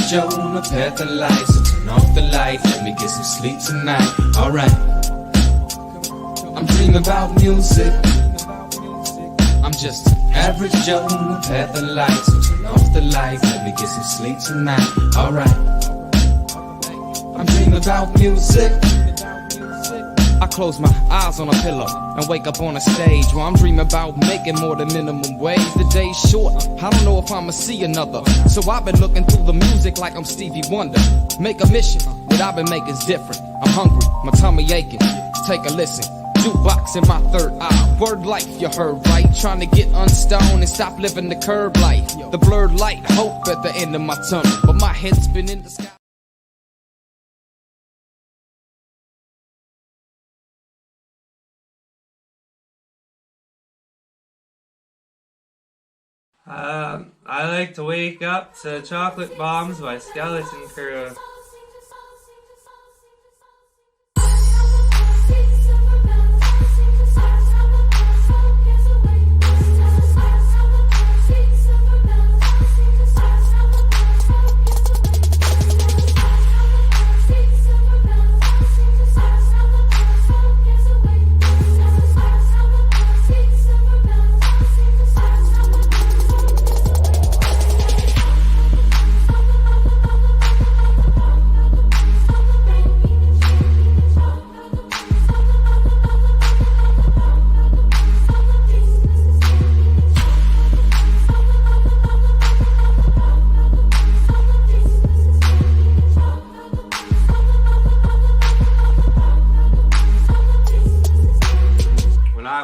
Joe on a path of light, so turn off the light, let me get some sleep tonight. Alright, I'm dreaming about music. I'm just average Joe on a path of light, so turn off the light, let me get some sleep tonight. Alright, I'm dreaming about music. I close my eyes on a pillow and wake up on a stage where I'm dreaming about making more than minimum wage. The day's short, I don't know if I'ma see another. So I've been looking through the music like I'm Stevie Wonder. Make a mission, what I've been making's different. I'm hungry, my tummy aching. Take a listen. Jukebox in my third eye. Word life, you heard right. Trying to get unstoned and stop living the curb life. The blurred light, hope at the end of my tunnel. But my head's been in the sky. I like to wake up to Chocolate Bombs by Skeleton Crew.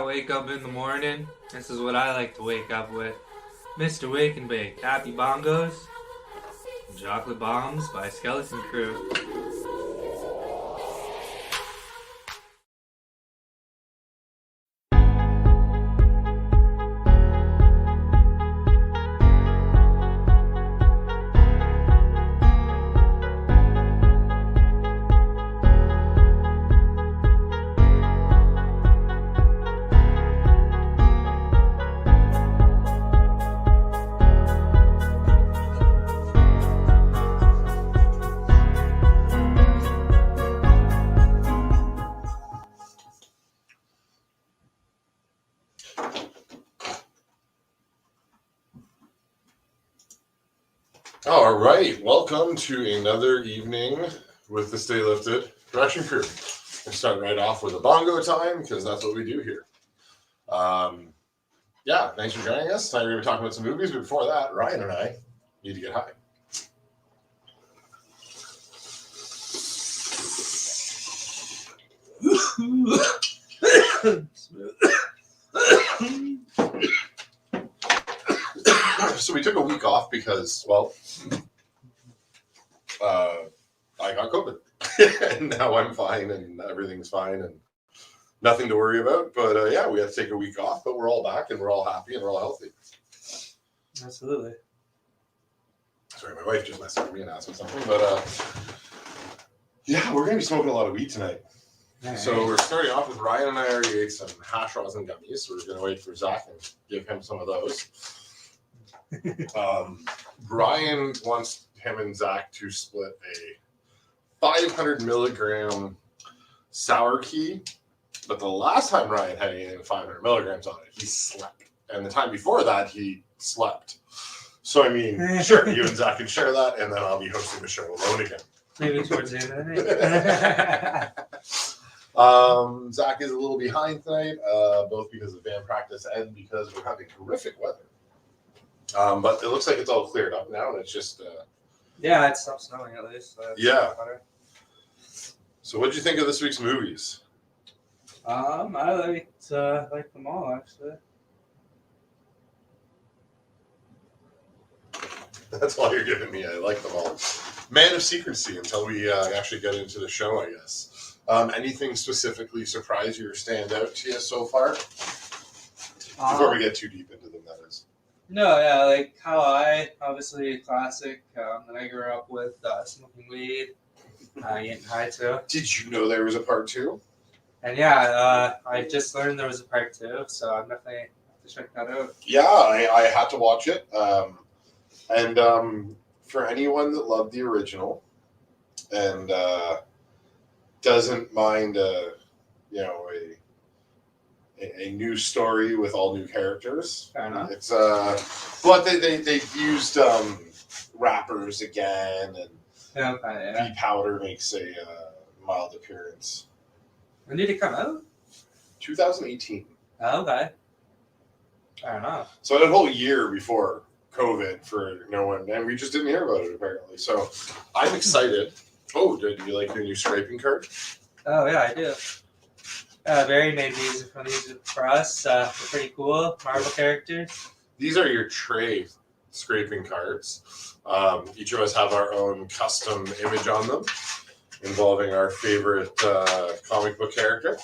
Wake up in the morning, this is what I like to wake up with. Mr. Wake and Bake, Happy Bongos, and Chocolate Bombs by Skeleton Crew. All right, welcome to another evening with the Stay Lifted Production Crew. We'll start right off with a bongo time because that's what we do here. Yeah, thanks for joining us. Tonight we're going to be talking about some movies, but before that, Ryan and I need to get high. So we took a week off because, well, I got COVID. and now I'm fine and everything's fine and nothing to worry about. But yeah, we had to take a week off, but we're all back and we're all happy and we're all healthy. Absolutely. Sorry, my wife just messaged me and asked me something, but yeah, we're gonna be smoking a lot of weed tonight. Nice. So we're starting off with Ryan and I already ate some hash rosin gummies, so we're gonna wait for Zach and give him some of those. Brian wants him and Zach to split a 500 milligram sour key, but the last time Ryan had eaten 500 milligrams on it, he slept, and the time before that he slept. So I mean, sure, you and Zach can share that, and then I'll be hosting the show alone again. Maybe towards the end of the night. Zach is a little behind tonight, both because of band practice and because we're having horrific weather. But it looks like it's all cleared up now, and it's just Yeah, it stopped snowing at least. So yeah. So what did you think of this week's movies? I liked them all actually. That's all you're giving me. I like them all. Man of Secrecy until we actually get into the show, I guess. Anything specifically surprise you or stand out to you so far? Before we get too deep into them, that is. No, yeah, like How I, obviously a classic that I grew up with, smoking weed, getting high too. Did you know there was a part 2? And yeah, I just learned there was a part 2, so I'm definitely have to check that out. Yeah, I had to watch it. And for anyone that loved the original and doesn't mind, a new story with all new characters, Fair enough. it's but they used rappers again, and Yeah. B Powder makes a mild appearance. When did it come out? 2018. Oh, okay. Fair enough. So a whole year before COVID for no one, and we just didn't hear about it apparently. So I'm excited. Oh, do you like your new scraping card? Oh yeah, I do. Barry made these for us. They're pretty cool. Marvel characters. These are your tray scraping cards. Each of us have our own custom image on them, involving our favorite comic book character.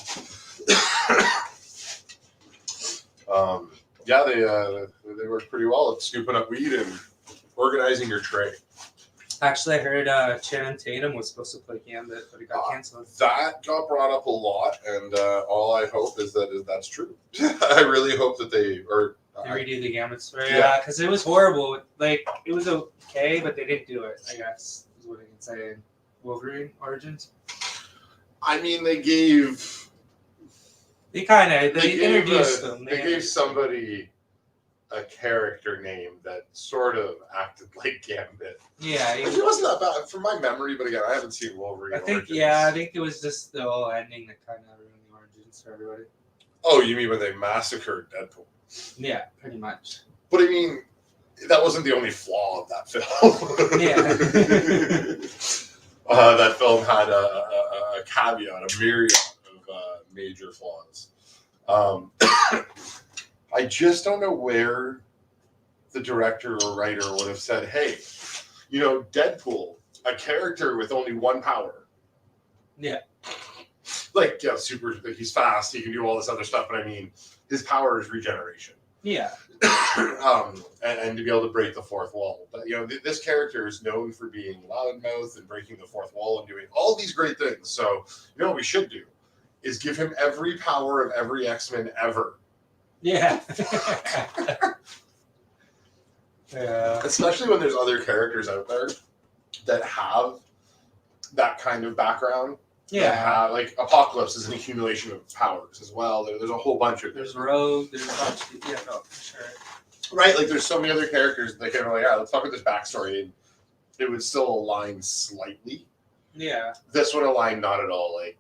Yeah, they work pretty well at scooping up weed and organizing your tray. Actually, I heard Channing Tatum was supposed to play Gambit, but it got canceled. That got brought up a lot, and all I hope is that that's true. I really hope that they redo the Gambit story. Yeah. Yeah, because it was horrible. Like, it was okay, but they didn't do it, I guess, is what I can say in Wolverine Origins. I mean, they introduced them. They gave somebody a character name that sort of acted like Gambit. Yeah. It wasn't that bad from my memory, but again, I haven't seen Wolverine. I think it was just the whole ending that kind of ruined the Origins for everybody. Oh, you mean when they massacred Deadpool? Yeah, pretty much. But I mean, that wasn't the only flaw of that film. Yeah. That film had a caveat, a myriad of major flaws. I just don't know where the director or writer would have said, hey, Deadpool, a character with only one power. Yeah. Like, yeah, he's fast, he can do all this other stuff, but I mean, his power is regeneration. Yeah. And to be able to break the fourth wall. But, this character is known for being loudmouth and breaking the fourth wall and doing all these great things. So, what we should do is give him every power of every X-Men ever. Yeah. Yeah. Especially when there's other characters out there that have that kind of background. Yeah. Like Apocalypse is an accumulation of powers as well. There's a whole bunch of There's Rogue. There's a bunch. For sure. Right, like there's so many other characters that can like, let's talk about this backstory, and it would still align slightly. Yeah. This would align not at all. Like,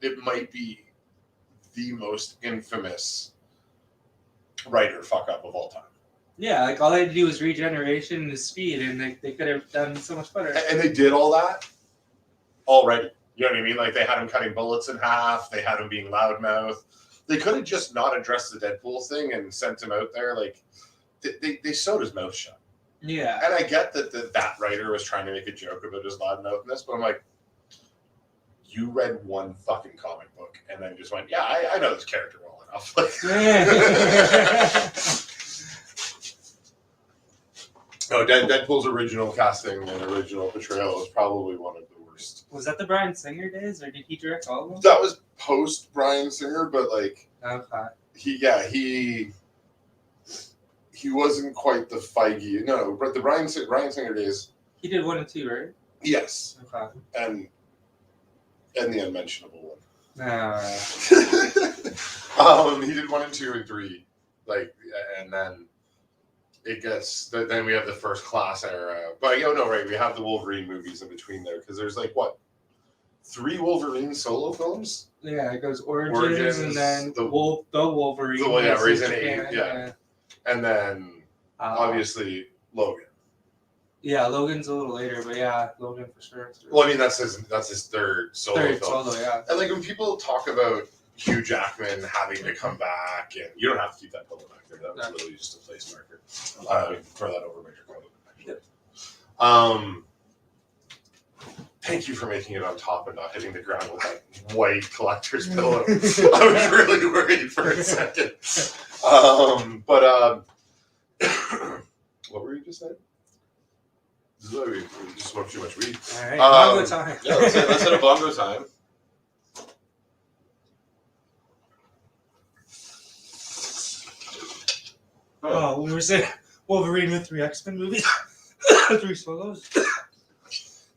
it might be the most infamous writer fuck up of all time. Yeah, like all they had to do was regeneration and speed, and they could have done so much better. And they did all that already. You know what I mean? Like, they had him cutting bullets in half. They had him being loudmouth. They could have just not addressed the Deadpool thing and sent him out there. Like, they sewed his mouth shut. Yeah. And I get that that writer was trying to make a joke about his loudmouthness, but I'm like, you read one fucking comic book and then just went, yeah, I know this character well enough. Like, no, Deadpool's original casting and original portrayal is probably one of the worst. Was that the Bryan Singer days, or did he direct all of them? That was post Bryan Singer, but like, Okay. he wasn't quite the Feige. No, but the Bryan Singer days. He did 1 and 2, right? Yes, Okay. and the unmentionable one. Alright. He did 1 and 2 and 3, like, and then it gets. Then we have the First Class era. But right, we have the Wolverine movies in between there because there's like what, 3 Wolverine solo films? Yeah, it goes Origins and then the Wolverine. Where he's in 8, yeah. And then obviously Logan. Yeah, Logan's a little later, but yeah, Logan for sure. Well, I mean that's his third solo film. Solo, yeah. And like when people talk about Hugh Jackman having to come back, and you don't have to keep that pillow back there. That was literally just a place marker. Throw that over your coat. Actually. Thank you for making it on top and not hitting the ground with that white collector's pillow. I was really worried for a second. What were you just saying? This is why we just smoked too much weed. All right, bongo time. Yeah, let's hit a bongo time. Oh, we were saying Wolverine with 3 X-Men movies, 3 solos.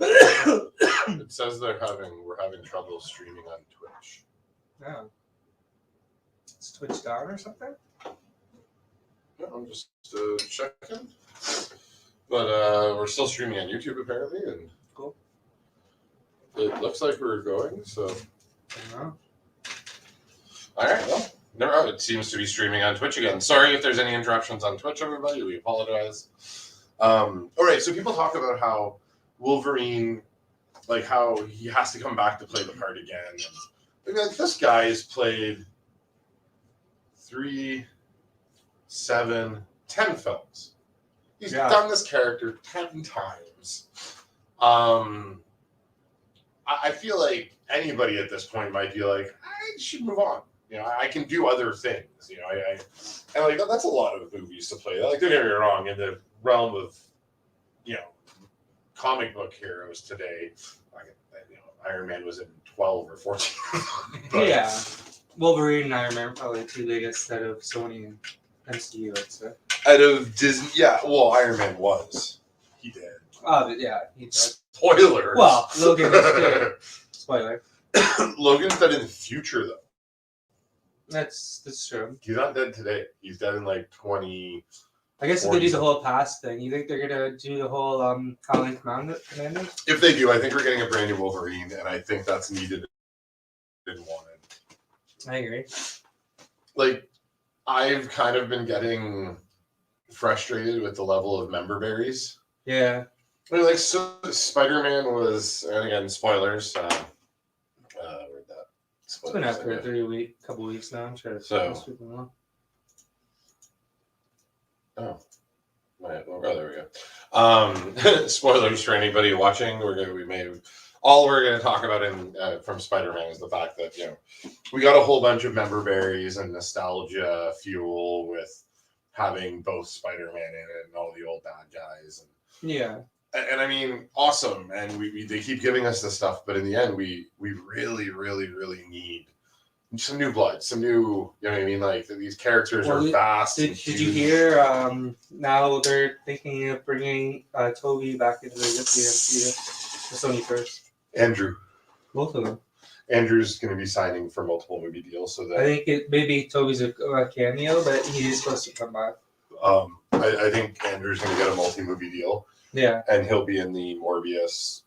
It says we're having trouble streaming on Twitch. Yeah. Is Twitch down or something? Yeah, I'm just checking. But we're still streaming on YouTube apparently, and cool. It looks like we're going. So. Yeah. All right. Well, no, it seems to be streaming on Twitch again. Sorry if there's any interruptions on Twitch, everybody. We apologize. All right. So people talk about how Wolverine, like how he has to come back to play the part again. And like this guy has played 3, 7, 10 films. He's done this character 10 times. I feel like anybody at this point might be like, I should move on. I can do other things. And like that's a lot of movies to play. Like don't get me wrong, in the realm of comic book heroes today, Iron Man was in 12 or 14. But, yeah, Wolverine and Iron Man probably the 2 biggest out of Sony and MCU, I'd say. Out of Disney, yeah. Well, Iron Man was. He did. Oh, yeah, he did. Spoilers. Well, Logan is too. Spoiler. Logan's dead in the future, though. That's true. He's not dead today. He's dead in like 20. I guess if they do the whole past thing, you think they're gonna do the whole Howling Commander? If they do, I think we're getting a brand new Wolverine, and I think that's needed and wanted. I agree. Like, I've kind of been getting frustrated with the level of member berries. Yeah. I mean, like, so Spider-Man was, and again, spoilers. Where'd that? It's been out for a couple weeks now. I'm sure it's people know. Oh, right. Well, there we go. Spoilers for anybody watching. All we're gonna talk about from Spider-Man is the fact that we got a whole bunch of member berries and nostalgia fuel with having both Spider-Man in it and all the old bad guys. Yeah. And I mean, awesome. And they keep giving us this stuff, but in the end, we really, really, really need some new blood, some new, you know what I mean? Like these characters are fast. Did you hear? Now they're thinking of bringing Toby back into the MCU, the Sony first. Andrew. Both of them. Andrew's going to be signing for multiple movie deals, so that I think maybe Toby's a cameo, but he is supposed to come back. I think Andrew's going to get a multi-movie deal. Yeah, and he'll be in the Morbius.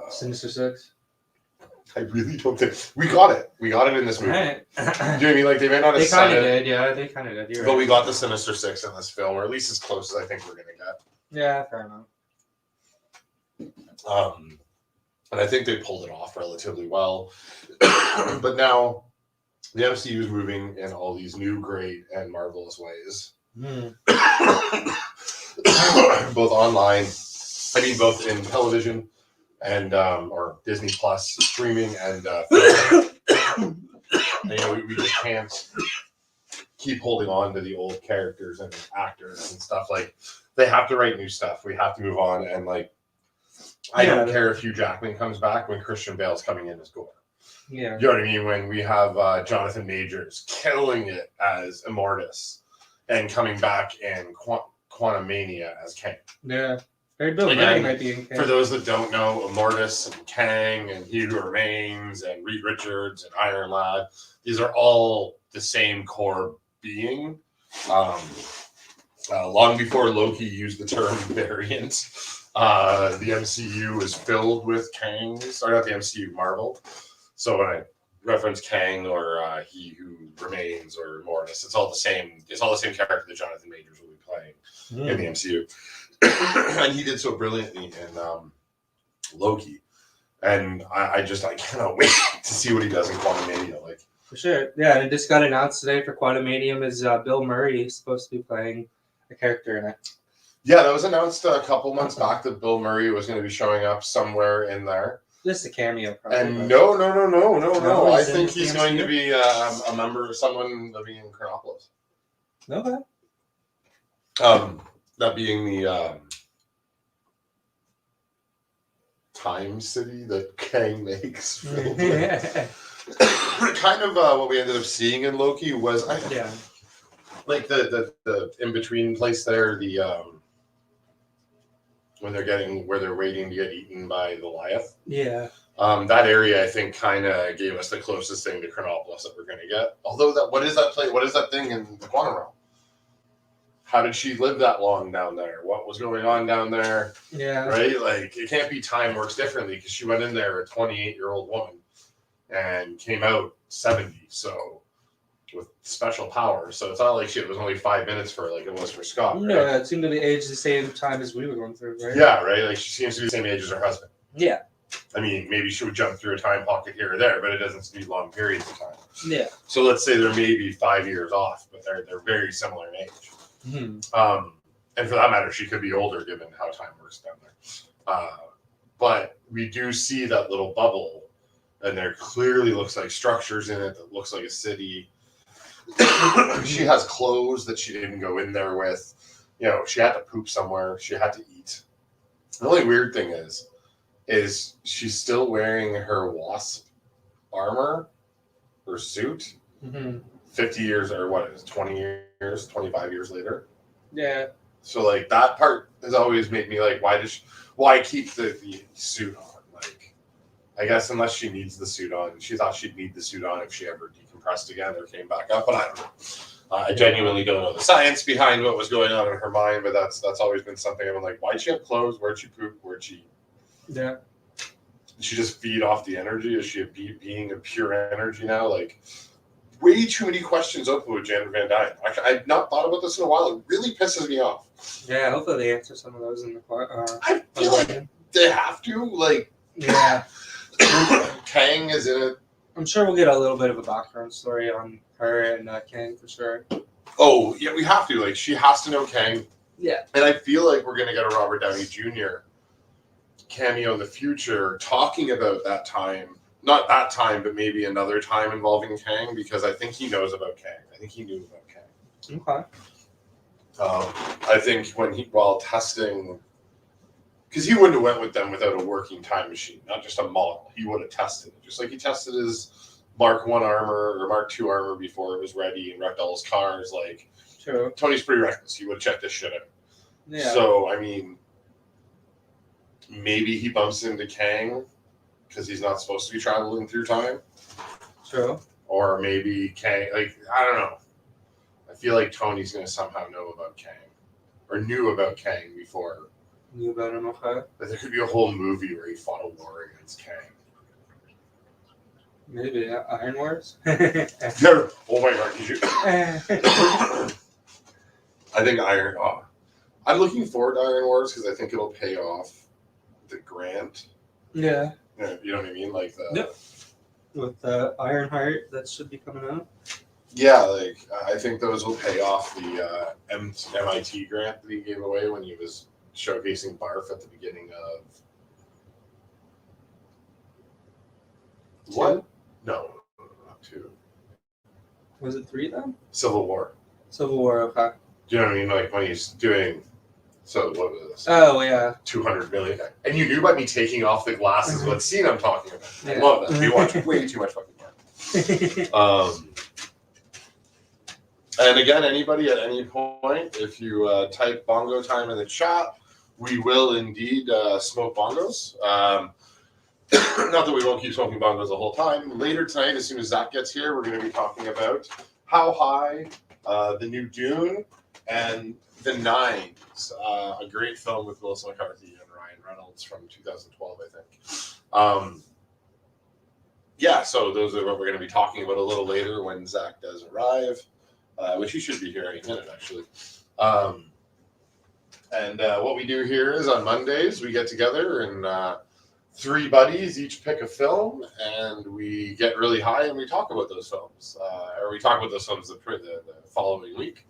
Sinister Six. I really don't think we got it. We got it in this movie. Right. Do you know what I mean? Like they may not have said it. They kind it. of did, yeah. They kind of did. You're but right. we got the Sinister Six in this film, or at least as close as I think we're gonna get. Yeah, fair enough. And I think they pulled it off relatively well. But now the MCU is moving in all these new, great, and marvelous ways. Both online, both in television, and or Disney Plus streaming and film. And, we just can't keep holding on to the old characters and actors and stuff. Like they have to write new stuff. We have to move on. And like, I don't care if Hugh Jackman comes back when Christian Bale's coming in as Gore. Yeah. You know what I mean? When we have Jonathan Majors killing it as Immortus and coming back in Quantumania as Kang. Yeah. Bill Murray might be in Kang. For those that don't know, Immortus and Kang and He Who Remains and Reed Richards and Iron Lad, these are all the same core being. Long before Loki used the term variant, the MCU was filled with Kangs, or not the MCU, Marvel. So when I reference Kang or He Who Remains or Immortus, it's all the same. It's all the same character that Jonathan Majors will be playing in the MCU. And he did so brilliantly in Loki, and I cannot wait to see what he does in Quantumania. Like for sure, yeah. And it just got announced today for Quantumania is Bill Murray is supposed to be playing a character in it. Yeah, that was announced a couple months back that Bill Murray was going to be showing up somewhere in there. Just a cameo, probably. And no. I think he's going to be a member of someone living in Chronopolis. Okay. That being the time city that Kang makes. Kind of what we ended up seeing in Loki was like the in between place there, the when they're waiting to get eaten by the Goliath. Yeah. That area I think kind of gave us the closest thing to Chronopolis that we're going to get. Although what is that thing in the quantum realm? How did she live that long down there? What was going on down there? Yeah. Right? Like, it can't be time works differently because she went in there a 28-year-old woman and came out 70. So, with special powers. So, it's not like it was only 5 minutes for her like it was for Scott. Right? No, it seemed to be aged the same time as we were going through, right? Yeah, right? Like, she seems to be the same age as her husband. Yeah. I mean, maybe she would jump through a time pocket here or there, but it doesn't be long periods of time. Yeah. So, let's say they're maybe 5 years off, but they're very similar in age. Mm-hmm. And for that matter, she could be older given how time works down there. But we do see that little bubble, and there clearly looks like structures in it that looks like a city. She has clothes that she didn't go in there with. You know, she had to poop somewhere. She had to eat. The only weird thing is she's still wearing her wasp armor, her suit. Mm-hmm. 50 years, or what is it, 20 years, 25 years later. Yeah. So, like, that part has always made me like, why keep the suit on? Like, I guess unless she needs the suit on. She thought she'd need the suit on if she ever decompressed again or came back up, but I don't know. I genuinely don't know the science behind what was going on in her mind, but that's always been something. I'm like, why'd she have clothes? Where'd she poop? Where'd she... Yeah. Did she just feed off the energy? Is she a being of pure energy now? Like... Way too many questions open with Janet Van Dyne. I've not thought about this in a while. It really pisses me off. Yeah, hopefully they answer some of those in the I feel like they have to. Like, yeah. Kang is in it. I'm sure we'll get a little bit of a background story on her and Kang for sure. Oh, yeah, we have to. Like, she has to know Kang. Yeah. And I feel like we're going to get a Robert Downey Jr. cameo in the future talking about that time. Not that time, but maybe another time involving Kang, because I think he knows about Kang. I think he knew about Kang. Okay. I think while testing, because he wouldn't have went with them without a working time machine, not just a model. He would have tested it, just like he tested his Mark I armor or Mark II armor before it was ready and wrecked all his cars. Like, true. Tony's pretty reckless. He would have checked this shit out. Yeah. So, I mean, maybe he bumps into Kang because he's not supposed to be traveling through time. True. Or maybe Kang, like, I don't know. I feel like Tony's going to somehow know about Kang. Or knew about Kang before. Knew about him, okay. But there could be a whole movie where he fought a war against Kang. Maybe Iron Wars? Oh my god, did you... I think I'm looking forward to Iron Wars because I think it'll pay off the grant. Yeah. You know what I mean? Like the... Yep. With the Ironheart that should be coming out. Yeah, like I think those will pay off the MIT grant that he gave away when he was showcasing Barf at the beginning of One? No, not two. Was it 3 then? Civil War. Civil War, okay. Do you know what I mean? Like when he's doing. So what was this? Oh, yeah. 200 million. And you knew by me taking off the glasses what scene I'm talking about. I Yeah. love that. We watch way too much fucking Marvel. And again, anybody at any point, if you type bongo time in the chat, we will indeed smoke bongos. Not that we won't keep smoking bongos the whole time. Later tonight, as soon as Zach gets here, we're going to be talking about How High, the new Dune, and The Nines, a great film with Melissa McCarthy and Ryan Reynolds from 2012, I think. Yeah, so those are what we're going to be talking about a little later when Zach does arrive, which he should be here any minute, actually. And what we do here is on Mondays, we get together and 3 buddies each pick a film, and we get really high and we talk about those films, or we talk about those films the following week.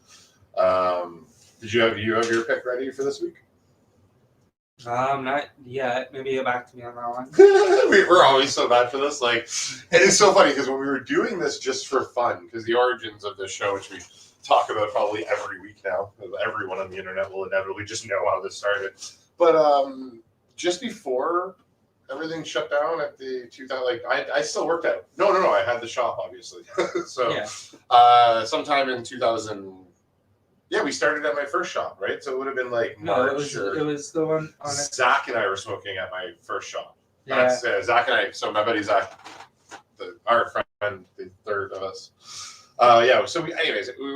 Did you have your pick ready for this week? Not yet. Maybe get back to me on that one. We're always so bad for this. Like, it is so funny because when we were doing this just for fun, because the origins of this show, which we talk about probably every week now, everyone on the internet will inevitably just know how this started. But just before everything shut down at the 2000, like I still worked out. No, I had the shop obviously. So Yeah. sometime in 2000. Yeah, we started at my first shop, right? So it would have been like March. No, it was the one on it. Zach and I were smoking at my first shop. Yeah. That's Zach and I. So my buddy Zach, our friend, the third of us. Yeah. So we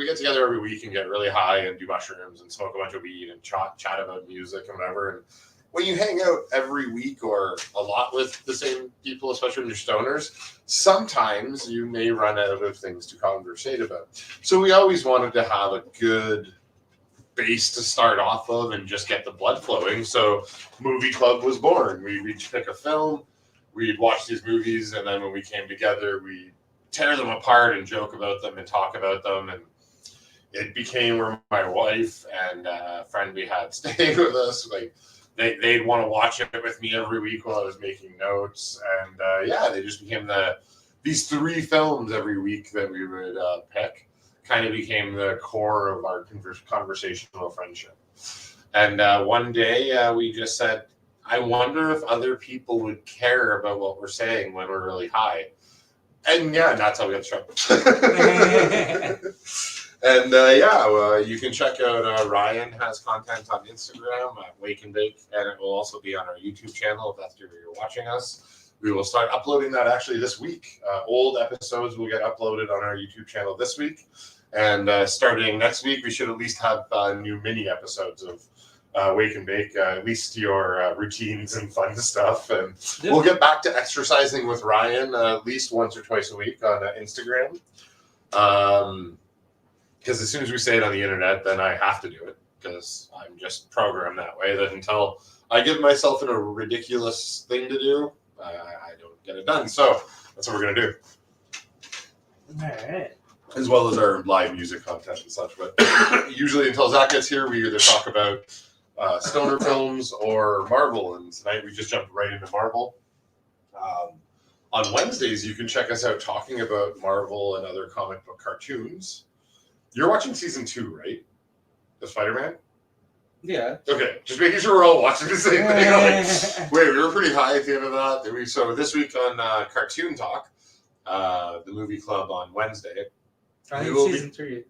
get together every week and get really high and do mushrooms and smoke a bunch of weed and chat about music and whatever. And when you hang out every week or a lot with the same people, especially when you're stoners, sometimes you may run out of things to conversate about. So we always wanted to have a good base to start off of and just get the blood flowing. So Movie Club was born. We'd pick a film, we'd watch these movies, and then when we came together, we'd tear them apart and joke about them and talk about them. And it became where my wife and a friend we had staying with us, like, they'd want to watch it with me every week while I was making notes. And they just became these 3 films every week that we would pick kind of became the core of our conversational friendship. And one day we just said, I wonder if other people would care about what we're saying when we're really high. And that's how we got the show. And you can check out Ryan has content on Instagram at Wake and Bake, and it will also be on our YouTube channel if that's where you're watching us. We will start uploading that actually this week. Old episodes will get uploaded on our YouTube channel this week, and starting next week, we should at least have new mini episodes of Wake and Bake, at least your routines and fun stuff. And we'll get back to exercising with Ryan at least once or twice a week on Instagram. Because as soon as we say it on the internet, then I have to do it because I'm just programmed that way. That until I give myself a ridiculous thing to do, I don't get it done. So that's what we're going to do. All right. As well as our live music content and such. But usually until Zach gets here, we either talk about stoner films or Marvel. And tonight we just jumped right into Marvel. On Wednesdays, you can check us out talking about Marvel and other comic book cartoons. You're watching season 2, right? The Spider-Man? Yeah. Okay, just making sure we're all watching the same thing. Wait, we were pretty high at the end of that. So this week on Cartoon Talk, the movie club on Wednesday. I think season 3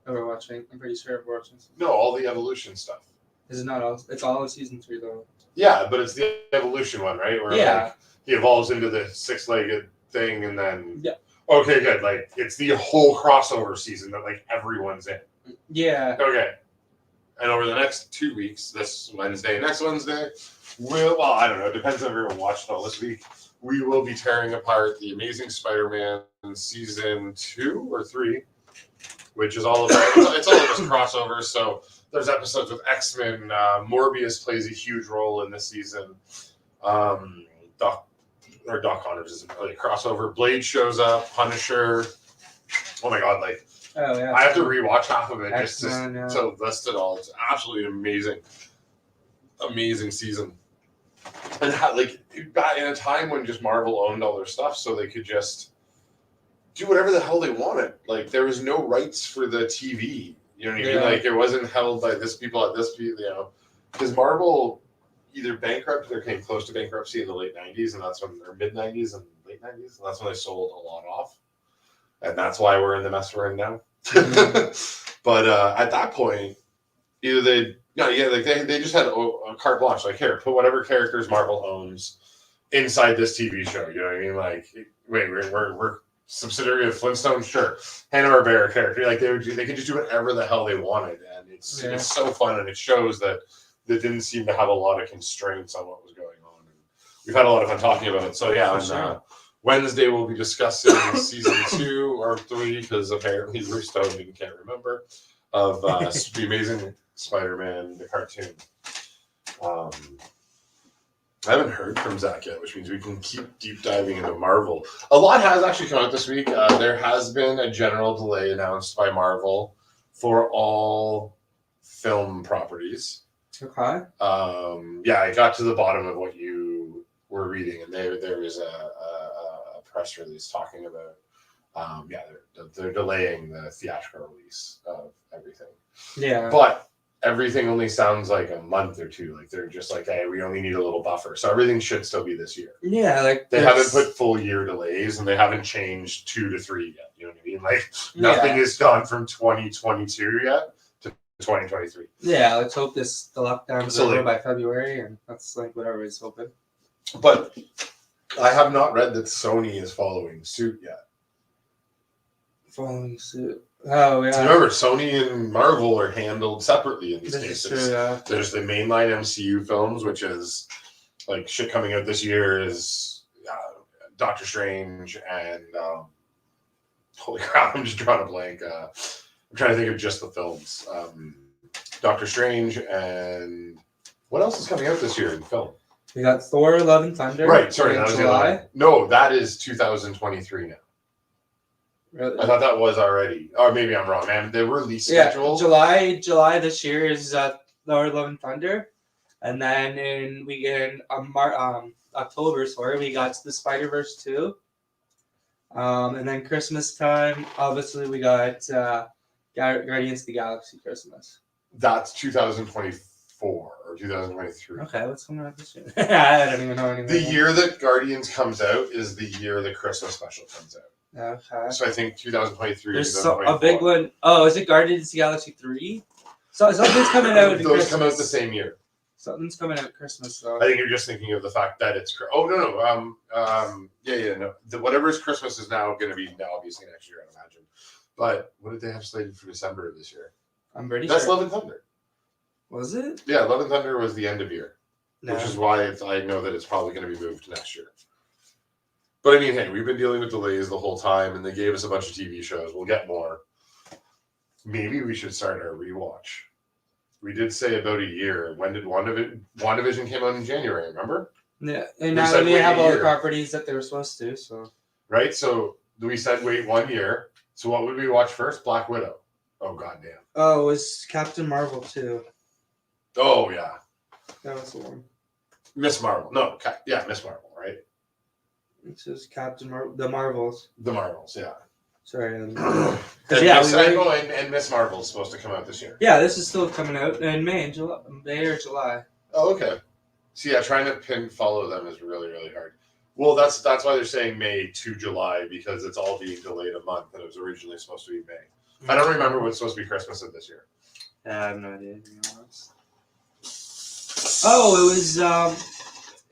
that we're watching. I'm pretty sure we're watching. No, all the evolution stuff. Is it not all? It's all of season 3 though. Yeah, but it's the evolution one, right? Where like, he evolves into the 6-legged thing and then... Yeah. Okay, good. Like, it's the whole crossover season that, like, everyone's in. Yeah. Okay. And over the next 2 weeks, this Wednesday and next Wednesday, I don't know, it depends if everyone watched all this week, we will be tearing apart The Amazing Spider-Man season 2 or 3, which is all about, it's all of this crossovers. So there's episodes with X-Men. Morbius plays a huge role in this season. Doc Connors isn't really a crossover. Blade shows up, Punisher. Oh my god, like, I have to rewatch half of it just to list it all. It's absolutely amazing. Amazing season. And how, like, back in a time when just Marvel owned all their stuff, so they could just do whatever the hell they wanted. Like, there was no rights for the TV. You know what I mean? Yeah. Like, it wasn't held by this people at this people, because Marvel either bankrupted or came close to bankruptcy in the late 90s, and that's when, or mid 90s and late 90s, and that's when they sold a lot off. And that's why we're in the mess we're in now. But at that point, either they just had a carte blanche, like, here, put whatever characters Marvel owns inside this TV show. You know what I mean? Like, wait, we're subsidiary of Flintstones, sure. Hanna-Barbera character, like they could just do whatever the hell they wanted, and it's so fun, and it shows that they didn't seem to have a lot of constraints on what was going on. And we've had a lot of fun talking about it. So yeah, on Wednesday we'll be discussing season 2 or 3, because apparently Bruce Stone can't remember, of the Amazing Spider-Man the cartoon. I haven't heard from Zach yet, which means we can keep deep diving into Marvel. A lot has actually come out this week. There has been a general delay announced by Marvel for all film properties. Okay. Yeah, I got to the bottom of what you were reading, and there was a press release talking about, they're delaying the theatrical release of everything. Yeah. But everything only sounds like a month or two. Like, they're just like, hey, we only need a little buffer. So everything should still be this year. Yeah, like they haven't put full year delays, and they haven't changed 2 to 3 yet. You know what I mean? Like, nothing is gone from 2022 yet to 2023. Yeah, let's hope the lockdown is over by February, and that's like what everybody's hoping. But I have not read that Sony is following suit yet. Following suit. Oh yeah. Remember, Sony and Marvel are handled separately in these cases. True, yeah. There's the mainline MCU films, which is like shit coming out this year is Doctor Strange and holy crap, I'm just drawing a blank. I'm trying to think of just the films. Doctor Strange and what else is coming out this year in film? We got Thor: Love and Thunder. Right, sorry, that was July. No, that is 2023 now. Really? I thought that was already. Or maybe I'm wrong, man. The release schedule. July this year is Thor: Love and Thunder, and then in October, we got the Spider-Verse 2. And then Christmas time, obviously we got Guardians of the Galaxy Christmas. That's 2024 or 2023. Okay, what's coming out this year? I don't even know anything. The year that Guardians comes out is the year the Christmas special comes out. Okay. So I think 2023. There's a big one. Oh, is it Guardians of the Galaxy 3? So something's coming out. Those come out the same year. Something's coming out Christmas though. I think you're just thinking of the fact that it's. Oh no. No. Whatever's Christmas is now going to be obviously next year, I imagine. But what did they have slated for December of this year? I'm pretty That's sure. Love and Thunder. Was it? Yeah, Love and Thunder was the end of year, No. which is why I know that it's probably going to be moved to next year. But I mean, hey, we've been dealing with delays the whole time, and they gave us a bunch of TV shows. We'll get more. Maybe we should start our rewatch. We did say about a year. When did WandaVision came out in January? Remember? Yeah, and now they have all the properties that they were supposed to. So right. So we said wait 1 year. So what would we watch first? Black Widow. Oh goddamn. Oh, it was Captain Marvel too. Oh yeah. That was the one. Miss Marvel. No, Miss Marvel. Right. It's just Captain Marvel. The Marvels. The Marvels. Yeah. Sorry. And and Miss Marvel is supposed to come out this year. Yeah, this is still coming out in May or July. Oh, okay. So yeah, trying to follow them is really, really hard. Well, that's why they're saying May to July, because it's all being delayed a month, and it was originally supposed to be May. I don't remember what's supposed to be Christmas of this year. I have no idea. Oh, it was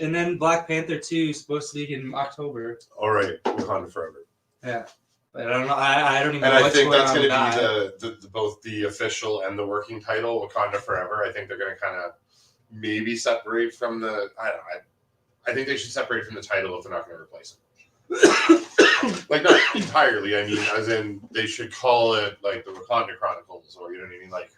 and then Black Panther 2 is supposed to be in October. All right, Wakanda Forever. Yeah. But I don't know. I don't even know. And I think that's going to be the both the official and the working title, Wakanda Forever. I think they're going to kind of maybe separate from the. I think they should separate from the title if they're not going to replace it. Like, not entirely. I mean, as in they should call it like the Wakanda Chronicles, or you know what I mean. Like,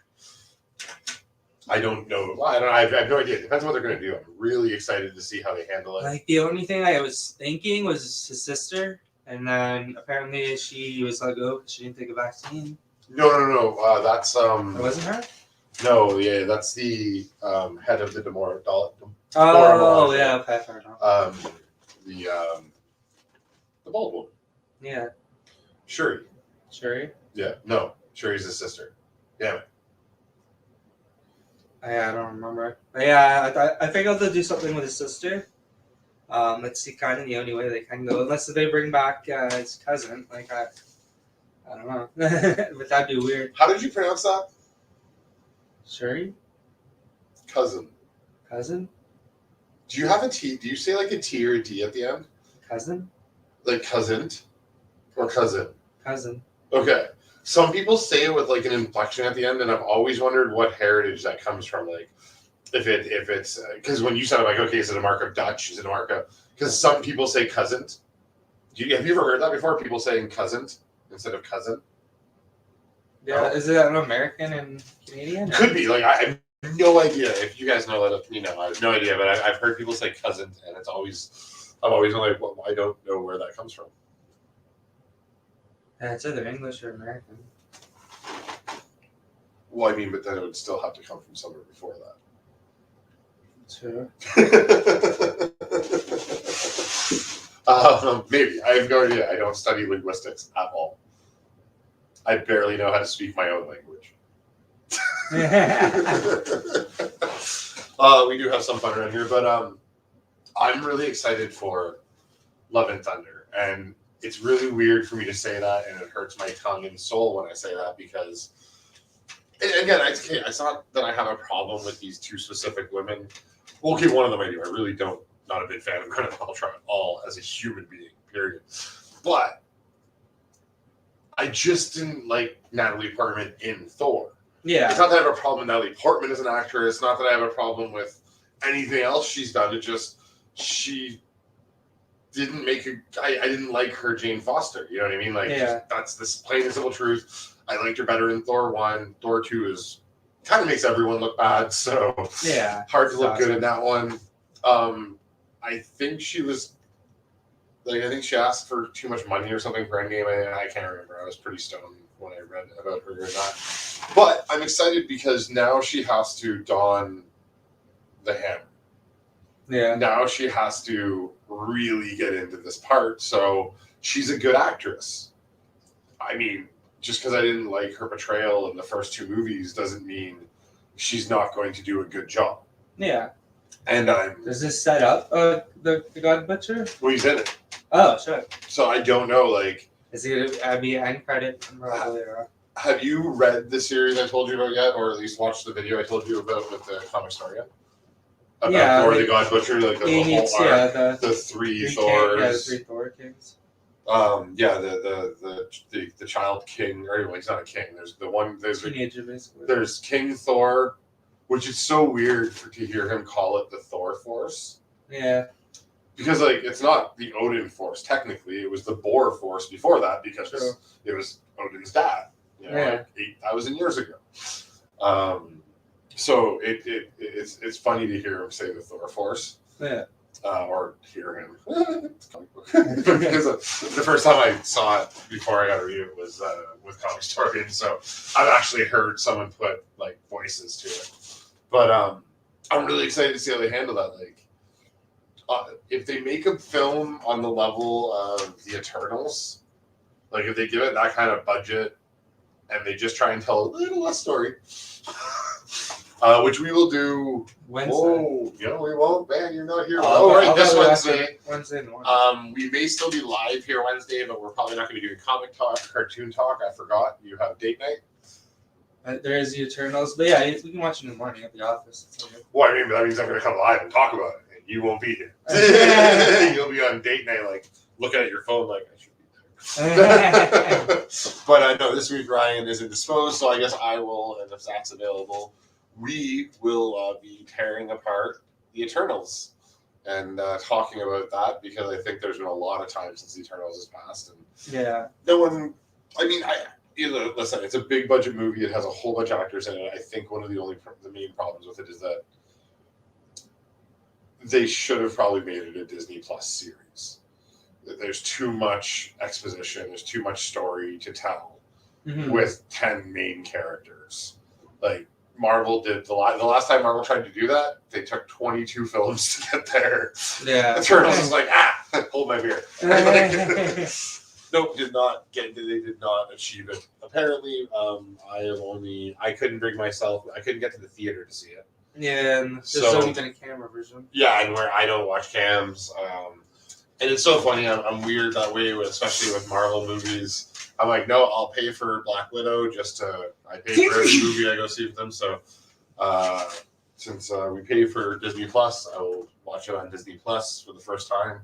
I don't know. I have no idea. It depends on what they're going to do. I'm really excited to see how they handle it. Like, the only thing I was thinking was his sister. And then apparently she was let go because she didn't take a vaccine. No. That's It wasn't her? No, yeah, that's the head of the Oh, Thor yeah, okay, fair enough. The bald woman. Yeah, Shuri. Shuri. Yeah. No. Shuri's his sister. Damn it. I don't remember. But yeah, I think they'll do something with his sister. It's kind of the only way they can go, unless they bring back his cousin. Like I don't know, but that'd be weird. How did you pronounce that? Shuri, Cousin. cousin, Do you have a T? Do you say like a T or a D at the end? cousin, Like cousin or cousin? cousin. Okay. Some people say it with like an inflection at the end, and I've always wondered what heritage that comes from. Like, if it's because when you said, I'm like, okay, is it a mark of Dutch? Is it a mark of? Because some people say cousin. Have you ever heard that before? People saying cousin instead of cousin. Yeah, No? is it an American and Canadian? Could be. Like, I have no idea. If you guys know that, I have no idea. But I've heard people say cousin, and I've always been like, well, I don't know where that comes from. Yeah, it's either English or American. Well, I mean, but then it would still have to come from somewhere before True. that. Maybe. I have no idea. I don't study linguistics at all. I barely know how to speak my own language. We do have some fun around here, but I'm really excited for Love and Thunder. And it's really weird for me to say that, and it hurts my tongue and soul when I say that, because, and again, it's not that I have a problem with these two specific women. Well, okay, one of them I do. I really don't, not a big fan of Gwyneth Paltrow at all as a human being, period. But I just didn't like Natalie Portman in Thor. Yeah. It's not that I have a problem with Natalie Portman as an actress. It's not that I have a problem with anything else she's done. It just, she didn't make I didn't like her Jane Foster. You know what I mean? Like, just, that's this plain and simple truth. I liked her better in Thor 1. Thor 2 is kind of makes everyone look bad. So Yeah. hard to look good in that one. I think she was like, I think she asked for too much money or something for Endgame. I can't remember. I was pretty stoned when I read about her or not. But I'm excited because now she has to don the hammer. Yeah. Now she has to really get into this part. So she's a good actress. I mean, just because I didn't like her portrayal in the first 2 movies doesn't mean she's not going to do a good job. Yeah. And Does this set up the God Butcher? well, he's in it. Oh, sure. So I don't know, like, Is it gonna be end credit? Probably. have you read the series I told you about yet, or at least watched the video I told you about with the comic story yet? About Thor the God Butcher, like the whole arc, the 3 Thors. The 3 Thor kings. The child king, or anyway, he's not a king. There's the one. Teenager, basically. There's King Thor, which is so weird to hear him call it the Thor Force. Yeah. Because like it's not the Odin Force technically, it was the Boar Force before that because it was Odin's dad. Like 8,000 years ago. So it's funny to hear him say the Thor Force. Yeah. Or hear him. Because the first time I saw it before I got to read it was with Comic Story, and so I've actually heard someone put like voices to it. But I'm really excited to see how they handle that. Like, if they make a film on the level of the Eternals, like if they give it that kind of budget and they just try and tell a little less story, which we will do Wednesday. Oh, we won't, man. You're not here. Right, this Wednesday. Wednesday morning. We may still be live here Wednesday, but we're probably not going to be doing comic talk, cartoon talk. I forgot. You have date night. There is the Eternals, but yeah, we can watch it in the morning at the office. Well, I mean, but that means I'm going to come live and talk about it. You won't be here. You'll be on date night, like looking at your phone, like I should be there. But I know this week Ryan is indisposed, so I guess I will, and if Zach's available, we will be tearing apart the Eternals and talking about that because I think there's been a lot of time since the Eternals has passed, and no one. I mean, listen, it's a big budget movie. It has a whole bunch of actors in it. I think one of the main problems with it is that they should have probably made it a Disney Plus series. There's too much exposition. There's too much story to tell with 10 main characters. Like, Marvel did the last time Marvel tried to do that, they took 22 films to get there. Yeah. The Turtles was like, hold my beer. Like, nope, did not get. They did not achieve it. Apparently, I couldn't bring myself. I couldn't get to the theater to see it. Yeah, and there's So- only been a camera version. Yeah, and where I don't watch cams. And it's so funny. I'm weird that way, especially with Marvel movies. I'm like, no, I'll pay for Black Widow I pay for every movie I go see with them. So since we pay for Disney Plus, I will watch it on Disney Plus for the first time.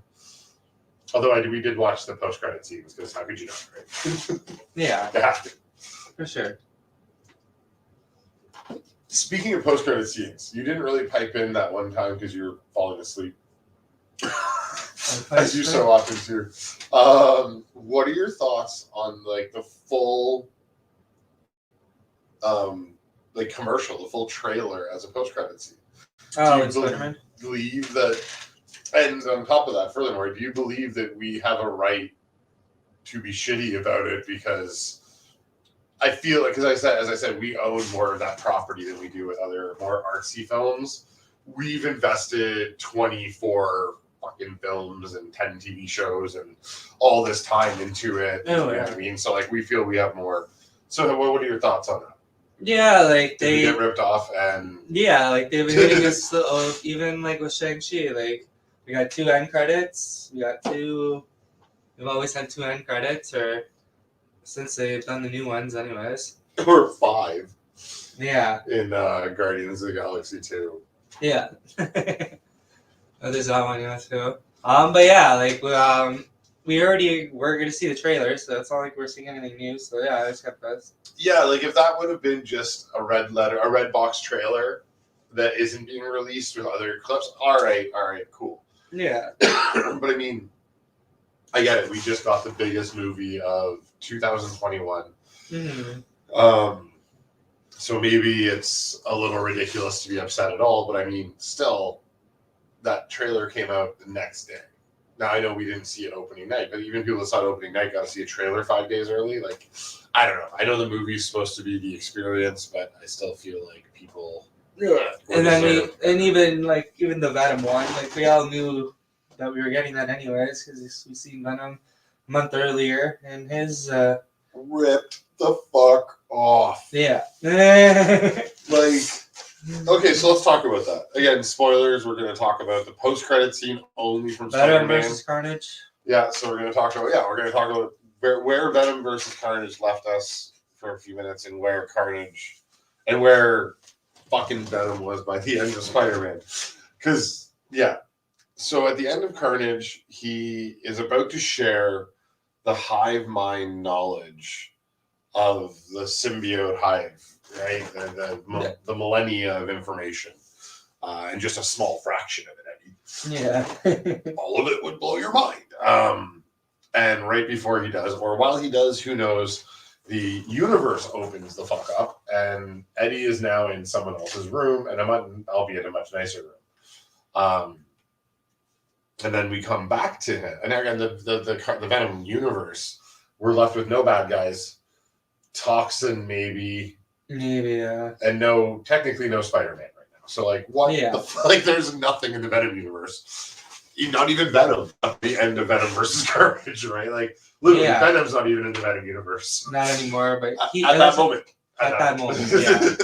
Although we did watch the post-credit scenes, because how could you not, right? Yeah, You have to. for sure. Speaking of post-credit scenes, you didn't really pipe in that one time because you were falling asleep. As you so often do. What are your thoughts on like the full commercial, the full trailer as a post-credit scene? Oh, Do it's you Spider-Man? believe that, and on top of that, furthermore, do you believe that we have a right to be shitty about it? Because I feel like, as I said, we own more of that property than we do with other more artsy films. We've invested 24 fucking films and 10 TV shows and all this time into it. Oh, you know yeah. what I mean? So like we feel we have more. So what are your thoughts on that? Yeah, like Did we get ripped off? And yeah, like they've been hitting us even like with Shang-Chi, like we got 2 end credits. We've always had 2 end credits, or since they've done the new ones anyways. or 5 Yeah. in Guardians of the Galaxy 2. Yeah. Oh, there's that one, yeah, too. But yeah, like, we already were gonna see the trailer, so it's not like we're seeing anything new, so yeah, I just kept us. Yeah, like if that would have been just a red box trailer that isn't being released with other clips, all right, cool. Yeah. But I mean, I get it. We just got the biggest movie of 2021. Mm-hmm. So maybe it's a little ridiculous to be upset at all, but I mean, still, that trailer came out the next day. Now, I know we didn't see it opening night, but even people that saw it opening night got to see a trailer 5 days early. Like, I don't know. I know the movie's supposed to be the experience, but I still feel like people... And then even the Venom one, like, we all knew that we were getting that anyways, because we seen Venom a month earlier, and his, ripped the fuck off. yeah. Like... Okay, so let's talk about that. Again, spoilers, we're going to talk about the post-credit scene only from Venom Spider-Man. versus Carnage. Yeah, so we're going to talk about where Venom versus Carnage left us for a few minutes and where Carnage and where fucking Venom was by the end of Spider-Man. Because, yeah, so at the end of Carnage, he is about to share the hive mind knowledge of the symbiote hive, right? The millennia of information, and just a small fraction of it, Eddie. Yeah. All of it would blow your mind. And right before he does, or while he does, who knows, the universe opens the fuck up, and Eddie is now in someone else's room, and albeit a much nicer room. And then we come back to him, and again, the Venom universe, we're left with no bad guys. Toxin, maybe, Yeah. and technically no Spider-Man right now. So like, what? Yeah. Like, there's nothing in the Venom universe. Not even Venom at the end of Venom versus Carnage, right? Like, literally, Yeah. Venom's not even in the Venom universe Not anymore, but at that moment. At that moment, yeah.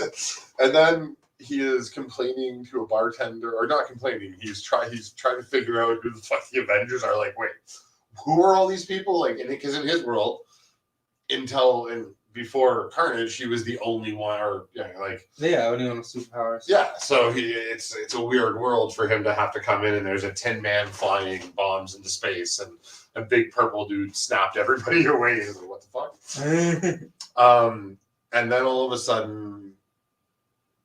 And then he is complaining to a bartender, or not complaining. He's trying to figure out who the fuck the Avengers are. Like, wait, who are all these people? Like, because in his world, before Carnage, he was the only one, only one with superpowers. yeah. So it's a weird world for him to have to come in, and there's a Tin Man flying bombs into space, and a big purple dude snapped everybody away. He's like, what the fuck? And then all of a sudden,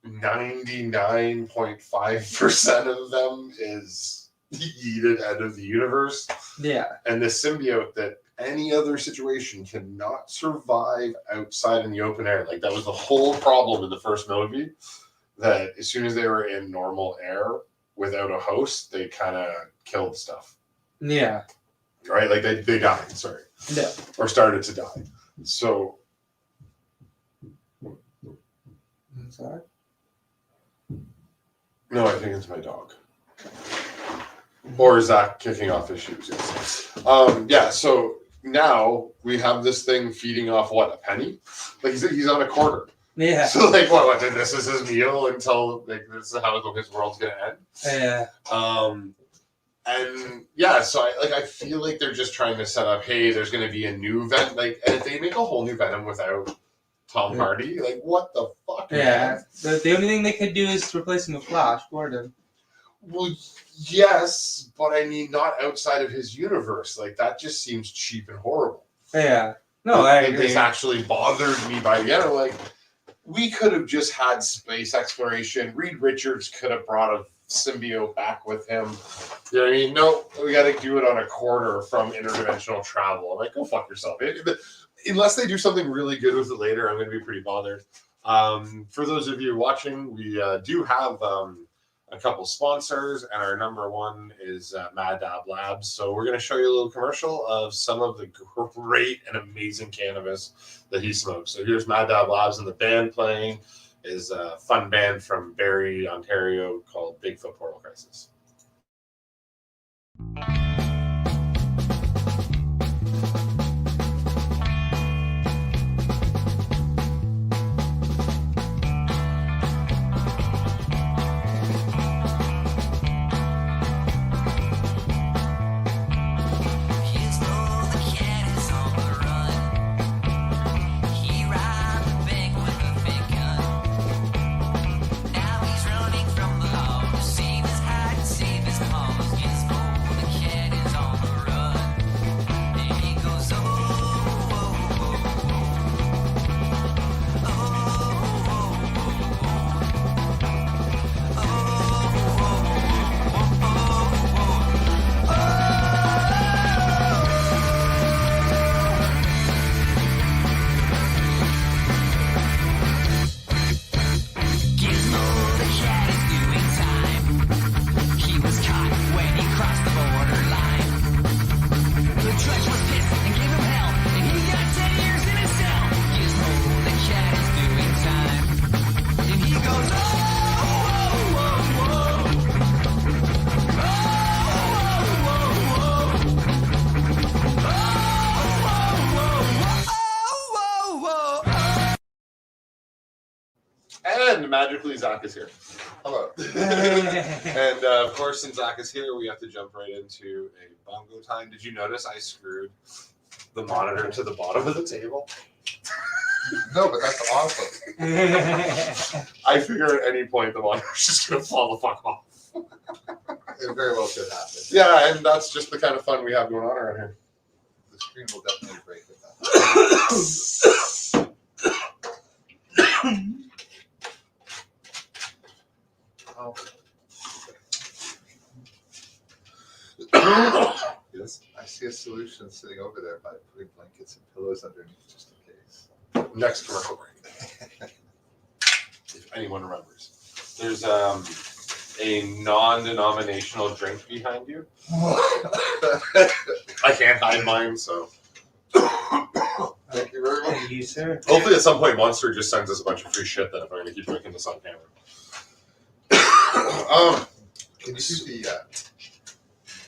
99.5% of them is yeeted out of the universe. Yeah. And the symbiote that any other situation cannot survive outside in the open air. Like, that was the whole problem in the first movie, that as soon as they were in normal air without a host, they kind of killed stuff. Yeah. Right? Like, they died, sorry. Yeah. Or started to die. So, Sorry? No, I think it's my dog. Or Zach kicking off his shoes. Yes. Yeah. So now we have this thing feeding off what, a penny? Like he's on a quarter. Yeah. So like what? This is his meal until like this is how his world's gonna end. Yeah. And yeah, so I feel like they're just trying to set up. Hey, there's gonna be a new Venom. Like, and if they make a whole new Venom without Tom Hardy, like what the fuck? Yeah. The only thing they could do is replace him with Flash Gordon. Well, yes, but I mean, not outside of his universe. Like that just seems cheap and horrible. Yeah. No, I agree. This actually bothered me by the end. Like, we could have just had space exploration. Reed Richards could have brought a symbiote back with him. You know what I mean? No, we got to do it on a quarter from interdimensional travel. I'm like, go fuck yourself. Unless they do something really good with it later, I'm going to be pretty bothered. For those of you watching, we do have a couple sponsors, and our number one is Mad Dab Labs. So we're going to show you a little commercial of some of the great and amazing cannabis that he smokes. So here's Mad Dab Labs, and the band playing is a fun band from Barrie, Ontario called Bigfoot Portal Crisis. And magically, Zach is here. Hello. And of course, since Zach is here, we have to jump right into a bongo time. Did you notice I screwed the monitor to the bottom of the table? No, but that's awesome. I figure at any point the monitor's just going to fall the fuck off. It very well could happen. Yeah, and that's just the kind of fun we have going on around here. The screen will definitely break with that. Yes, I see a solution sitting over there by putting blankets and pillows underneath just in case. Next commercial break. If anyone remembers. There's a non-denominational drink behind you. I can't hide mine, so. Thank you very much. You, sir. Hopefully at some point Monster just sends us a bunch of free shit then if I'm going to keep drinking this on camera. Can you do the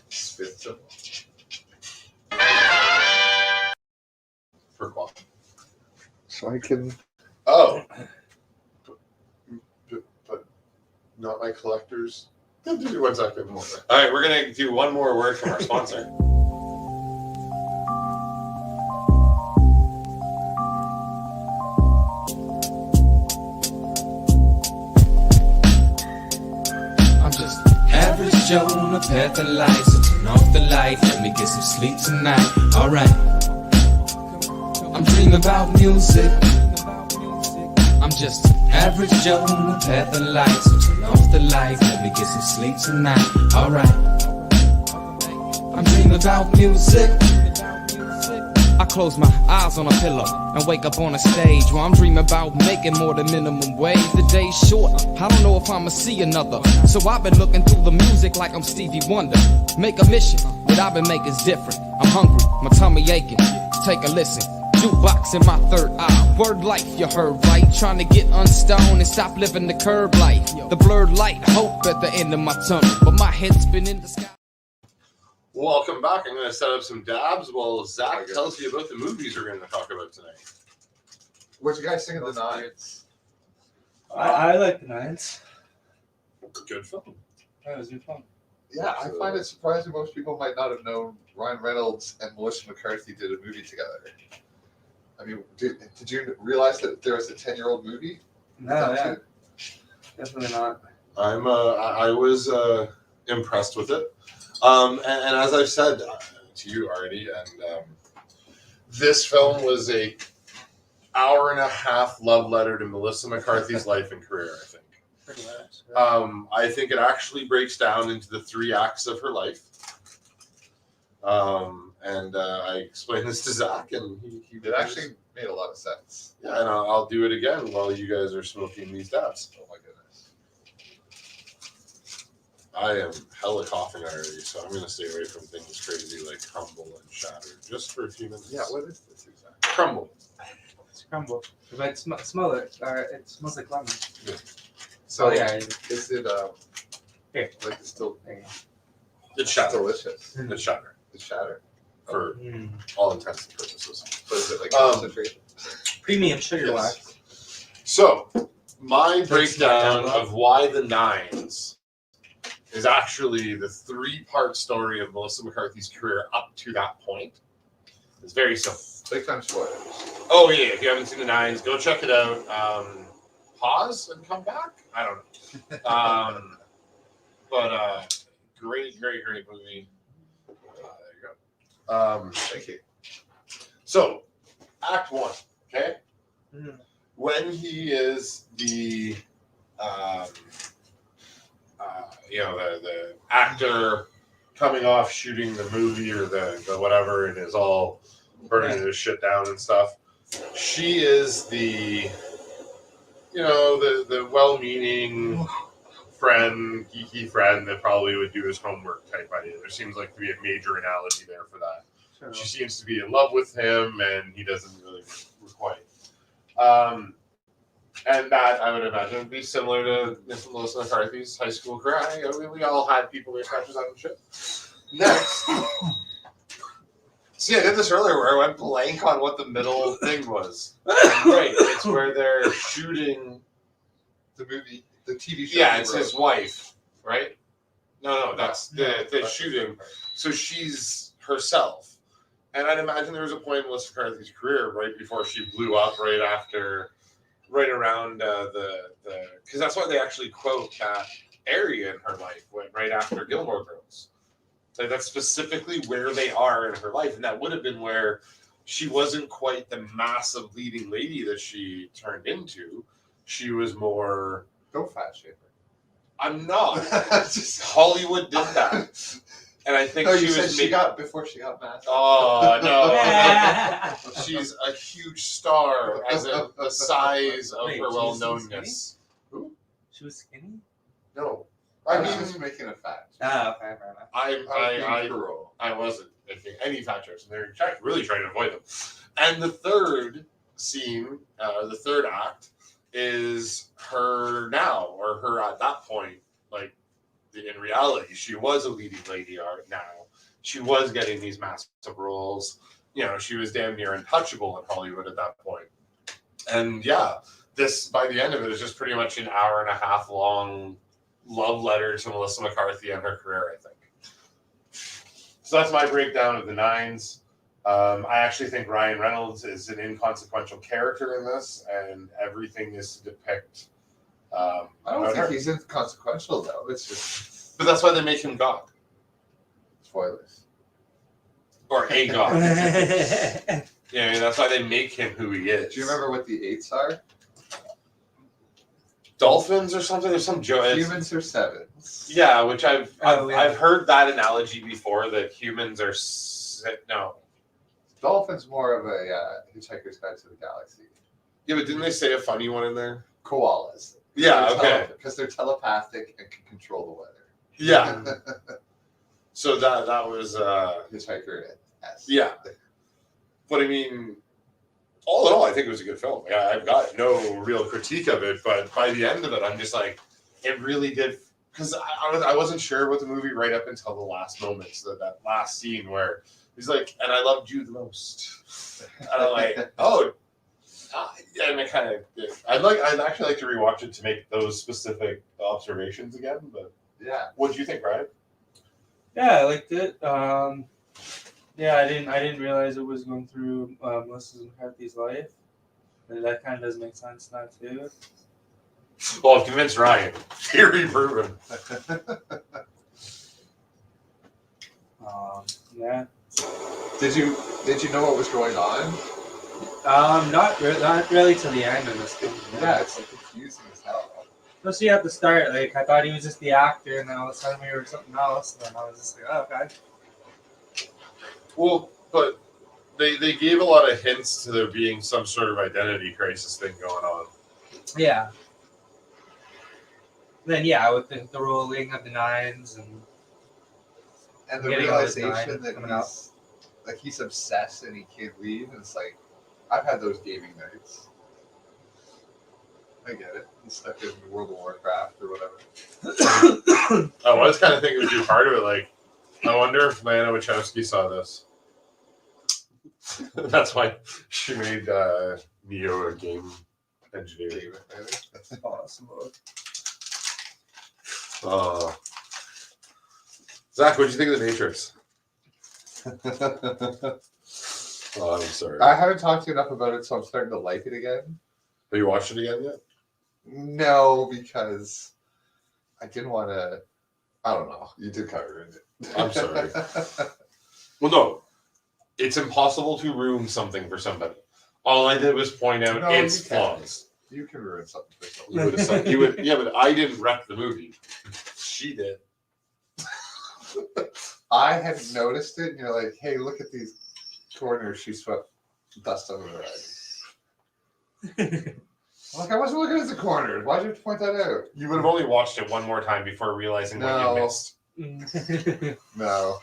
spit symbol? For what? So I can. Oh. But not my collectors. 1 second more. All right, we're going to do one more word from our sponsor. I'm just average Joe on a path of light. So turn off the light, let me get some sleep tonight. Alright. I'm dreaming about music. I'm just average Joe on a path of light. So turn off the light, let me get some sleep tonight. Alright. I'm dreaming about music. I close my eyes on a pillow and wake up on a stage where I'm dreaming about making more than minimum wage. The day's short, I don't know if I'ma see another. So I've been looking through the music like I'm Stevie Wonder. Make a mission, what I've been making's different. I'm hungry, my tummy aching. Take a listen. jukebox in my third eye. Word life, you heard right. Trying to get unstoned and stop living the curb life. The blurred light, hope at the end of my tunnel. But my head's been in the sky. Welcome back. I'm going to set up some dabs while Zach tells you about the movies we're going to talk about tonight. What you guys think of the Nines? I like the Nines. Good film. That was good fun. Yeah, I find it surprising most people might not have known Ryan Reynolds and Melissa McCarthy did a movie together. I mean, did you realize that there was a 10-year-old movie? No, yeah. Definitely not. I was impressed with it. And as I've said to you already, and this film was a hour-and-a-half love letter to Melissa McCarthy's life and career, I think. Pretty much. I think it actually breaks down into the 3 acts of her life. And I explained this to Zach, and he It actually made a lot of sense. Yeah, and I'll do it again while you guys are smoking these dabs. Oh my goodness. I am hella coughing already, so I'm going to stay away from things crazy like crumble and shatter just for a few minutes. Yeah, what is this exactly? Crumble. It's crumble. If I smell it, it smells like lemon. So Oh, yeah. Is it Here. like it's still There you go. It's shatter. delicious? It's shatter It's shatter. for Mm. all intents and purposes. But is it like Um, concentrated? Premium sugar Yes. wax. So, my Thanks, breakdown Nutella. of why the Nines is actually the 3-part story of Melissa McCarthy's career up to that point. It's very simple. Big time spoilers. Oh yeah, if you haven't seen the Nines, go check it out. Pause and come back. I don't know. But great movie. There you go. Thank you. So, Act 1. Okay, Mm. when he is the the actor coming off shooting the movie or the whatever, and is all burning his shit down and stuff. She is the well-meaning friend, geeky friend that probably would do his homework type idea. There seems like to be a major analogy there for that. Sure. She seems to be in love with him, and he doesn't really requite. And that, I would imagine, would be similar to Melissa McCarthy's high school career. We all had people we crushes on and shit. Next. See, I did this earlier where I went blank on what the middle thing was. Right, it's where they're shooting. The movie, the TV show. Yeah, he it's wrote. his wife, right? No, that's the That's shooting. So she's herself. And I'd imagine there was a point in Melissa McCarthy's career right before she blew up, right around because that's why they actually quote that area in her life, right after Gilmore Girls. So that's specifically where they are in her life, and that would have been where she wasn't quite the massive leading lady that she turned into. She was more. Don't fat shame I'm not. her. Just- Hollywood did that, and I think No, she you said was. she got before she got massive. Oh no! She's a huge star as the size of Wait, her she was well-knownness. She was skinny? No, I I was mean, just making a fact. Oh, okay, fair enough. I wasn't making any fat jokes, and they're really trying to avoid them. And the third scene, the third act, is her now, or her at that point. Like, in reality, she was a leading lady now. She was getting these massive roles. She was damn near untouchable in Hollywood at that point. And yeah, this, by the end of it, is just pretty much an hour-and-a-half long love letter to Melissa McCarthy and her career, I think. So that's my breakdown of the Nines. I actually think Ryan Reynolds is an inconsequential character in this, and everything is to depict. I don't about think her. he's inconsequential though. It's just But that's why they make him God, spoilers. or a God. Yeah, that's why they make him who he is. Do you remember what the 8s are? dolphins or something? There's some joke. Humans are 7s. Yeah, which I've yeah. heard that analogy before, that humans are no. Dolphins more of a Hitchhiker's Guide to the Galaxy. Yeah, but didn't they say a funny one in there? Koalas. Yeah, okay. Because they're telepathic and can control the weather. Yeah. So that was Hitchhiker S. yeah. But I mean, all in all, I think it was a good film. Yeah, I've got no real critique of it, but by the end of it, I'm just like, it really did, because I wasn't sure about the movie right up until the last moments, that last scene where he's like, and I loved you the most. And I'm like, oh, and I kind of, I'd actually like to rewatch it to make those specific observations again. But Yeah. what do you think, Ryan? Yeah, I liked it. Yeah, I didn't realize it was going through Melissa McCarthy's life. And that kind of does make sense now too. Well, I've convinced Ryan. Theory proven. Yeah. Did you know what was going on? Not really to the end of this film. Yeah, it's like confusing as hell. Especially at the start, like I thought he was just the actor, and then all of a sudden we were something else. And then I was just like, oh, okay. Well, but they gave a lot of hints to there being some sort of identity crisis thing going on. Yeah. Then yeah, with the rolling of the nines And the Getting all his realization nine that coming out. he's obsessed and he can't leave. And it's like, I've had those gaming nights. I get it. He's stuck in World of Warcraft or whatever. I was kind of thinking it would be part of it. Like, I wonder if Lana Wachowski saw this. That's why she made Neo a game engineer. That's possible. Zach, what did you think of The Matrix? Oh, I'm sorry. I haven't talked to you enough about it, so I'm starting to like it again. Have you watched it again yet? No, because I didn't want to. I don't know. You did cover it. I'm sorry. Well, no. It's impossible to ruin something for somebody. All I did was point out No, its you can't. flaws. You can ruin something for someone. You would have said, you would, yeah, but I didn't wreck the movie. She did. I had noticed it, and you're like, "Hey, look at these corners. She swept dust over her head." I'm like, I wasn't looking at the corners. Why'd you have to point that out? You would have only watched it one more time before realizing what No. you missed. No.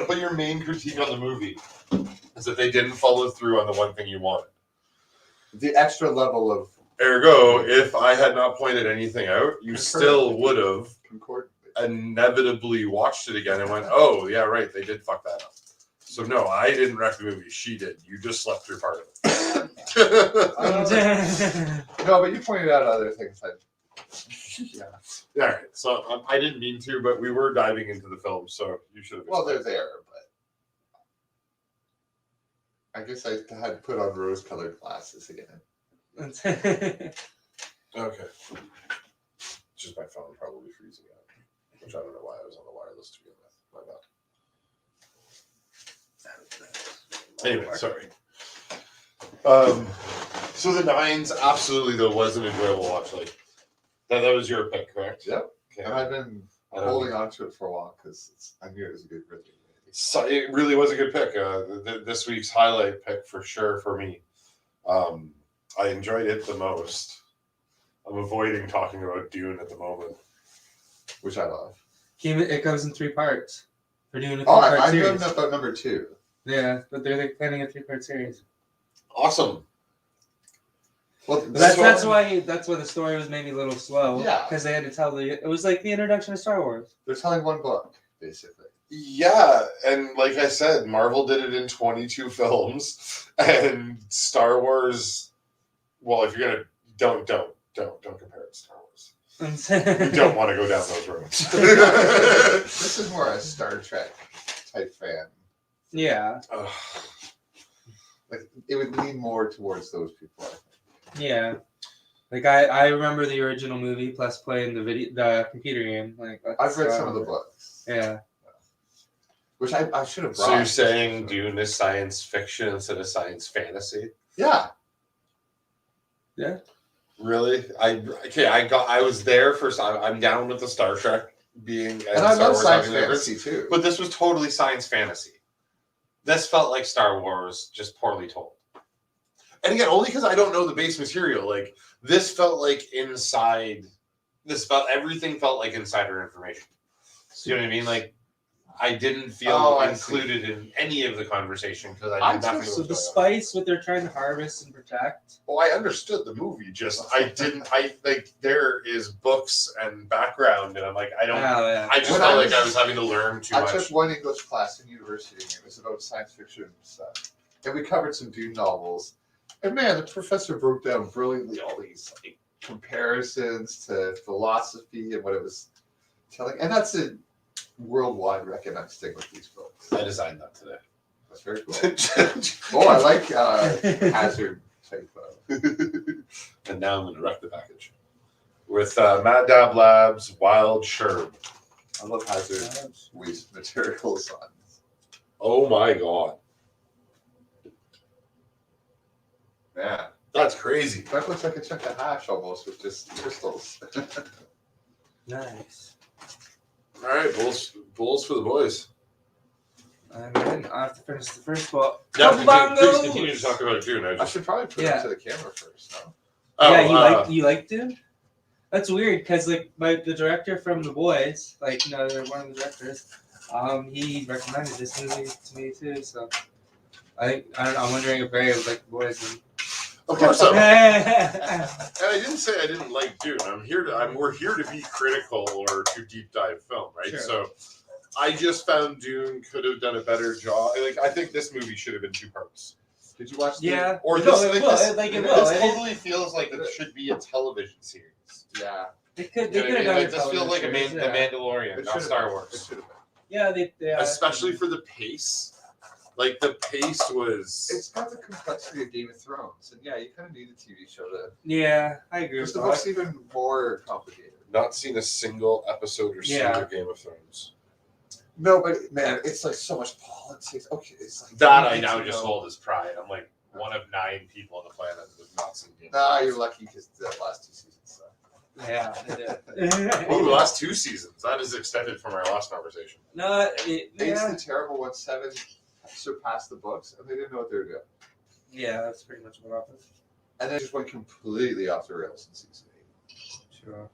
But your main critique on the movie is that they didn't follow through on the one thing you wanted. The extra level of Ergo, if I had not pointed anything out, you still would have concordance. inevitably watched it again and went, oh, yeah, right, they did fuck that up. So, no, I didn't wreck the movie. She did. You just slept through part of it. No, but you pointed out other things. Yeah. All right. So, I didn't mean to, but we were diving into the film, so you should have. Well, they're there, but I guess I had put on rose-colored glasses again. Okay. Just my phone probably freezing out, which I don't know why I was on the wireless to begin with. My bad. Anyway, sorry. So the Nines absolutely though was an enjoyable watch. Like that was your pick, correct? Yep. Okay. And I've been holding on to it for a while because I knew it was a good rhythm. So it really was a good pick. This week's highlight pick for sure for me. I enjoyed it the most. I'm avoiding talking about Dune at the moment, Which I love. It comes in 3 parts. They're doing a Oh, 3-part I series. know about number 2. Yeah, but they're planning a 3-part series. Awesome. Well, But that's why the story was maybe a little slow. Yeah. Because they had to tell it was like the introduction to Star Wars. they're telling one book, basically. Yeah, and like I said, Marvel did it in 22 films, and Star Wars. Well, if you're gonna don't compare it to Star Wars. You don't want to go down those roads. This is more a Star Trek type fan. Yeah. Like it would lean more towards those people. I think. Yeah. Like I remember the original movie plus playing the computer game. Like I've read some of the books. Yeah. Which I should have brought. So you're saying Dune is science fiction instead of science fantasy? Yeah. Yeah. Really? I was there for. I'm down with the Star Trek being. And I Star love Wars science having difference. fantasy too. But this was totally science fantasy. This felt like Star Wars, just poorly told. And again, only because I don't know the base material. Like this felt like inside. Everything felt like insider information. You know what I mean? Like I didn't feel I included in any of the conversation because I I knew nothing just- was So going the on. spice, what they're trying to harvest and protect. Well, I understood the movie, just I didn't. I like there is books and background, and I'm like, I don't. Yeah. I just When felt I like was- I was having to learn too I much. took one English class in university, and it was about science fiction stuff. And we covered some Dune novels. And man, the professor broke down brilliantly all these like comparisons to philosophy and what it was telling. And that's a worldwide recognized thing with these books. I designed that today. That's very cool. Oh, I like Hazard typo. And now I'm going to wreck the package with Mad Dab Labs Wild Sherb. I love Hazard waste materials on this. Oh my god, Man, that's crazy! that looks like a chunk of hash almost with just crystals. Nice. All right, bulls for the boys. And then I have to finish the first one. Yeah, Bongos! please continue to talk about Dune. I should probably put Yeah. it to the camera first, no? You like Dune? That's weird because like the director from The Boys, like one of the directors, he recommended this movie to me too. So I don't know. I'm wondering if Barry would like The Boys. Of course, I'm. And... And I didn't say I didn't like Dune. We're here to be critical or to deep dive film, right? Sure. So I just found Dune could have done a better job. Like I think this movie should have been 2 parts. Did you watch the yeah. Or No, this, it like will. this, Like, it this will. It- totally feels like it should be a television series. Yeah. They You could know have what I mean? done Like, it. this feels like a television The series, yeah. Mandalorian, It not should Star have Wars. It should have been. Yeah, they Especially for the pace. Like the pace was. It's got the complexity of Game of Thrones, and yeah, you kind of need a TV show to. Yeah, I agree Because with the that. book's even more complicated. Not seen a single episode or scene Yeah. of Game of Thrones. No, but man, it's like so much politics. Okay, it's like That you I need now to just know- hold as pride. I'm like one of 9 people on the planet that have not seen Game of Nah, Thrones. you're lucky because the last 2 seasons. So. Yeah, they did. Oh, the last 2 seasons. That is extended from our last conversation. No, Eight's yeah. the terrible one. 7 surpassed the books, and they didn't know what they were doing. Yeah, that's pretty much what happened. And then just went completely off the rails in season 8. Sure.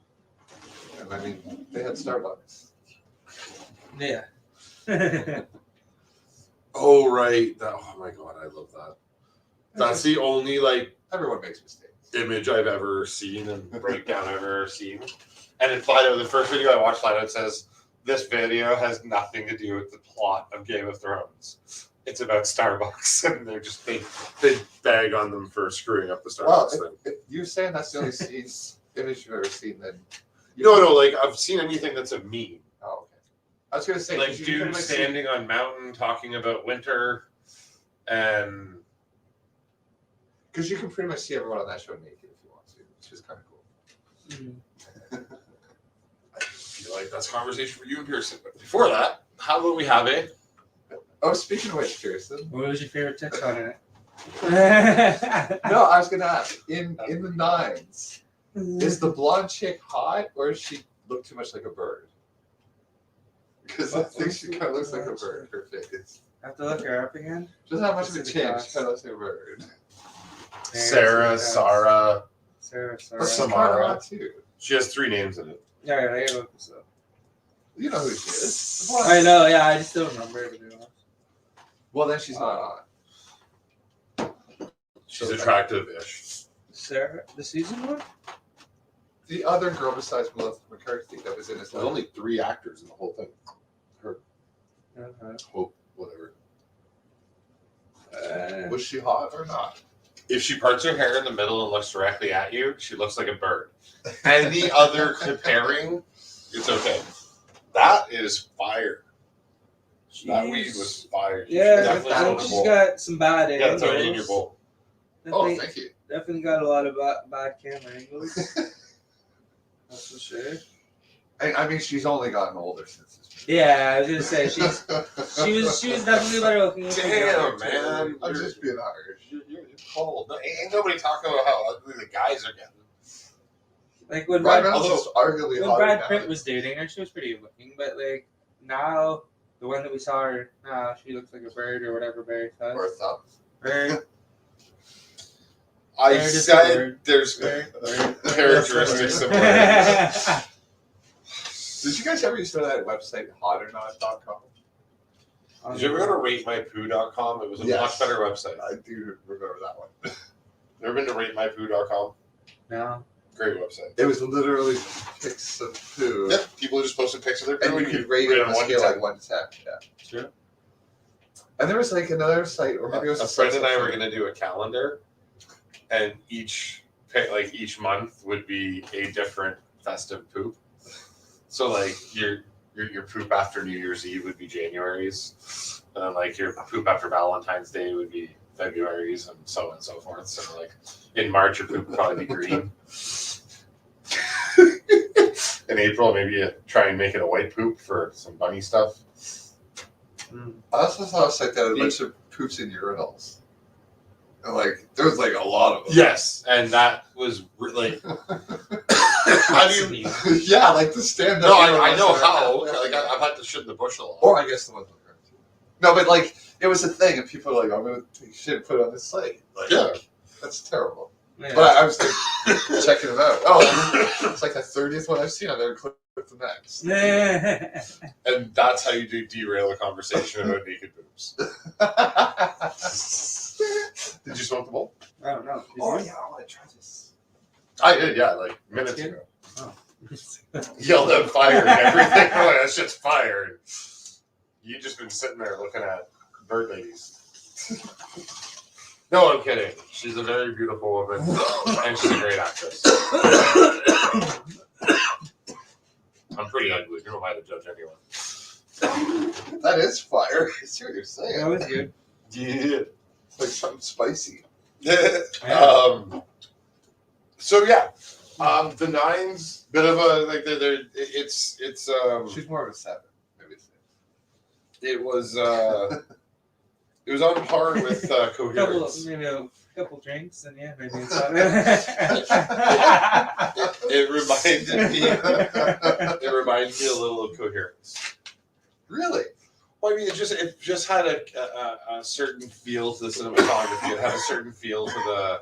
And I mean, they had Starbucks. Yeah. Oh right. Oh my god, I love that. That's the only like Everyone makes mistakes. image I've ever seen and breakdown I've ever seen. And in Flat Out, the first video I watched, Flat Out says this video has nothing to do with the plot of Game of Thrones. It's about Starbucks, and they're just they bag on them for screwing up the Starbucks Well, thing. if you're saying that's the only image you've ever seen, then No, like I've seen anything that's a meme. oh, okay. I was gonna say Like 'cause you dude can, like, see- standing on mountain talking about winter, and Because you can pretty much see everyone on that show naked if you want to, which is kind of cool. I feel like that's a conversation for you and Pearson. But before that, how about we have a Oh, speaking of which, Pearson. What was your favorite TikTok in it? No, I was gonna ask. In the 9s, is the blonde chick hot or does she look too much like a bird? Because I think she kind of looks like a bird. Her face. I have to look her up again. She doesn't have much of a What's the chin. cast? She kind of looks like a bird. Sarah, Sarah. Sarah. But she's kind of Samara. hot too. She has 3 names in it. All right, I gotta look this up. You know who she is. The blonde. I know, yeah, I just don't remember to be honest. Well, then she's not hot. She's attractive-ish. Sarah, the season one? The other girl besides Melissa McCarthy that was in his There's only 3 actors in the whole thing. Okay. Hope, whatever. Was she hot or not? If she parts her hair in the middle and looks directly at you, she looks like a bird. Any other comparing, it's okay. That is fire. That weed was fire. You should Yeah, definitely I own think a she's bowl. got some bad Yeah, angles. it's already in your bowl. Oh, thank you. Definitely got a lot of bad camera angles. That's for sure. I mean, she's only gotten older since this. Yeah, I was gonna say she was definitely better looking. Damn, man. I'm just being harsh. You're cold. No, ain't nobody talking about how ugly the guys are getting. Like when Ryan Brad, Reynolds is arguably when hotter Brad now. Pitt was dating her, she was pretty looking, but like now the one that we saw her, she looks like a bird or whatever Barry says. Or a thumb. Bird. I Bird is a said bird. there's Bird. characteristics of birds. Did you guys ever used to know that website, hotornot.com? Did you ever go to ratemypoo.com? It was a Yes. much better website. I do remember that one. Ever been to ratemypoo.com? No. Great website. It was literally pics of poo. Yep, people just posted pictures of their poo. And you could rate it on a scale like 1 to 10. Yeah. Sure. And there was like another site, or maybe it was A friend and I were going to do a calendar, and each month would be a different festive poop. So like your poop after New Year's Eve would be January's, and then like your poop after Valentine's Day would be February's, and so on and so forth. So like in March your poop would probably be green. In April maybe you try and make it a white poop for some bunny stuff. I also saw a site that had a bunch of poops in urinals. And like, there was like a lot of them. Yes, and that was like, how do you? Yeah, like the stand up. No, I know how. Like I've had to shit in the bush a lot. Or I guess the ones with her too. No, but like, it was a thing, and people were like, I'm going to take shit and put it on this site. Like, Yeah. That's terrible. Yeah. But I was like, checking it out. Oh, it's like the 30th one I've seen. I'm going to click the next. And that's how you do derail a conversation about naked boobs. Did you smoke the bowl? I don't know. Oh, yeah, I want to try this. I did, yeah, like minutes That's ago. Oh. Yelled out fire and everything. Oh, that shit's fire. You just been sitting there looking at bird ladies. No, I'm kidding. She's a very beautiful woman, and she's a great actress. I'm pretty ugly. Who am I to judge anyone? That is fire. I see what you're saying. That was good. Yeah. It's like something spicy. So yeah, the nines, bit of a like it's She's more of a 7, maybe. it was on par with coherence. Maybe a couple drinks, and yeah, maybe it's It reminded me a little of coherence. Really? Well, I mean, it just had a certain feel to the cinematography. It had a certain feel to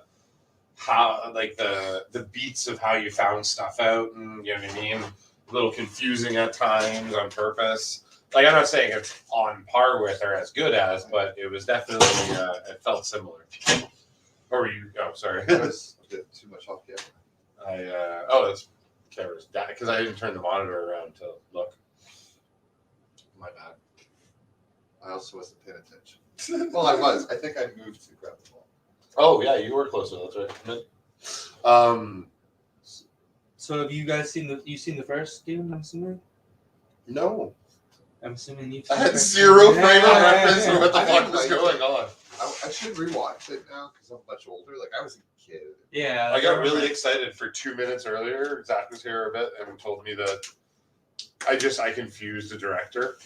the beats of how you found stuff out, and you know what I mean. A little confusing at times on purpose. Like I'm not saying it's on par with or as good as, but it was definitely it felt similar. Or were you? Oh, sorry. That was a bit too much off camera. That's camera's because I didn't turn the monitor around to look. My bad. I also wasn't paying attention. Well, I was. I think I moved to grab the ball. Oh yeah, you were closer. That's right. So have you guys seen the first Dune? I'm assuming. No, I'm assuming you've. I Seen the had first zero Dune. frame of reference of what the I fuck didn't was like going on. I should rewatch it now because I'm much older. Like, I was a kid. Yeah. I got really excited for 2 minutes earlier. Zach was here a bit and told me that I confused the director.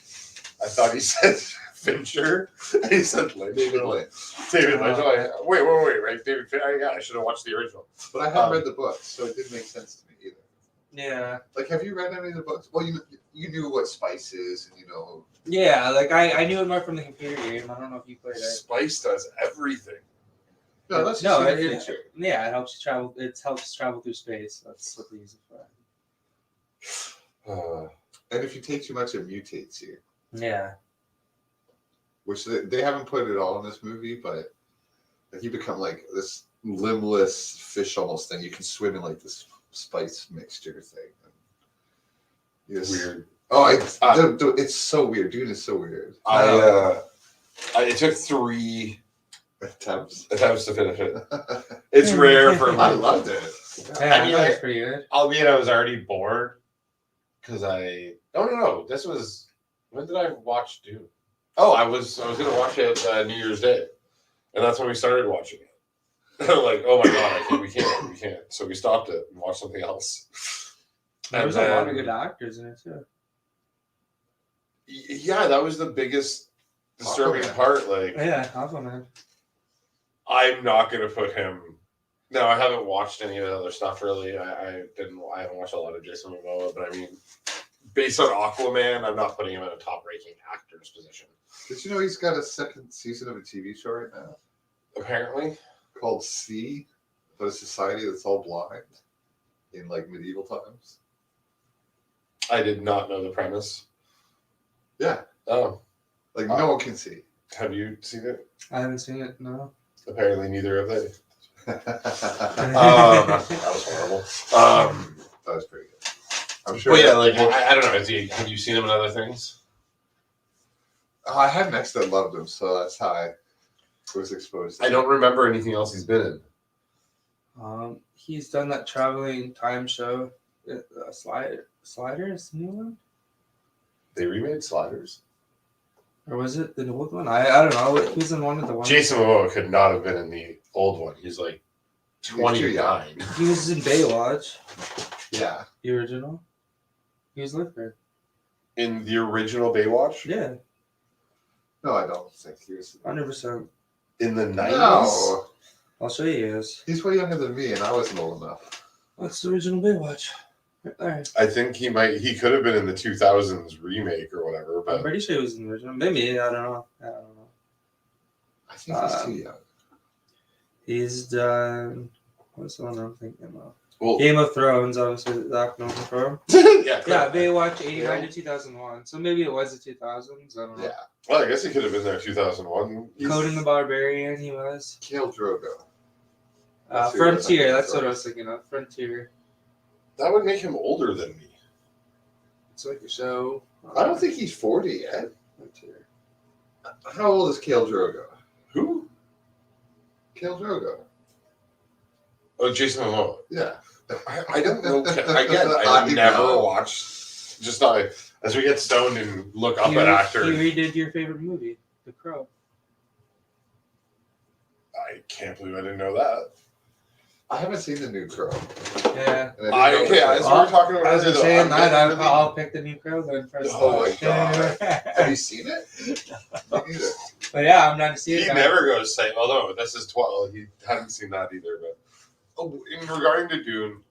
I thought he said Fincher. He said Lynch. David Lynch. David Lynch. Wait, right? David Fincher. Yeah, I should have watched the original. But I haven't read the books, so it didn't make sense to me either. Yeah. Like, have you read any of the books? Well, you knew what spice is, and you know. Yeah, like I knew it more from the computer game. I don't know if you played it. Spice does everything. No, that's No, just it feature. yeah, it helps you travel. It helps travel through space. That's what they use it for. And if you take too much, it mutates you. Yeah. Which they haven't put it all in this movie, but you become like this limbless fish almost thing. You can swim in like this spice mixture thing. Weird. Oh, it's so weird. Dune is so weird. It took 3 Attempts. to finish it. It's rare for I me. loved it. Yeah, I mean, that was pretty good. Albeit I was already bored because no. This was when did I watch Dune? Oh, I was gonna watch it New Year's Day, and that's when we started watching it. Like, oh my god, we can't. So we stopped it and watched something else. There's a lot of good actors in it too. Yeah, that was the biggest disturbing Aquaman. part. Like, Yeah, Aquaman. I'm not gonna put him. No, I haven't watched any of the other stuff really. I haven't watched a lot of Jason Momoa, but I mean, based on Aquaman, I'm not putting him in a top-ranking actor's position. Did you know he's got a second season of a TV show right now Apparently, called Sea, but a society that's all blind in like medieval times? I did not know the premise. Yeah. Oh, Like no one can see. Have you seen it? I haven't seen it. No. Apparently, neither have they. That That was horrible. was pretty good. I'm sure. But yeah, like I don't know. Have you seen him in other things? I had an ex that loved him, so that's how I was exposed to I don't remember anything else he's been in. He's done that traveling time show. Sliders, new one, They remade Sliders. or was it the old one? I don't know. He was in one of the ones. Jason Momoa could not have been in the old one. He's like He's too young. 29. He was in Baywatch, Yeah. the original. He was Lifford. In the original Baywatch? Yeah, No, I don't think he was. 100%. In the 90s? No. I'll show you his. He's way younger than me, and I wasn't old enough. What's the original Baywatch? Right there. I think he could have been in the 2000s remake or whatever, I'm but pretty sure he was in the original. Maybe, I don't know. I think he's too young. He's done. What's the one I'm thinking of? well, Game of Thrones, obviously, Zach knows him from. yeah, Yeah, Baywatch 89 to 2001. So maybe it was the 2000s. I don't know. Yeah. Well, I guess he could have been there 2001. Conan the Barbarian, he was. Khal Drogo. That's who Frontier, he was. that's what I was thinking of. Frontier. That would make him older than me. It's like a show. I don't think he's 40 yet. Frontier. How old is Khal Drogo? Who? Khal Drogo. Oh, Jason Momoa. Yeah. I don't know. I've never watched. Just not as we get stoned and look up at actors. He redid your favorite movie, The Crow. I can't believe I didn't know that. I haven't seen the new Crow. Yeah. And I didn't know it As was we were talking about I was earlier, though, saying I'm that, getting really- I'll pick the new Crow then first. Oh my God. Have you seen it? Me neither. But yeah, I'm not to see it. He guys. never goes say, "Oh no, this is 12." He hadn't seen that either. But in regarding to Dune,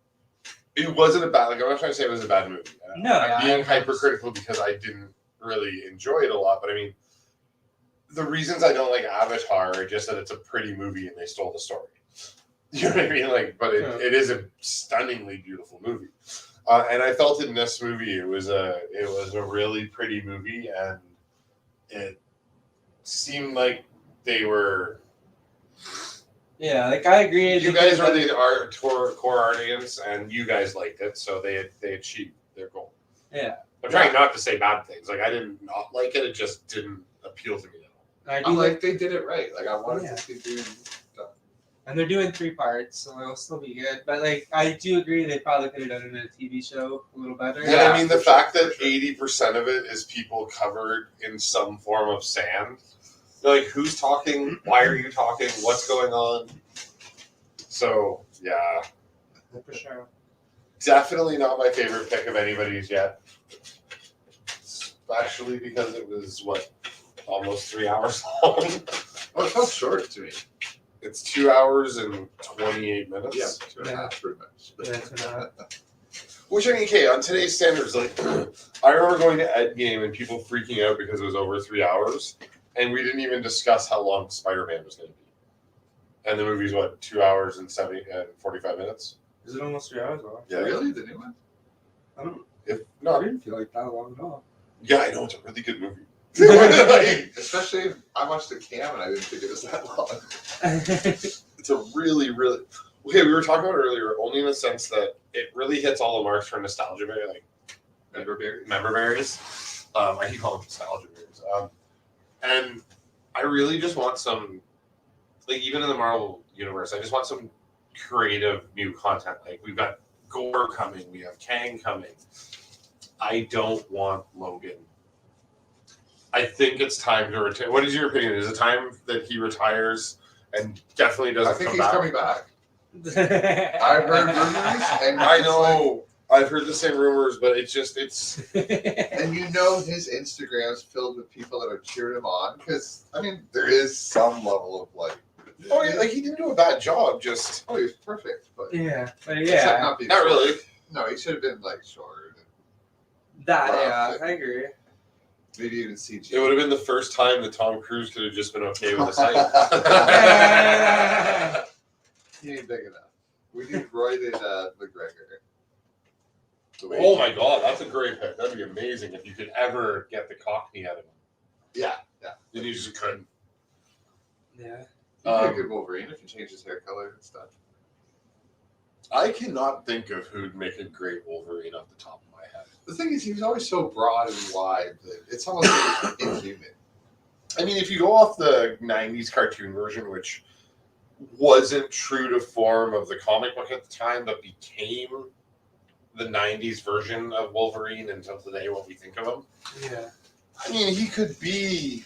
it wasn't a bad. Like I'm not trying to say it was a bad movie. No, I'm yeah, being I- hypercritical because I didn't really enjoy it a lot. But I mean, the reasons I don't like Avatar are just that it's a pretty movie and they stole the story. You know what I mean? Like, but it is a stunningly beautiful movie. And I felt in this movie it was a really pretty movie, and it seemed like they were. Yeah, like I agree. You guys are the core audience, and you guys liked it, so they achieved their goal. Yeah. I'm trying not to say bad things. Like I did not like it; it just didn't appeal to me at all. I do I'm like, like, they did it right. Like, I wanted Yeah. to see Dune done. and they're doing 3 parts, so it'll still be good. But like, I do agree they probably could have done it in a TV show a little better. And Yeah, I mean, the for sure, fact that for sure. 80% of it is people covered in some form of sand. Like, who's talking? Why are you talking? What's going on? So, yeah, For sure. definitely not my favorite pick of anybody's yet. Especially because it was, almost 3 hours long? Oh, it felt short to me. It's 2 hours and 28 minutes. Yeah, 2.5 pretty much. Yeah, it's not. Which, I mean, okay, on today's standards, like, I remember going to Ed Game and people freaking out because it was over 3 hours, and we didn't even discuss how long Spider-Man was going to be. And the movie's, 2 hours and 45 minutes? Is it almost 3 hours long? Yeah. Really? The new one? I don't. If I not, didn't feel like that long at all. yeah, I know, it's a really good movie. Like, Especially if I watched the cam and I didn't think it was that long. it's a really, really... Okay, we were talking about it earlier, only in the sense that it really hits all the marks for nostalgia, like, Member berries? member berries. I keep calling them nostalgia berries. And I really just want some, like, even in the Marvel universe, I just want some creative new content. Like, we've got Gore coming, we have Kang coming. I don't want Logan. I think it's time to retire. What is your opinion? Is it time that he retires and definitely doesn't I think come he's back? coming back. I've heard rumors, and I know. I've heard the same rumors, but it's And you know his Instagram's filled with people that are cheering him on because I mean there is some level of like, oh yeah, like he didn't do a bad job. Just oh he's perfect, but Yeah, but except yeah, not being not short. really. No, he should have been like shorter. that Wow. yeah, I agree. Maybe even CG. It would have been the first time that Tom Cruise could have just been okay with the sight. He ain't big enough. We need roided McGregor. The way Oh he- my god, that's a great pick. That'd be amazing if you could ever get the Cockney out of him. Yeah, And you just couldn't. Yeah. He'd be a good Wolverine if you change his hair color and stuff. I cannot think of who'd make a great Wolverine off the top of my head. The thing is, he was always so broad and wide that it's almost inhuman. I mean, if you go off the 90s cartoon version, which wasn't true to form of the comic book at the time, but became the 90s version of Wolverine until today, what we think of him. Yeah. I mean, he could be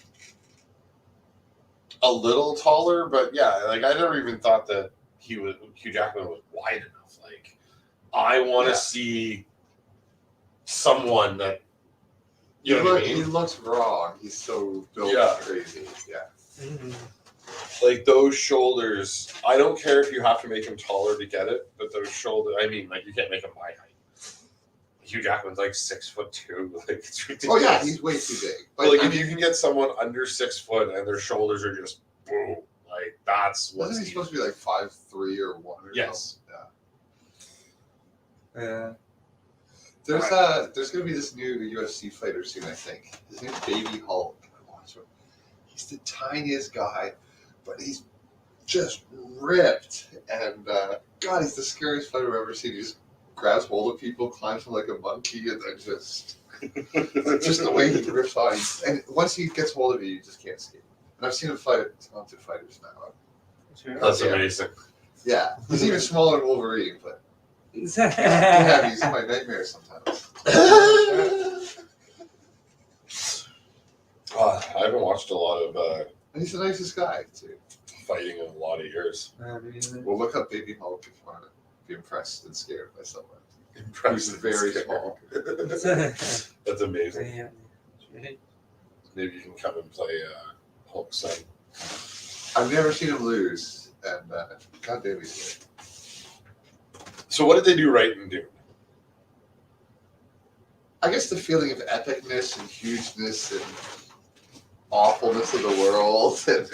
a little taller, but yeah, like I never even thought that Hugh Jackman was wide enough. Like, I want to see someone that you know what I mean? He looks wrong. He's so built crazy. Yeah. Mm-hmm. Like those shoulders. I don't care if you have to make him taller to get it, but those shoulders. I mean, like you can't make him my height. Hugh Jackman's like 6'2". Like it's ridiculous. Oh yeah, he's way too big. But like if you can get someone under 6 foot and their shoulders are just boom, like that's what's wasn't he supposed to be like 5'3" or 1 or yes. something? Yeah. There's gonna be this new UFC fighter soon, I think. His name's Baby Hulk. He's the tiniest guy, but he's just ripped. And God, he's the scariest fighter I've ever seen. He just grabs hold of people, climbs them like a monkey, and then just the way he rips on. And once he gets hold of you, you just can't escape. And I've seen him fight talented fighters now. That's amazing. Yeah, he's even smaller than Wolverine, but yeah, he's in my nightmares sometimes. I haven't watched a lot of And he's the nicest guy too. fighting in a lot of years. We'll look up Baby Hulk if you want to be impressed and scared by someone. Impressive. He's very small. That's amazing. Yeah. Maybe you can come and play Hulk son. I've never seen him lose, and God damn, he's good. So what did they do right in Dune? I guess the feeling of epicness and hugeness and awfulness of the world. And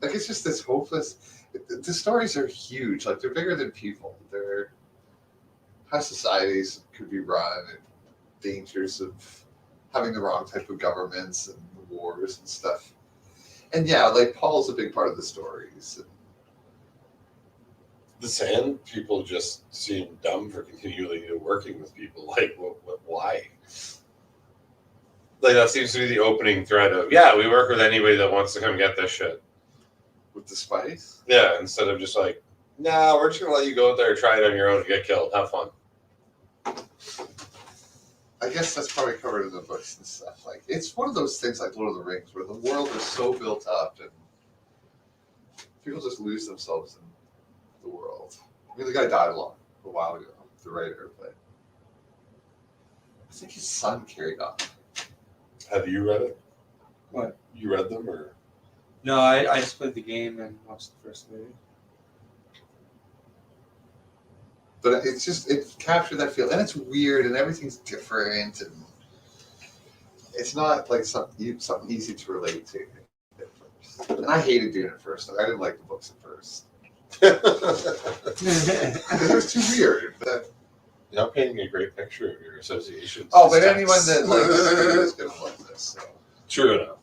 like it's just this hopeless. The stories are huge. Like they're bigger than people. They're how societies could be run and dangers of having the wrong type of governments and wars and stuff. And yeah, like Paul's a big part of the stories. The Sand people just seem dumb for continually working with people. Like, why? Like that seems to be the opening thread of we work with anybody that wants to come get this shit. With the spice? Yeah, instead of just like, nah, we're just gonna let you go out there and try it on your own and get killed. Have fun. I guess that's probably covered in the books and stuff. Like it's one of those things like Lord of the Rings where the world is so built up and people just lose themselves in the world. I mean the guy died a while ago, the writer, but I think his son carried on. Have you read it? What? You read them or No, I just played the game and watched the first movie. But it's just it captured that feel, and it's weird, and everything's different, and it's not like something easy to relate to at first. And I hated Dune at first. I didn't like the books at first. It was too weird. But you're not painting a great picture of your associations. oh, but anyone that likes Dune is going to like this. So. True enough.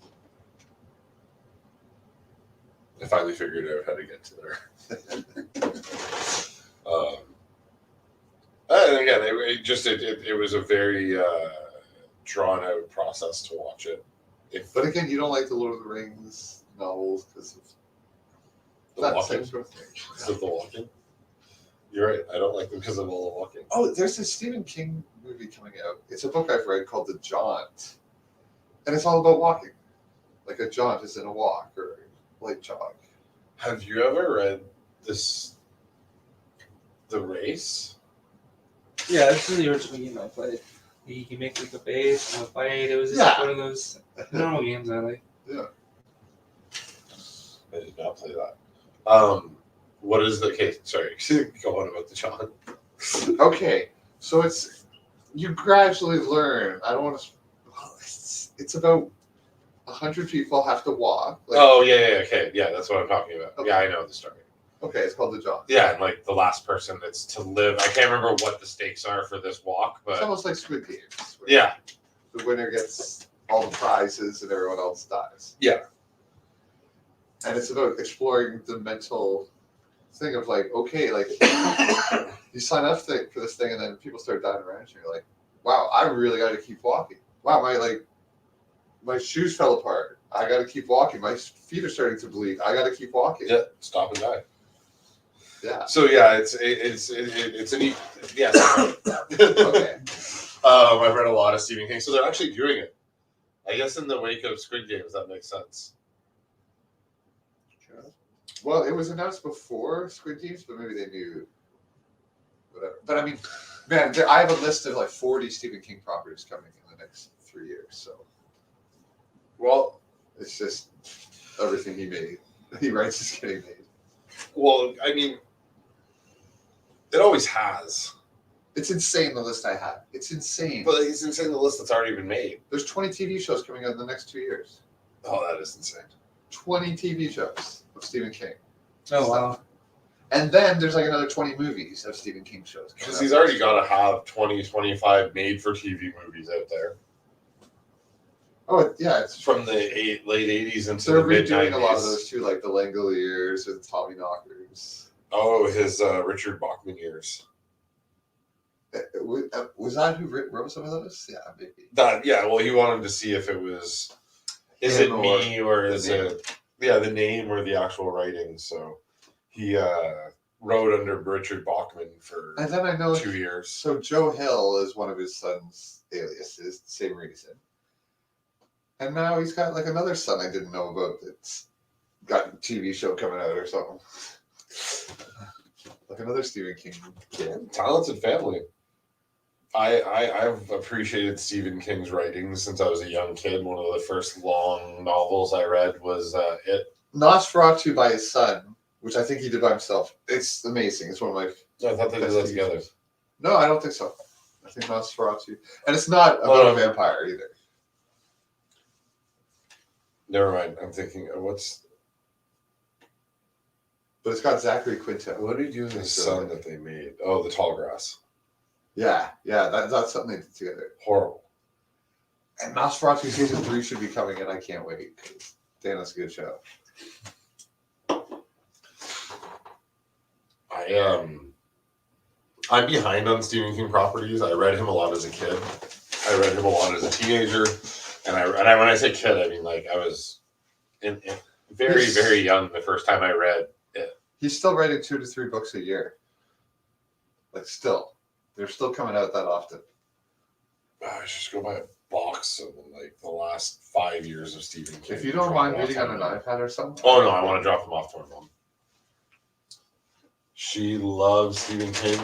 I finally figured out how to get to there. And again, it was a very drawn out process to watch it. But again, you don't like the Lord of the Rings novels because of the walking. Because of the walking. You're right. I don't like them because of all the walking. Oh, there's this Stephen King movie coming out. It's a book I've read called The Jaunt, and it's all about walking. Like a jaunt is in a walk or a light jog. Have you ever read this? The Race? Yeah, this is the original game I played. You can make like a base and a fight. It was just one of those normal games I like. Yeah. I did not play that. What is the case? Sorry, go on about the John. Okay, so you gradually learn. I don't want to. It's about 100 people have to walk. Like, oh yeah, okay, yeah, that's what I'm talking about. Okay. Yeah, I know the story. Okay, it's called the John. Yeah, and like the last person that's to live. I can't remember what the stakes are for this walk, It's but almost like Squid Games. where yeah, The winner gets all the prizes and everyone else dies. yeah. And it's about exploring the mental thing of like, okay, like you sign up for this thing and then people start dying around you. You're like, wow, I really got to keep walking. Wow, my shoes fell apart. I got to keep walking. My feet are starting to bleed. I got to keep walking. Yeah, stop and die. Yeah. So yeah, it's an yes. Okay. I've read a lot of Stephen King, so they're actually doing it. I guess in the wake of Squid Games, that makes sense. Well, it was announced before Squid Games, but maybe they knew whatever. But I mean, man, I have a list of like 40 Stephen King properties coming in the next 3 years. So Well, it's just everything he writes is getting made. well, I mean, it always has. It's insane the list I have. It's insane. But it's insane the list that's already been made. There's 20 TV shows coming out in the next 2 years. Oh, that is insane. 20 TV shows of Stephen King. Oh wow. And then there's like another 20 movies of Stephen King shows. Because he's already got to have 20, 25 made-for-TV movies out there. Oh, yeah. It's From the late 80s into They're the mid-90s. redoing a lot of those too, like the Langoliers and the Tommy Knockers. Oh, his Richard Bachman years. Was that who wrote some of those? Yeah, maybe. Yeah, well, he wanted to see if it was, is it me or is it, the name or the actual writing. So he wrote under Richard Bachman for And then I know 2 years. So Joe Hill is one of his son's aliases, same reason. And now he's got like another son I didn't know about that's got a TV show coming out or something. Like another Stephen King kid. Talented family. I've appreciated Stephen King's writings since I was a young kid. One of the first long novels I read was It. Nosferatu by his son, which I think he did by himself. It's amazing. It's one of my. I thought they did that together. No, I don't think so. I think Nosferatu, and it's not about a vampire either. Never mind. I'm thinking, what's. But it's got Zachary Quinto. What did he do with his son that they made? Oh, The Tall Grass. Yeah, that's something they did together. Horrible. And Nosferatu season 3 should be coming in. I can't wait. Damn, that's a good show. I'm behind on Stephen King properties. I read him a lot as a kid. I read him a lot as a teenager, and when I say kid, I mean like I was very, very young the first time I read it. He's still writing 2 to 3 books a year. Like still, they're still coming out that often. I should just go buy a box of like the last 5 years of Stephen King. If you don't mind reading on an iPad or something. Oh no, I want to drop them off to my mom. She loves Stephen King.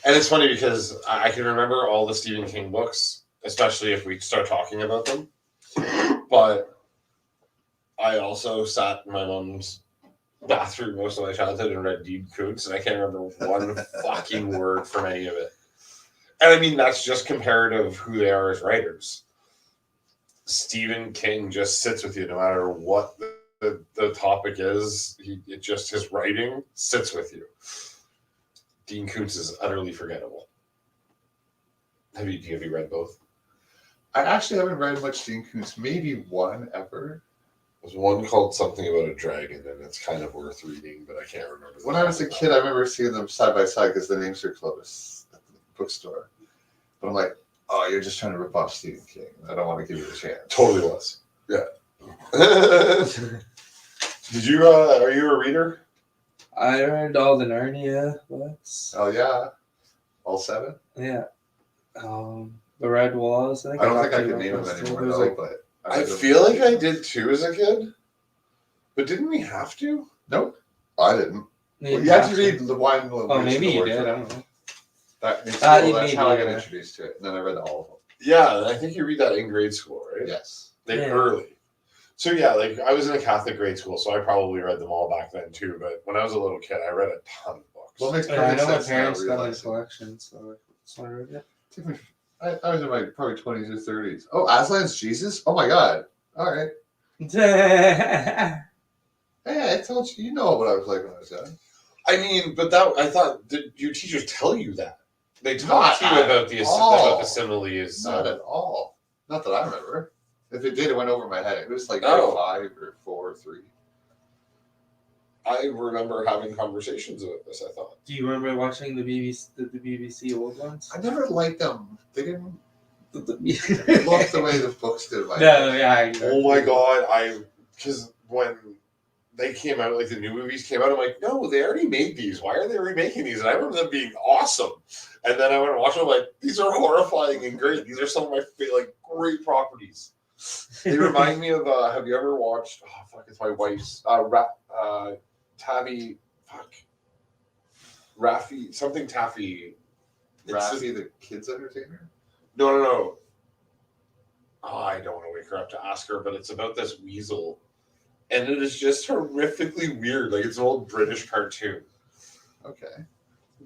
And it's funny because I can remember all the Stephen King books, especially if we start talking about them. But I also sat in my mom's bathroom most of my childhood and read Dean Koontz, and I can't remember one fucking word from any of it. And I mean, that's just comparative who they are as writers. Stephen King just sits with you no matter what the topic is. His writing sits with you. Dean Koontz is utterly forgettable. Have you read both? I actually haven't read much Dean Koontz. Maybe one ever. There's one called something about a dragon, and it's kind of worth reading, but I can't remember. When I was a kid, I remember seeing them side by side because the names are close at the bookstore. But I'm like, oh, you're just trying to rip off Stephen King. I don't want to give you a chance. Totally was. Yeah. Did you? Are you a reader? I read all the Narnia books. Oh yeah, all 7. Yeah. The Red Walls. I don't think I can name them anymore though. But I feel like I did too as a kid. But didn't we have to? Nope, I didn't. Well, you had to read the one. Oh, maybe you did. I don't know. That's maybe, how I got yeah. introduced to it. And then I read all of them. Yeah, I think you read that in grade school, right? Yes. Early. So yeah, like I was in a Catholic grade school, so I probably read them all back then too. But when I was a little kid, I read a ton of books. Well, it makes I perfect know my sense now, parents got my realizing. collection, so that's why I read it. I was in my probably 20s or 30s. Oh, Aslan's Jesus? Oh my God. All right. Hey, I told you, you know what I was like when I was young. I mean, but that I thought that your teachers tell you that. They Not talk to you at about the all. similes. Not at all. Not that I remember. If it did, it went over my head. It was like Oh. 5 or 4 or 3. I remember having conversations about this. I thought. Do you remember watching the BBC old ones? I never liked them. They didn't no, look the way the books did. yeah. Oh my god! Because when they came out, like the new movies came out, I'm like, no, they already made these. Why are they remaking these? And I remember them being awesome. And then I went and watched them. I'm like, these are horrifying and great. These are some of my great properties. They remind me of. Have you ever watched? Oh fuck! It's my wife's. Tabby. Fuck. Raffi. Something Taffy. Raffi, the kids entertainer. No. Oh, I don't want to wake her up to ask her, but it's about this weasel. And it is just horrifically weird. Like, it's an old British cartoon. Okay.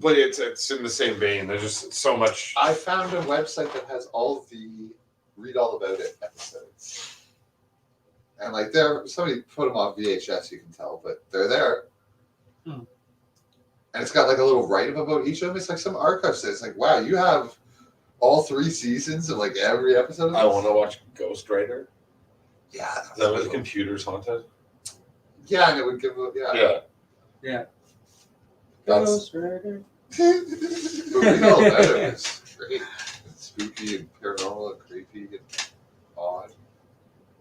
But it's in the same vein. There's just so much. I found a website that has all the read all about it episodes. And somebody put them on VHS, you can tell, but they're there. Hmm. And it's got like a little write-up about each of them. It's like some archive says, like, wow, you have all 3 seasons of like every episode of I this? want to watch Ghost Rider. Yeah. Is that with computers haunted? Yeah, and it would give Yeah. That's Ghost Rider. But read all about it. It's great. It's spooky and paranormal and creepy and odd.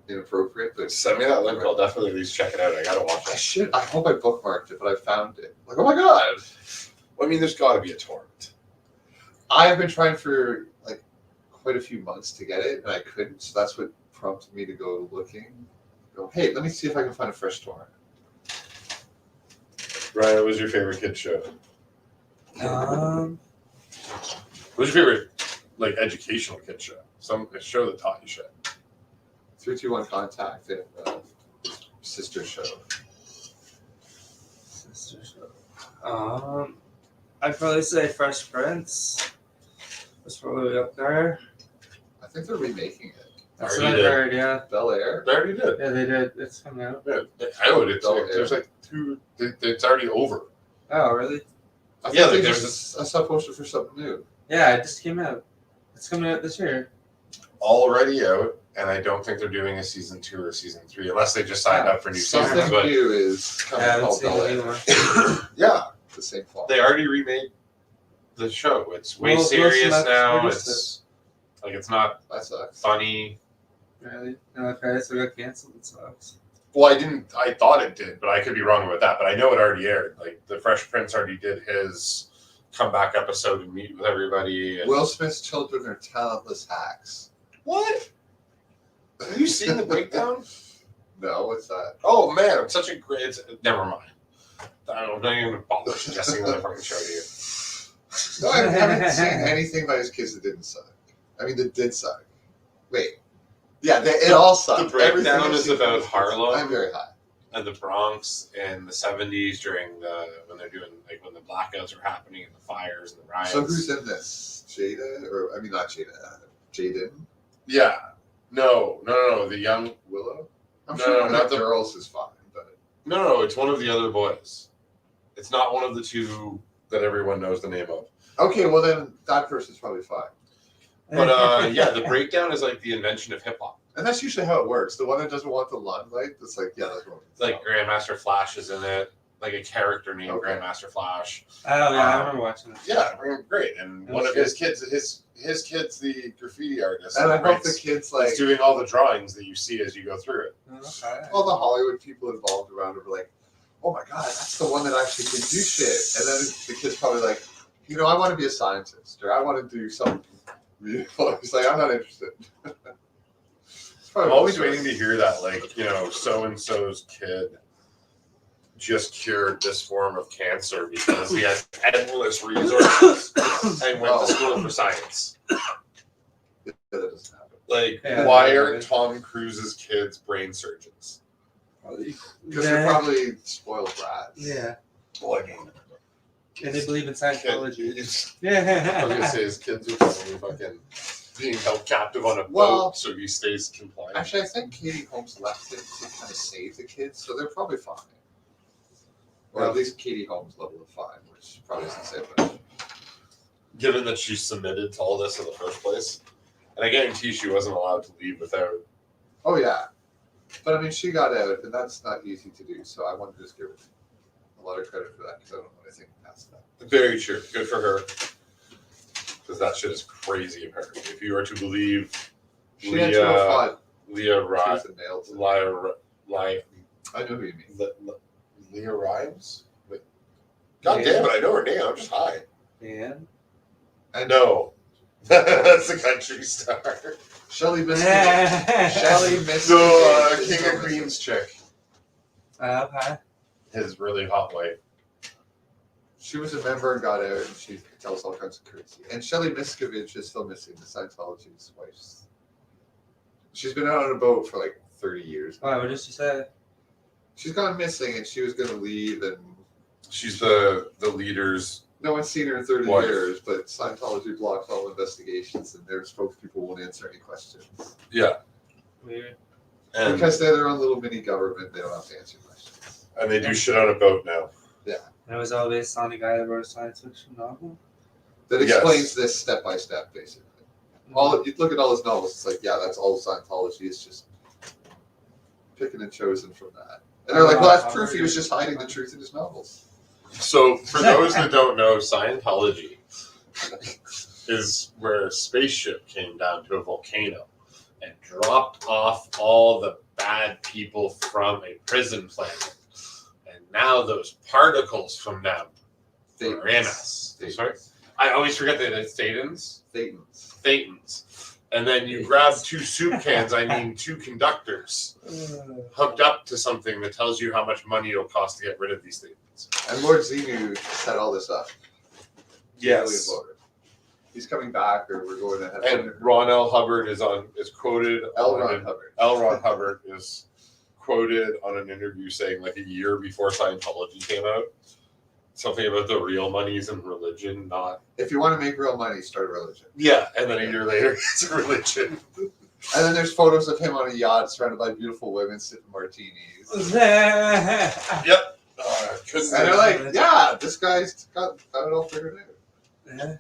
Inappropriate, but send me that link. I'll definitely at least check it out. I gotta watch it. I hope I bookmarked it, but I found it. Like, oh my god! Well, I mean, there's got to be a torrent. I've been trying for like quite a few months to get it, and I couldn't. So that's what prompted me to go looking. Go, hey, let me see if I can find a fresh torrent. Ryan, what was your favorite kid show? Um, What was your favorite educational kid show? A show that taught you shit. 321 Contact and Sister Show. I'd probably say Fresh Prince. That's probably up there. I think they're remaking it. That's Already what I did. heard, yeah. Bel Air. They already did. Yeah, they did. It's coming out. Yeah, I know it. There's like 2. It's already over. Oh, really? I Yeah, think like I saw a poster for something new. Yeah, it just came out. It's coming out this year. Already out, and I don't think they're doing a season 2 or season 3 unless they just signed up for new seasons. Something But new is coming Yeah, I haven't called seen Bel it Air. anymore. yeah, The same font. they already remade the show. It's way Will serious Smith now. produced It's it's not That sucks. funny. Really? No, okay, so it got canceled. It sucks. Well, I thought it did, but I could be wrong about that. But I know it already aired. Like the Fresh Prince already did his comeback episode and meet with everybody. And... Will Smith's children are talentless hacks. What? Have you seen the breakdown? No, what's that? Oh man, I'm such a great. Never mind. I'm not even bother suggesting that I fucking show you. No, I haven't seen anything by his kids that didn't suck. I mean, that did suck. Wait. Yeah, it all sucked. The breakdown Everything I've is seen about from Harlem. I'm very high. And the Bronx in the 70s during when they're doing when the blackouts are happening and the fires and the riots. So who's in this? Jada? Or, I mean, not Jada. Jaden? Yeah. No. The young Willow? I'm No, sure no, one not of the the- girls is fine, but No, it's one of the other boys. It's not one of the 2 that everyone knows the name of. okay, well then that person's probably fine. But yeah, the breakdown is like the invention of hip hop. And that's usually how it works. The one that doesn't want the limelight, that's like, yeah, that's what It's like Grandmaster Flash is in it, like a character named Okay. Grandmaster Flash. Oh, yeah, I remember watching it. Yeah, great. And That one was of his kids, his kid's the graffiti artist. And I hope writes- the kids like He's doing all the drawings that you see as you go through it. Okay. all the Hollywood people involved around are like, oh my god, that's the one that actually can do shit. And then the kid's probably like, I want to be a scientist or I want to do something beautiful. He's like, I'm not interested. I'm always waiting to hear that, so and so's kid just cured this form of cancer because he has endless resources and went to school for science. That doesn't happen. Yeah, why yeah, are yeah. Tom Cruise's kids brain surgeons? Because they're probably spoiled brats. Yeah. Well, I mean, And they believe in Scientology. I was gonna Yeah. say his kids are probably fucking being held captive on a Well, boat so he stays compliant. Actually, I think Katie Holmes left it to kind of save the kids, so they're probably fine. Or at least Katie Holmes level of 5, which probably isn't say much. Given that she submitted to all this in the first place, and I guarantee she wasn't allowed to leave without. Oh, yeah. But I mean, she got out, and that's not easy to do, so I want to just give her a lot of credit for that because I don't know anything past that. Very true. Good for her. Because that shit is crazy, apparently. If you are to believe She had 205. Leah Ri- She's a nail to Li- I know who you mean. Leah Rives? Wait. God damn it, I know her name. I'm just high. Yeah. I know. That's the country star. Shelly Miscavige. Shelly Miscavige. So, is King so of Queens chick. Okay. His really hot wife. She was a member and got out, and she tells all kinds of crazy. And Shelly Miscavige is still missing, the Scientology's wife. She's been out on a boat for like 30 years. Why? What did she say? She's gone missing, and she was going to leave, and She's the leader's. no one's seen her in 30 Wife. years, but Scientology blocks all investigations, and their spokespeople won't answer any questions. Yeah. Weird. And, Because they're their own little mini government, they don't have to answer questions. and they do shit on a boat now. And it was all based on a guy that wrote a science fiction novel. That Yes. explains this step by step, basically. All you look at all his novels, it's like, yeah, that's all Scientology. It's just picking and chosen from that. And they're like, well, that's proof he was just hiding the truth in his novels. So, for those that don't know, Scientology is where a spaceship came down to a volcano and dropped off all the bad people from a prison planet. And now those particles from them are in us. Sorry? I always forget that it's Thetans. Thetans. Thetans. And then you grab 2 soup cans, I mean 2 conductors, hooked up to something that tells you how much money it'll cost to get rid of these things. And Lord Xenu set all this up. Yes. He's coming back, or we're going to have And Ron L. Hubbard is quoted. L. Ron Hubbard. L. Ron Hubbard is quoted on an interview saying, like, a year before Scientology came out, something about the real money's in religion, not. If you want to make real money, start a religion. Yeah, and then a year later, it's a religion. And then there's photos of him on a yacht surrounded by beautiful women sipping martinis. Yep. And they're like, yeah, this guy's got it all figured out. Yeah.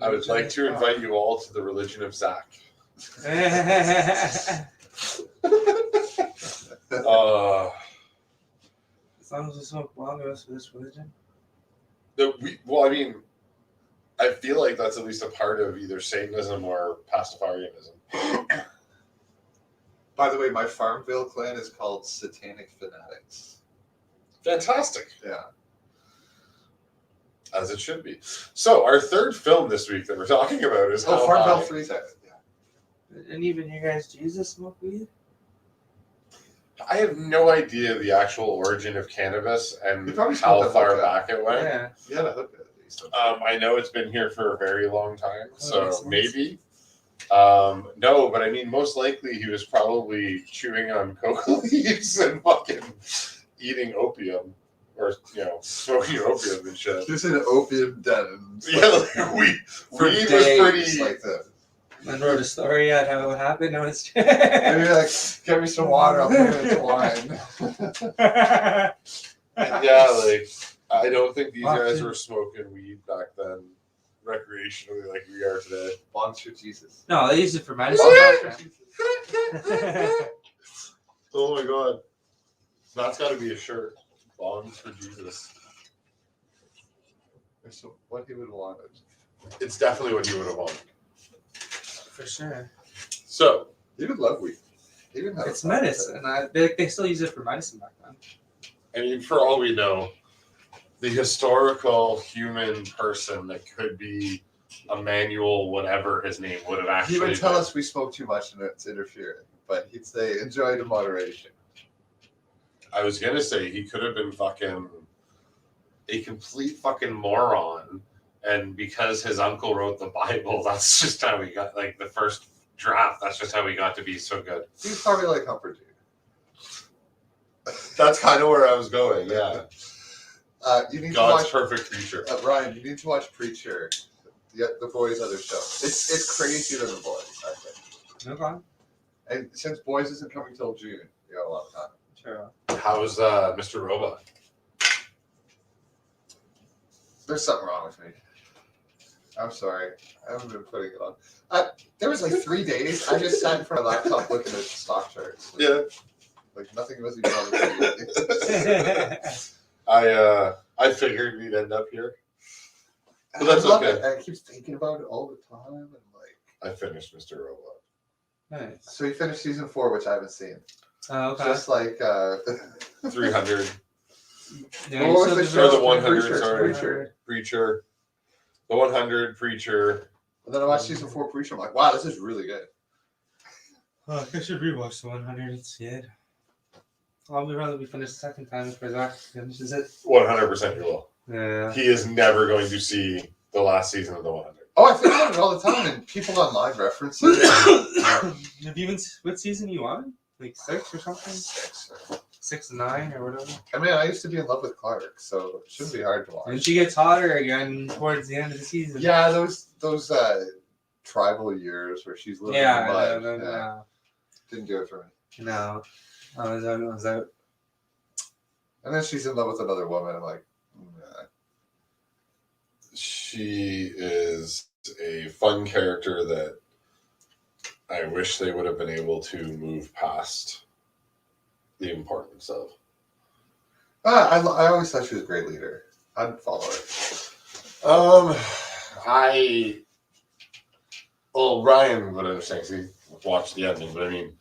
I would like to invite you all to the religion of Zach. As long as we smoke long goes for this religion. I mean, I feel like that's at least a part of either Satanism or Pastafarianism. By the way, my Farmville clan is called Satanic Fanatics. Fantastic. Yeah. As it should be. So, our third film this week that we're talking about is How Farmville High. 3's out. Yeah. And even you guys, Jesus smoke weed? I have no idea the actual origin of cannabis and You probably how smoked a far hookah. back it went. Yeah. You had a hookah at least. I know it's been here for a very long time, so makes sense. maybe. No, but I mean, most likely he was probably chewing on coca leaves and fucking eating opium, or smoking opium and shit. Just an opium den. Yeah, like weed For was days, pretty. Like that. And wrote a story on how it happened. No, it's And you're like, get me some water, I'll put it into wine. Yeah, like I don't think these guys were smoking weed back then, recreationally like we are today. Bongs for Jesus. No, they use it for medicine. Oh my god, that's got to be a shirt. Bongs for Jesus. So what he would want. It's definitely what you would have wanted. For sure. So, He would love weed. He didn't have It's a problem with medicine. They still use it for medicine back then. I mean, for all we know, the historical human person that could be Emmanuel, whatever his name would have it. actually He would tell been. us we smoke too much and it's interfering, but he'd say enjoy it in moderation. I was gonna say he could have been fucking a complete fucking moron, and because his uncle wrote the Bible, that's just how we got like the first draft. That's just how we got to be so good. He was probably like Humperdinck. That's kind of where I was going. Yeah, You need God's to watch perfect creature. Ryan. You need to watch Preacher, the Boys' other show. It's crazier than the Boys, I think. Okay. And since Boys isn't coming till June, you got a lot of time. Sure. how's Mr. Robot? There's something wrong with me. I'm sorry. I haven't been putting it on. There was like 3 days. I just sat in front of my laptop looking at stock charts. Yeah. Like nothing was even on the I figured we'd end up here. But I that's love okay. it. I keep thinking about it all the time. And like, I finished Mr. Robot. Nice. so you finished season 4, which I haven't seen. Oh, okay. Just like 300. Yeah, What you was still the do Or the 100, Preacher, sorry. Preacher. Preacher. The 100, Preacher. And then I watched season 4 Preacher. I'm like, wow, this is really good. Oh, I should rewatch the 100. It's good. I would rather we finish the second time if Zach finishes it. 100% you will. Yeah. He is never going to see the last season of the 100. Oh, I think about it all the time, and people online reference it. Have you been? What season you on? Like 6 or something? 6 to 9 or whatever. I mean, I used to be in love with Clark, so it shouldn't be hard to watch. And she gets hotter again towards the end of the season. Yeah, those tribal years where she's living in Yeah. mud. No. Didn't do it for me. No. I was out. And then she's in love with another woman. I'm like, nah. She is a fun character that I wish they would have been able to move past the importance of. I always thought she was a great leader. I'd follow her. Ryan would understand because he watched the ending, but I mean,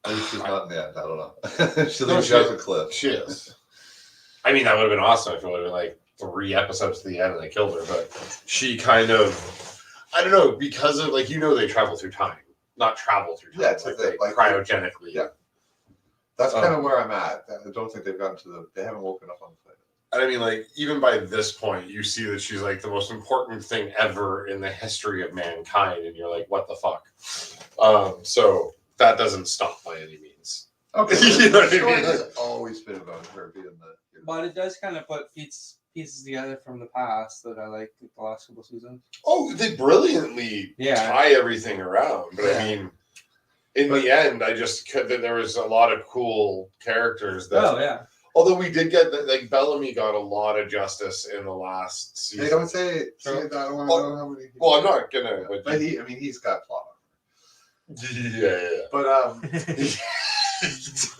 Maybe she's not in the end. I don't know. she No, leaves she- you off a cliff. she is. I mean, that would have been awesome if it would have been like 3 episodes to the end and they killed her, but she kind of, I don't know, because of, like, they travel through time. Not travel through time, Yeah, it's like they the- like- cryogenically. Yeah. That's kind of where I'm at. I don't think they've gotten to they haven't woken up on the planet. And I mean, like, even by this point, you see that she's like the most important thing ever in the history of mankind, and you're like, what the fuck? So that doesn't stop by any means. Okay. You know what I The story mean? has always been about her being the. But it does kind of put pieces together from the past that I like the last couple seasons. Oh, they brilliantly Yeah. tie everything around. But I Yeah. mean, in the end, there was a lot of cool characters that. Oh yeah. Although we did get like Bellamy got a lot of justice in the last season. They don't say. I don't want to Oh, know how many. Well, I'm not gonna. But he's got plot. Yeah. But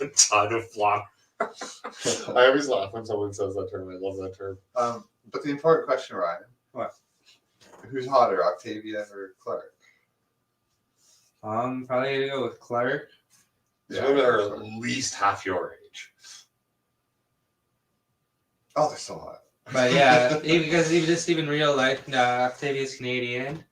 A ton of flop. I always laugh when someone says that term. I love that term. But the important question, Ryan. What? Who's hotter, Octavia or Clark? Probably gonna go with Clark. Some women are at least half your age. Oh, they're so hot. But yeah, because even real life, Octavia's Canadian,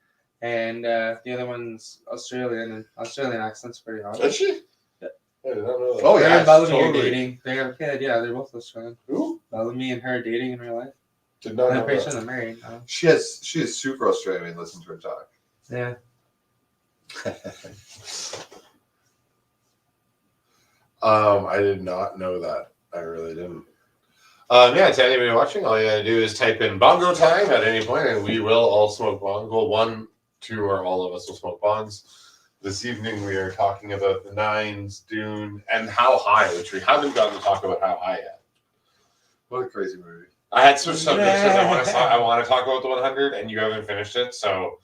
and the other one's Australian, and Australian accent's pretty hot. Is she? Yeah. I did not know that. Oh, Her yeah, and Bellamy are totally. dating. They have a kid. Yeah, they're both Australian. Who? Bellamy and her are dating in real life. Did not I'm know pretty that. sure they're married. She is super Australian. Listen to her talk. Yeah. I did not know that. I really didn't. Yeah, to anybody watching, all you gotta do is type in bongo time at any point, and we will all smoke bongo. 1, 2, or all of us will smoke bongs. This evening we are talking about the Nines, Dune, and How High, which we haven't gotten to talk about How High yet. What a crazy movie. I had switched subjects because I want to talk about the 100, and you haven't finished it, so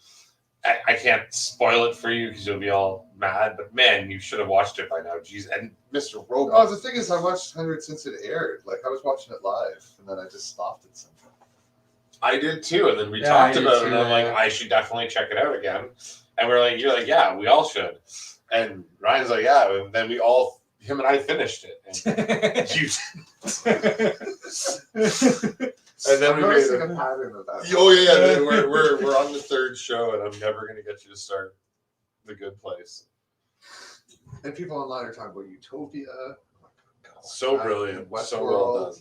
I can't spoil it for you because you'll be all mad. But man, you should have watched it by now. Jeez, and Mr. Oh, Robot. the thing is, I watched 100 since it aired. Like, I was watching it live, and then I just stopped it sometime. I did too, and then we Yeah, talked I did about it, too, and I'm like, yeah. I should definitely check it out again. And you're like, yeah, we all should. And Ryan's like, yeah, and then him and I finished it. And you and then I'm we made noticing it. a pattern of that. Oh yeah. We're on the 3rd show, and I'm never gonna get you to start The Good Place. And people online are talking about Utopia. Oh my God. So brilliant, Westworld. so well done.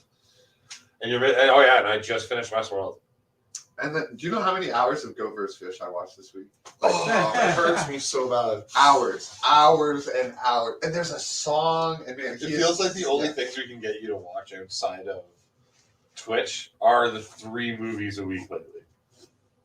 And I just finished Westworld. And then, do you know how many hours of Go vs. Fish I watched this week? Oh, it hurts me so bad. Hours and hours. And there's a song, and man, It feels like the only things we can get you to watch outside of Twitch are the 3 movies a week lately.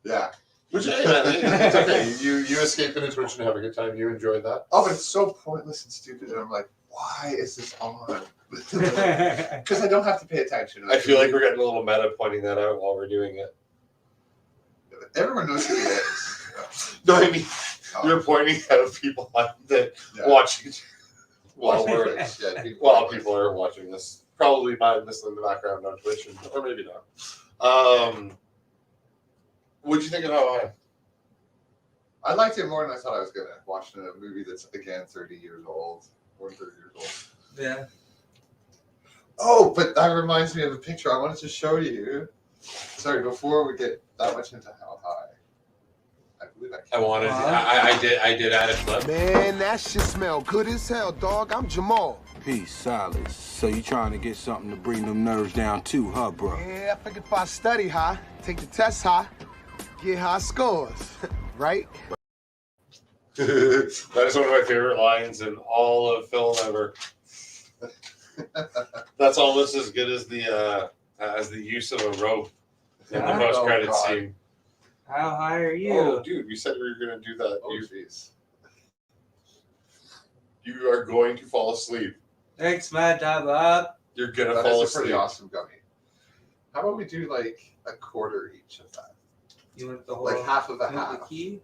Yeah. Which, hey, man, it's okay. You escape into Twitch and have a good time. You enjoyed that. Oh, but it's so pointless and stupid. And I'm like, why is this on? Because I don't have to pay attention. I feel like we're getting a little meta pointing that out while we're doing it. Everyone knows who he is. No, I mean, Oh, you're pointing at people that yeah. watching while people are watching this. Probably by this in the background on Twitch, or maybe not. What'd you think of How High? I liked it more than I thought I was gonna. Watching a movie that's again 30 years old or 30 years old. Yeah. Oh, but that reminds me of a picture I wanted to show you. Sorry, before we get that much into How High, I believe I I can. wanted. I did add a clip. Man, that shit smell good as hell, dog. I'm Jamal. Peace, silence. So you trying to get something to bring them nerves down too, huh, bro? Yeah, I figured if I study high, take the test high, get high scores, right? That is one of my favorite lines in all of film ever. That's almost as good as the use of a rope in the Oh, post-credit God. scene. How high are you? Oh, dude, we said we were going to do that. Oh, jeez. You are going to fall asleep. Thanks, Mad Dad Bob. You're going to That fall is a pretty asleep. awesome gummy. How about we do like a quarter each of that? You want the whole Like half of a you want the half. key?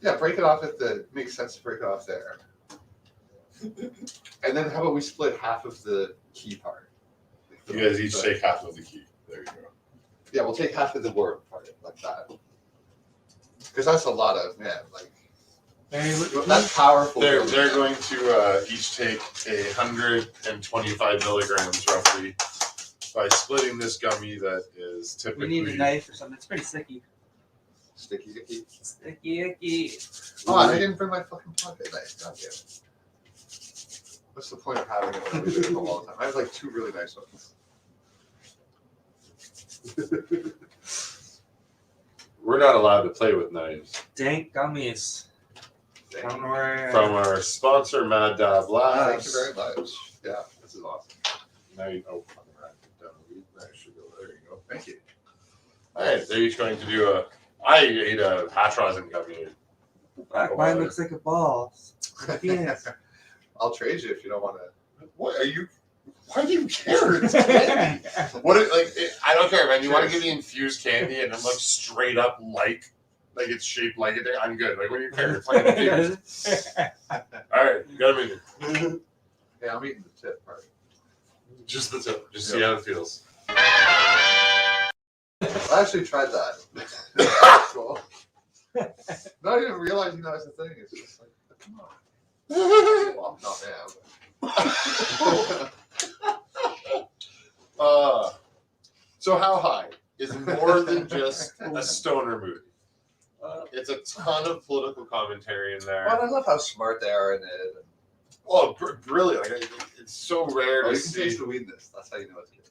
Yeah, break it off at the. Makes sense to break it off there. And then how about we split half of the key part? You guys each take half of the key. There you go. Yeah, we'll take half of the word part like that. Because that's a lot of like that's powerful. They're going to each take 125 milligrams roughly by splitting this gummy that is We typically. need a knife or something. It's pretty sticky. Sticky icky. Sticky icky. Oh, I didn't bring my fucking pocket knife. God damn it. What's the point of having it when we do it all the time? I have like two really nice ones. We're not allowed to play with knives. Dank gummies. From where? From our sponsor, Mad Dab Labs. Thank you very much. Yeah, this is awesome. Now you know. That should go. There you go. Thank you. All right, they're each going to do a. I ate a hat rosin gummy. Mine looks like a ball. Yes. I'll trade you if you don't want to. What are you? Why do you care? It's candy. What? I don't care, man. You want to give me infused candy and it looks straight up like it's shaped like it. I'm good. Like, what do you care? It's like infused. All right, you got a minute. Yeah, I'm eating the tip part. Just the tip. Just see how it feels. I actually tried that. Cool. Not even realizing that was a thing. It's just like, come on. Well, not now. So How High is more than just a stoner movie. It's a ton of political commentary in there. But I love how smart they are in it. Oh, brilliant! Like, it's so rare Oh, to you can see. taste the weed in this. That's how you know it's good.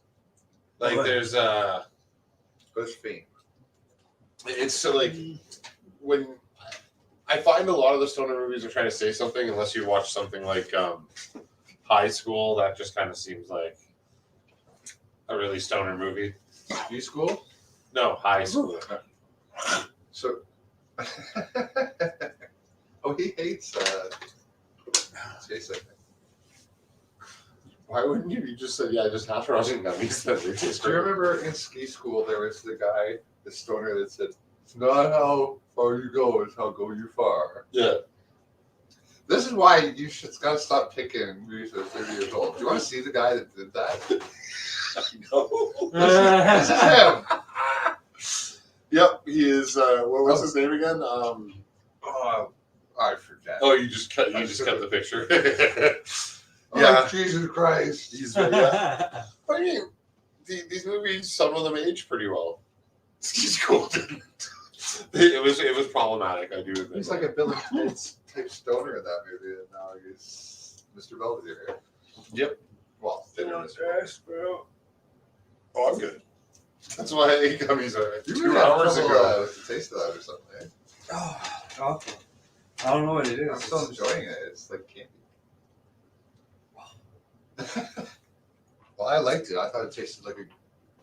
Like, there's There's fame. it's so like when I find a lot of the stoner movies are trying to say something, unless you watch something like High School, that just kind of seems like a really stoner movie. You school? No, High School. So. Oh, he hates Jason. Why wouldn't you? You just said, yeah, just hash rosin gummies. That they taste Do you great. remember in ski school there was the guy, the stoner that said, "It's not how far you go, it's how go you far." Yeah. This is why you should gotta stop picking movies that are 30 years old. Do you want to see the guy that did that? No. This is him. Yep, he is. What was his name again? I forget. Oh, you just cut the picture. Oh, Yeah. Jesus Christ. He's yeah. I mean, these movies, some of them age pretty well. He's cool. It was problematic. I do admit. He's like a Bill and Ted's type stoner in that movie, and now he's Mr. Belvedere. Yep. Well, they were Mr. Belvedere. Oh, I'm good. That's why I ate gummies You 2 really had hours trouble, ago. with the taste of that or something. Eh? Oh, awful. I don't know what it I'm is. still enjoying it. It's like candy. Well, I liked it. I thought it tasted like a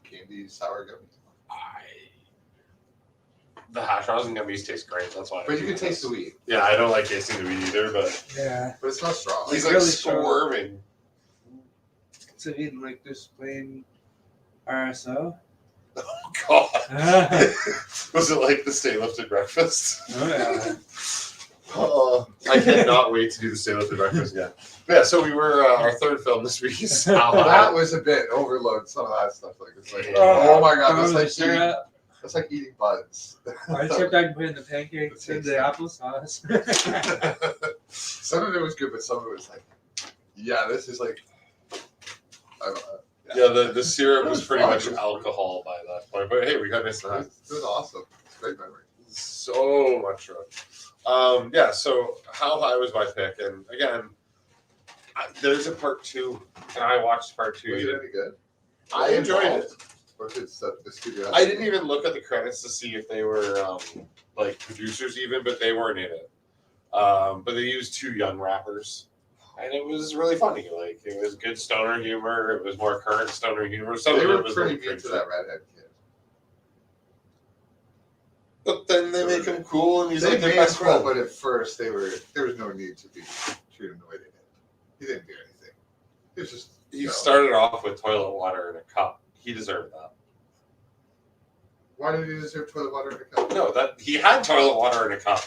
candy sour gummy. The hash browns and gummies taste great. That's why. But you can taste the weed. Yeah, I don't like tasting the weed either, but Yeah. But it's not strong. he's It's like really strong. squirming. So even like just plain RSO. Oh God. Oh Was it like the stay lifted breakfast? yeah. Oh, I cannot wait to do the stay lifted breakfast again. Yeah, so we were our third film this week is How That High. was a bit overload. Some of that stuff, like it's like, Yeah. oh my god, Oh, that's like eating, syrup. that's like eating buns. I kept on putting the pancakes in the applesauce. Some of it was good, but some of it was like, yeah, this is like, I don't know. Yeah, the syrup It was was pretty fun. much alcohol by that point. But hey, we got nice It was awesome. It's a great memory. so much fun. Yeah, so How High was my pick, and again, there's a part 2, and I watched part 2. Was it any good? I enjoyed it. Or if it's the studio. I didn't even look at the credits to see if they were like producers even, but they weren't in it. But they used 2 young rappers, and it was really funny. Like it was good stoner humor. It was more current stoner humor. Some They of it were was pretty like mean to cringy. that redhead kid. But then they make him cool, and he's They like their made best him cool, friend. but at first there was no need to be treated the way they did. He didn't do anything. It was just He started off with toilet water in a cup. He deserved that. Why did he deserve toilet water in a cup? No, that he had toilet water in a cup.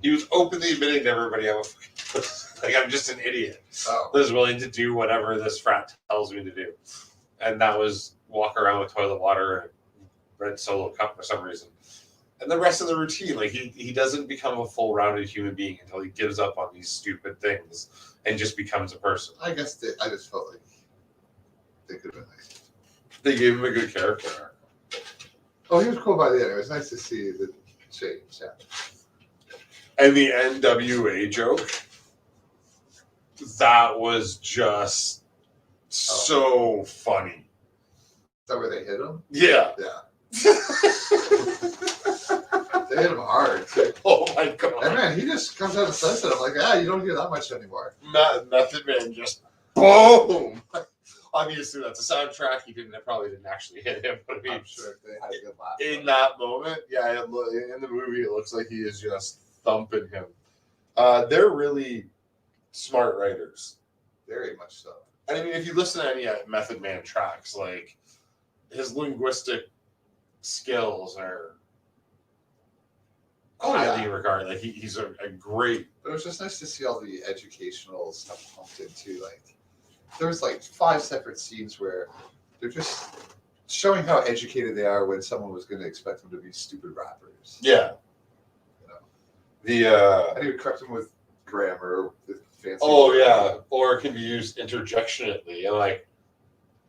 He was openly admitting to everybody, I'm just an idiot Oh. that is willing to do whatever this frat tells me to do, and that was walk around with toilet water in a red Solo cup for some reason. And the rest of the routine, like he doesn't become a full rounded human being until he gives up on these stupid things and just becomes a person. I guess I just felt like they could have been nice. They gave him a good character arc. Oh, he was cool by the end. It was nice to see the change. Yeah. And the NWA joke, that was just so funny. Is that where they hit him? Yeah. Yeah. They hit him hard too. Oh my And God. man, he just comes out and says it. I'm like, you don't hear that much anymore. Method Man just boom. Obviously, that's a soundtrack. Probably didn't actually hit him, but I mean, I'm sure they had a good laugh. in that moment, yeah, in the movie, it looks like he is just thumping him. They're really smart writers. Very much so. And I mean, if you listen to any Method Man tracks, like his linguistic skills are highly regarded. Like he's a great. But it was just nice to see all the educational stuff pumped into. Like, there was like 5 separate scenes where they're just showing how educated they are when someone was going to expect them to be stupid rappers. Yeah. You know? The And he would correct them with grammar, with fancy. oh words. yeah, or it can be used interjectionally, and like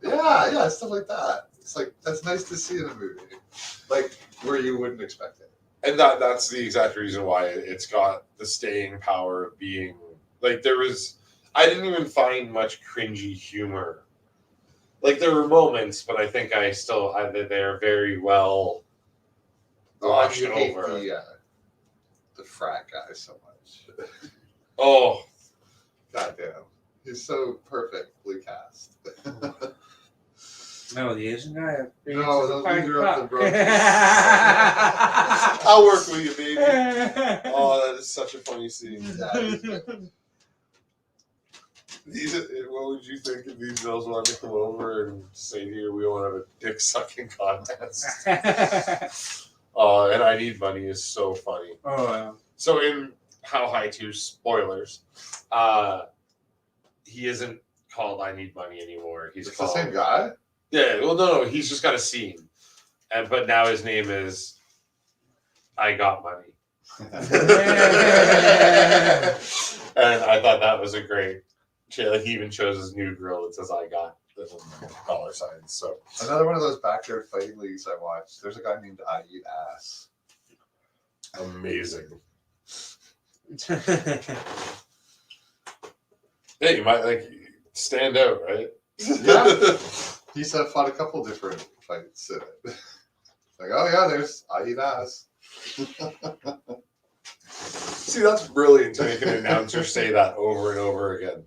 Yeah, stuff like that. It's like that's nice to see in a movie, like where you wouldn't expect it. and that's the exact reason why it's got the staying power of being like I didn't even find much cringy humor. Like there were moments, but I think they're very well washed you hate over. the frat guy so much. Oh, Goddamn, he's so perfectly cast. No, the Asian guy. No, those leader of the broken. I'll work with you, baby. Oh, that is such a funny scene. What would you think if these girls wanted to come over and say to you, we want to have a dick sucking contest? And I Need Money is so funny. Oh, So in How High 2, spoilers, he isn't called I Need Money anymore. He's It's called the same guy. Yeah, well, no, he's just got a scene, but now his name is I Got Money, and I thought that was a great. Like he even chose his new grill that says I Got the dollar signs. So Another one of those backyard fighting leagues I watched. There's a guy named I Eat Ass. amazing. Yeah, you might like stand out, right? Yeah. He's fought a couple different fights in it. Like, oh yeah, there's I Eat Ass. See, that's brilliant to make an announcer say that over and over again.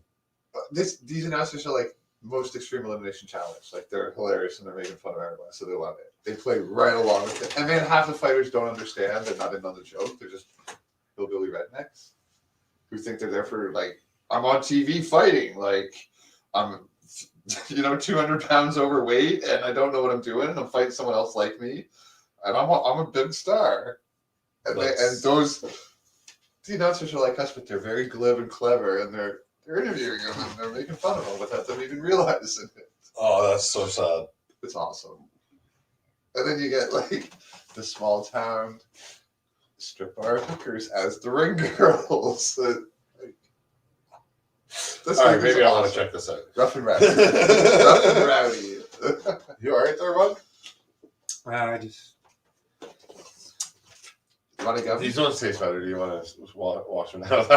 These announcers are like most extreme elimination challenge. Like they're hilarious and they're making fun of everyone, so they love it. They play right along with it. And then half the fighters don't understand. They're not in on the joke. They're just hillbilly rednecks who think they're there for like, I'm on TV fighting. Like I'm 200 pounds overweight and I don't know what I'm doing. And I'm fighting someone else like me. And I'm a big star. And those the announcers are like us, but they're very glib and clever, and they're interviewing them and they're making fun of them without them even realizing it. Oh, that's so sad. It's awesome. And then you get like the small town strip bar hookers as the ring girls. All right, maybe I want to check this out. Rough and rowdy. Rough and rowdy. You all right there, bud? I just. You want to go? These ones taste better. Do you want to wash them out?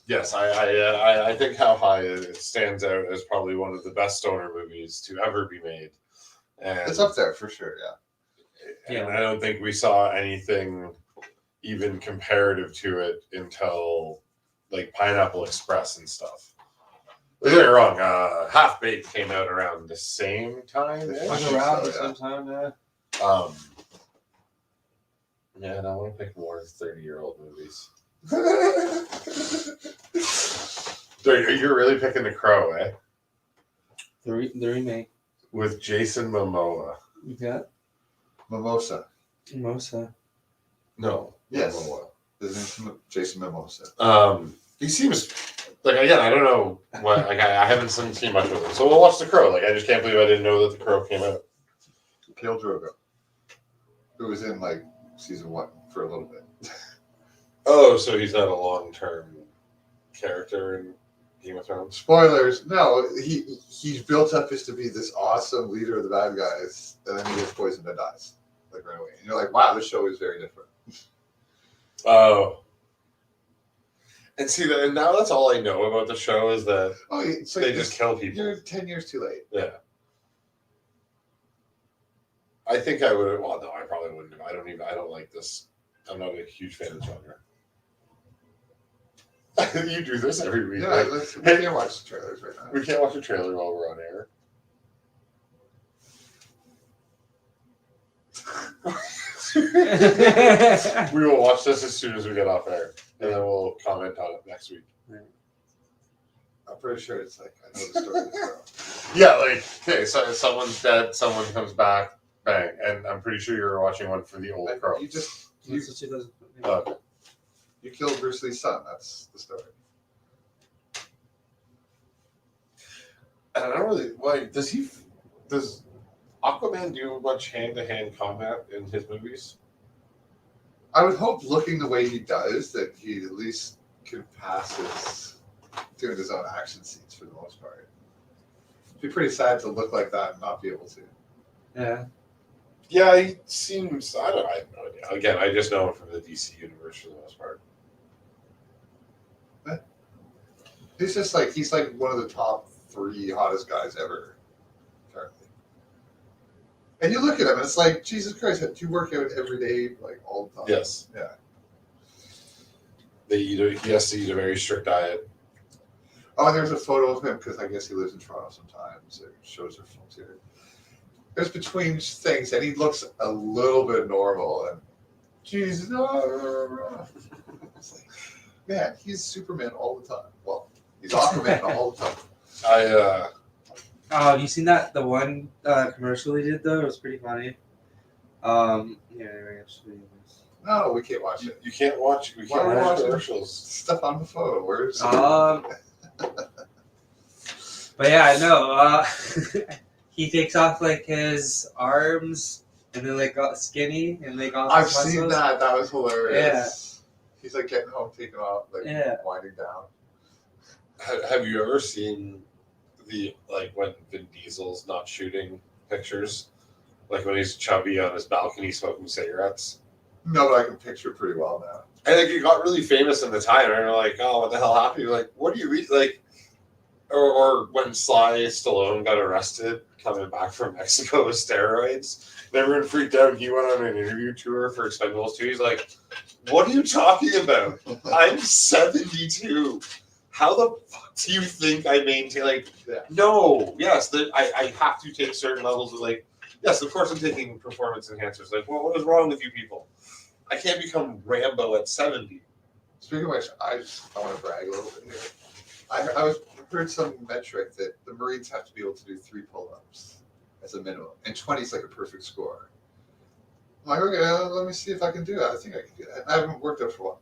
Yes, I think How High it stands out as probably one of the best stoner movies to ever be made. And It's up there for sure, yeah. And I don't think we saw anything even comparative to it until like Pineapple Express and stuff. Don't get me wrong, Half Baked came out around the same time. Around the same time, yeah. Yeah, and I want to pick more 30-year-old movies. You're really picking The Crow, eh? The remake. With Jason Momoa. Yeah. Mimosa. Mimosa. No. Yes. Momoa. His name's Jason Mimosa. He seems like, again, I don't know what, like I haven't seen much of him. So we'll watch The Crow. Like I just can't believe I didn't know that The Crow came out. Khal Drogo, who was in like season 1 for a little bit. Oh, so he's not a long-term character in Game of Thrones? Spoilers. No, he's built up as to be this awesome leader of the bad guys, and then he gets poisoned and dies like right away. And you're like, wow, this show is very different. Oh. And see, and now that's all I know about the show is that So they just kill people. You're 10 years too late. Yeah. I think I would. Well, no, I probably wouldn't have. I don't like this. I'm not a huge fan of the genre. You do this every week. Yeah, right? we can't watch the trailers right now. We can't watch a trailer while we're on air. We will watch this as soon as we get off air, and then we'll comment on it next week. I'm pretty sure it's like, I know the story of the Crow. Yeah, like, okay, so someone's dead, someone comes back, bang, and I'm pretty sure you're watching one for the old Crow. You just, That's what she does. you killed Bruce Lee's son. That's the story. And I don't really, like, does Aquaman do much hand-to-hand combat in his movies? I would hope, looking the way he does, that he at least can pass doing his own action scenes for the most part. It'd be pretty sad to look like that and not be able to. Yeah. Yeah, he seems, I have no idea. Again, I just know him from the DC universe for the most part. He's just like, he's like one of the top 3 hottest guys ever, currently. And you look at him and it's like, Jesus Christ, do you work out every day, like all the time? Yes. Yeah. He has to eat a very strict diet. Oh, and there's a photo of him because I guess he lives in Toronto sometimes. It shows their phones here. There's between things, and he looks a little bit normal. And Jesus, it's like, man, he's Superman all the time. Well, he's Aquaman all the time. Have you seen that? The one commercial he did though, it was pretty funny. Actually. No, we can't watch it. You can't watch. We Why can't are we watch watching commercials. stuff on the phone? Where's But yeah, I know. He takes off like his arms, and then like got skinny, and they got. I've seen that. That was hilarious. Yeah. He's like getting home, taking off, like winding down. Have you ever seen when Vin Diesel's not shooting pictures, like when he's chubby on his balcony smoking cigarettes? No, but I can picture it pretty well now. And like he got really famous in the time, and they're like, "Oh, what the hell happened?" You're like, "What do you read?" Like, or when Sly Stallone got arrested coming back from Mexico with steroids. Everyone freaked out. He went on an interview tour for Expendables 2. He's like, "What are you talking about? I'm 72. How the fuck do you think I maintain?" Like, no, yes, I have to take certain levels of like, yes, of course I'm taking performance enhancers. Like, well, what is wrong with you people? I can't become Rambo at 70. Speaking of which, I want to brag a little bit here. I heard some metric that the Marines have to be able to do 3 pull-ups as a minimum, and 20 is like a perfect score. I'm like, okay, let me see if I can do that. I think I can do that. I haven't worked out for a while.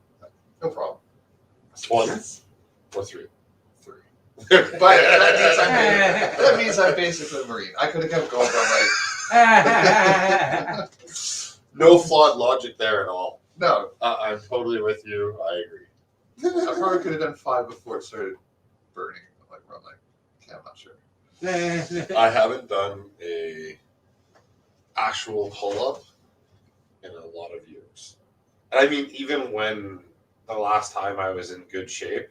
No problem. 20 or 3. 3. But that means I'm basically a Marine. I could have kept going, but like, No flawed logic there at all. no, I'm totally with you. I agree. I probably could have done 5 before it started burning. Like, I'm like, okay, I'm not sure. I haven't done a actual pull-up in a lot of years. And I mean, even when the last time I was in good shape,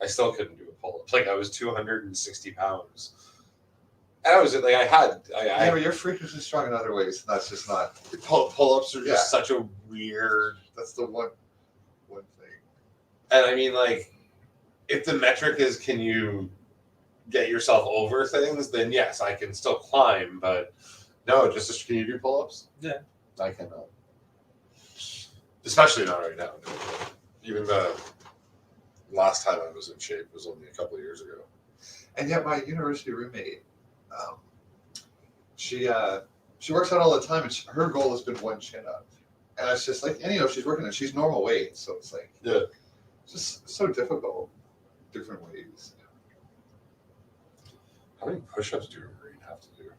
I still couldn't do a pull-up. Like, I was 260 pounds. And I was like, Yeah, but you're freakishly strong in other ways, and that's just not. pull-ups are just such a weird. That's the one thing. And I mean, like, if the metric is can you get yourself over things, then yes, I can still climb. But no, just can you do pull-ups? Yeah, I cannot. Especially not right now. Even the last time I was in shape was only a couple of years ago. And yet, my university roommate, she works out all the time, and her goal has been 1 chin up. And it's just like, and she's working, and she's normal weight, so it's like, Yeah. it's just so difficult, different ways. How many push-ups do a Marine have to do?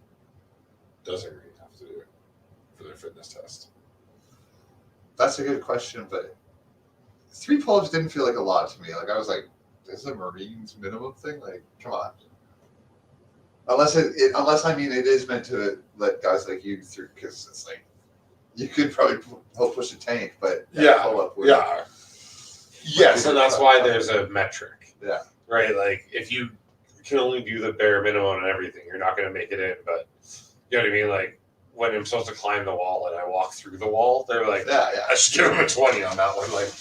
Does a Marine have to do for their fitness test? That's a good question, but 3 pull-ups didn't feel like a lot to me. Like, I was like, this is a Marine's minimum thing? Like, come on. Unless it is meant to let guys like you through, because it's like, you could probably help push a tank, but pull-up would. Yeah. Yes, and that's why there's a metric. Yeah. Right? Like, if you can only do the bare minimum and everything, you're not going to make it in. But, you know what I mean? Like, when I'm supposed to climb the wall and I walk through the wall, they're like, I should give them a 20 on that one. Like,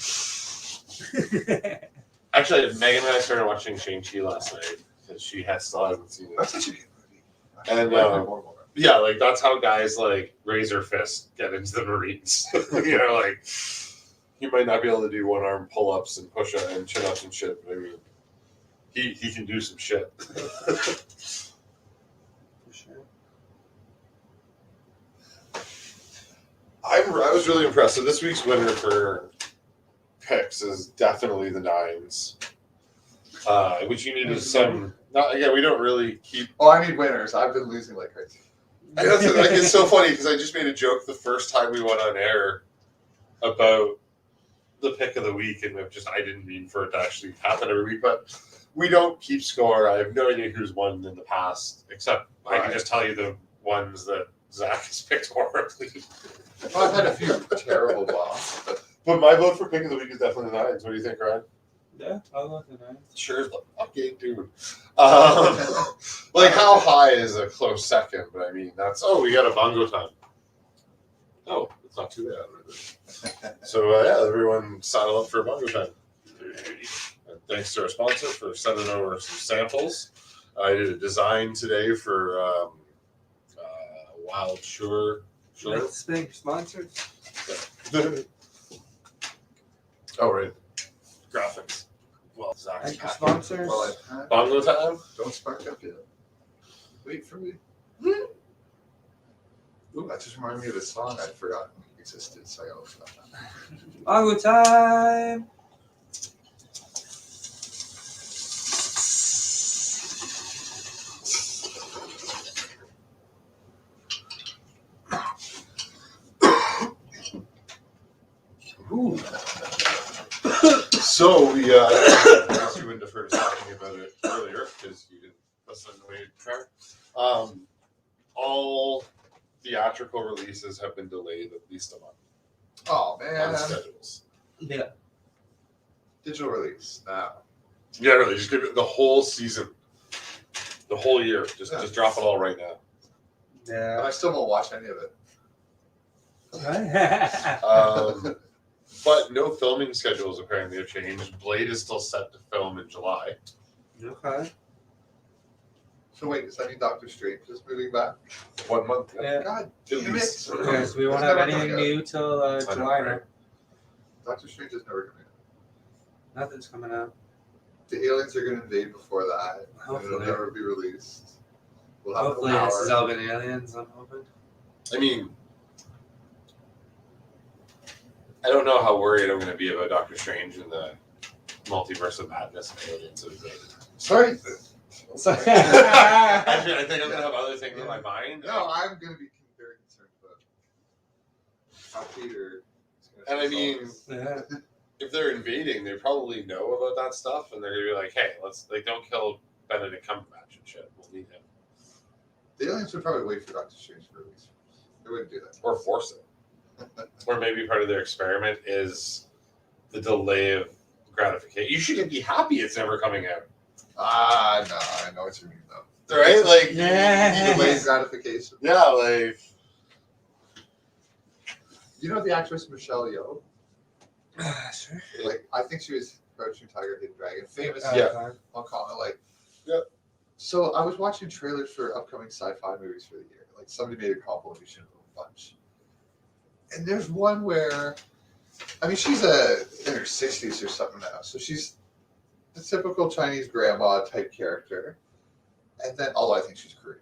actually, Megan and I started watching Shang-Chi last night because she still hasn't seen it. That's such a good movie. And yeah, like that's how guys like Razor Fist get into the Marines. You know, like he might not be able to do 1-arm pull-ups and push-ups and chin-ups and shit, but I mean, he can do some shit. I was really impressed. So this week's winner for picks is definitely the 9s, which you need is some. Again, we don't really keep. Oh, I need winners. I've been losing like crazy. It's so funny because I just made a joke the first time we went on air about the pick of the week, and I didn't mean for it to actually happen every week, but we don't keep score. I have no idea who's won in the past, except I can just tell you the ones that Zach has picked horribly. Well, I've had a few terrible bombs, but my vote for pick of the week is definitely the 9s. What do you think, Ryan? Yeah, I'll look at that. Sure as the fucking dude. Like, how high is a close second? But I mean, we got a bongo time. Oh, it's not too bad. So, everyone saddle up for a bongo time. And thanks to our sponsor for sending over some samples. I did a design today for Wild Sure. Let's thank sponsors. Oh, right. Graphics. Well, Zach's Thank you, sponsors. well, bongo time. don't spark up yet. Wait for me. Ooh, that just reminded me of a song I'd forgotten existed, so I always thought that. Bongo time. Ooh. So we you wouldn't have heard us talking about it earlier because you didn't listen to the track. All theatrical releases have been delayed at least a month Oh man. on schedules. Yeah. Digital release now. Yeah, really, just give it the whole season The whole year. Just drop it all right now. And Yeah. I still won't watch any of it. But no filming schedules apparently have changed. Blade is still set to film in July. Okay. So wait, does that mean Doctor Strange is moving back? 1 month. Yeah. God At damn least. it. Okay, so we won't It's have never anything coming out. new till I know, July right? Doctor Strange is never coming out. Nothing's coming out. The aliens are going to invade before that. And it'll Hopefully. never be released. We'll have Hopefully no this power. is Elven Aliens, I'm hoping. I mean, I don't know how worried I'm going to be about Doctor Strange and the multiverse of madness and aliens of invaded. Sorry. Actually, I think I'm going to have other things in my mind. No, I'm going to be very concerned about how Peter is going to And I mean, Yeah. if they're invading, they probably know about that stuff, and they're gonna be like, "Hey, let's don't kill Benedict Cumberbatch and shit. We'll need him, The aliens would probably wait for Doctor Strange to release. They wouldn't do that. or force it, or maybe part of their experiment is the delay of gratification. You shouldn't be happy it's never coming out, Ah, no, I know what you mean, though. right? Like, Yeah. Delayed gratification. yeah, like You know the actress Michelle Yeoh? Sure. Like, I think she was Crouching Tiger, Hidden Dragon, famous Yeah. Hong Kong. Like, Yeah. So I was watching trailers for upcoming sci-fi movies for the year. Like, somebody made a compilation of a bunch, and there's one where, I mean, she's in her 60s or something now, so she's the typical Chinese grandma type character, and then although I think she's Korean,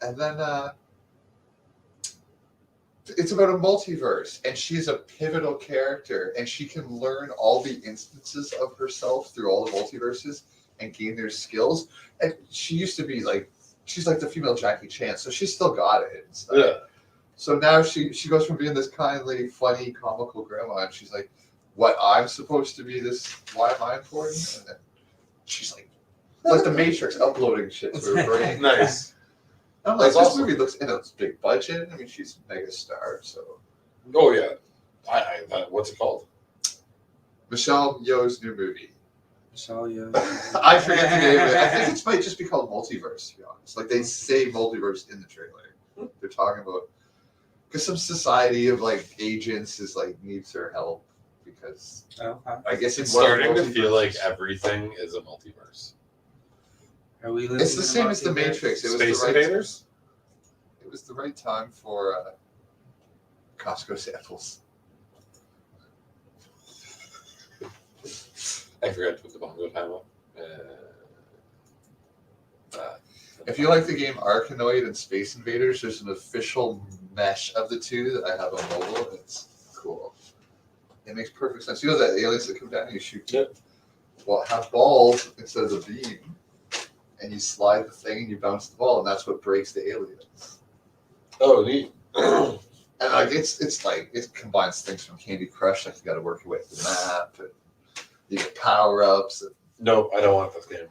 and then it's about a multiverse, and she's a pivotal character, and she can learn all the instances of herself through all the multiverses and gain their skills. And she used to be like, she's like the female Jackie Chan, so she's still got it and stuff. yeah. So now she goes from being this kindly, funny, comical grandma, and she's like, what, I'm supposed to be this, why am I important? And then she's like the Matrix uploading shit to her brain. Nice. I'm like, That's this awesome. movie looks in a big budget. I mean, she's a mega star, so. Oh yeah. What's it called? Michelle Yeoh's new movie. Michelle Yeoh. I forget the name of it. I think it might just be called Multiverse, to be honest. Like, they say multiverse in the trailer. They're talking about, because some society of, like, agents is, like, needs her help because, Okay. I guess It's in one of starting to feel like multiverses- everything is a multiverse. Are we living It's the in a same as the multiverse? Matrix. It was Space the right invaders? It was the right time for Costco samples. I forgot to put the bongo time up. If you like the game Arkanoid and Space Invaders, there's an official mesh of the two that I have on mobile. It's cool. It makes perfect sense. You know that aliens that come down and you shoot? Yep. Well, have balls instead of a beam, and you slide the thing and you bounce the ball, and that's what breaks the aliens. Oh, neat. And like it's like it combines things from Candy Crush, like you got to work your way through the map, and you get power ups. And, No, I don't want this game.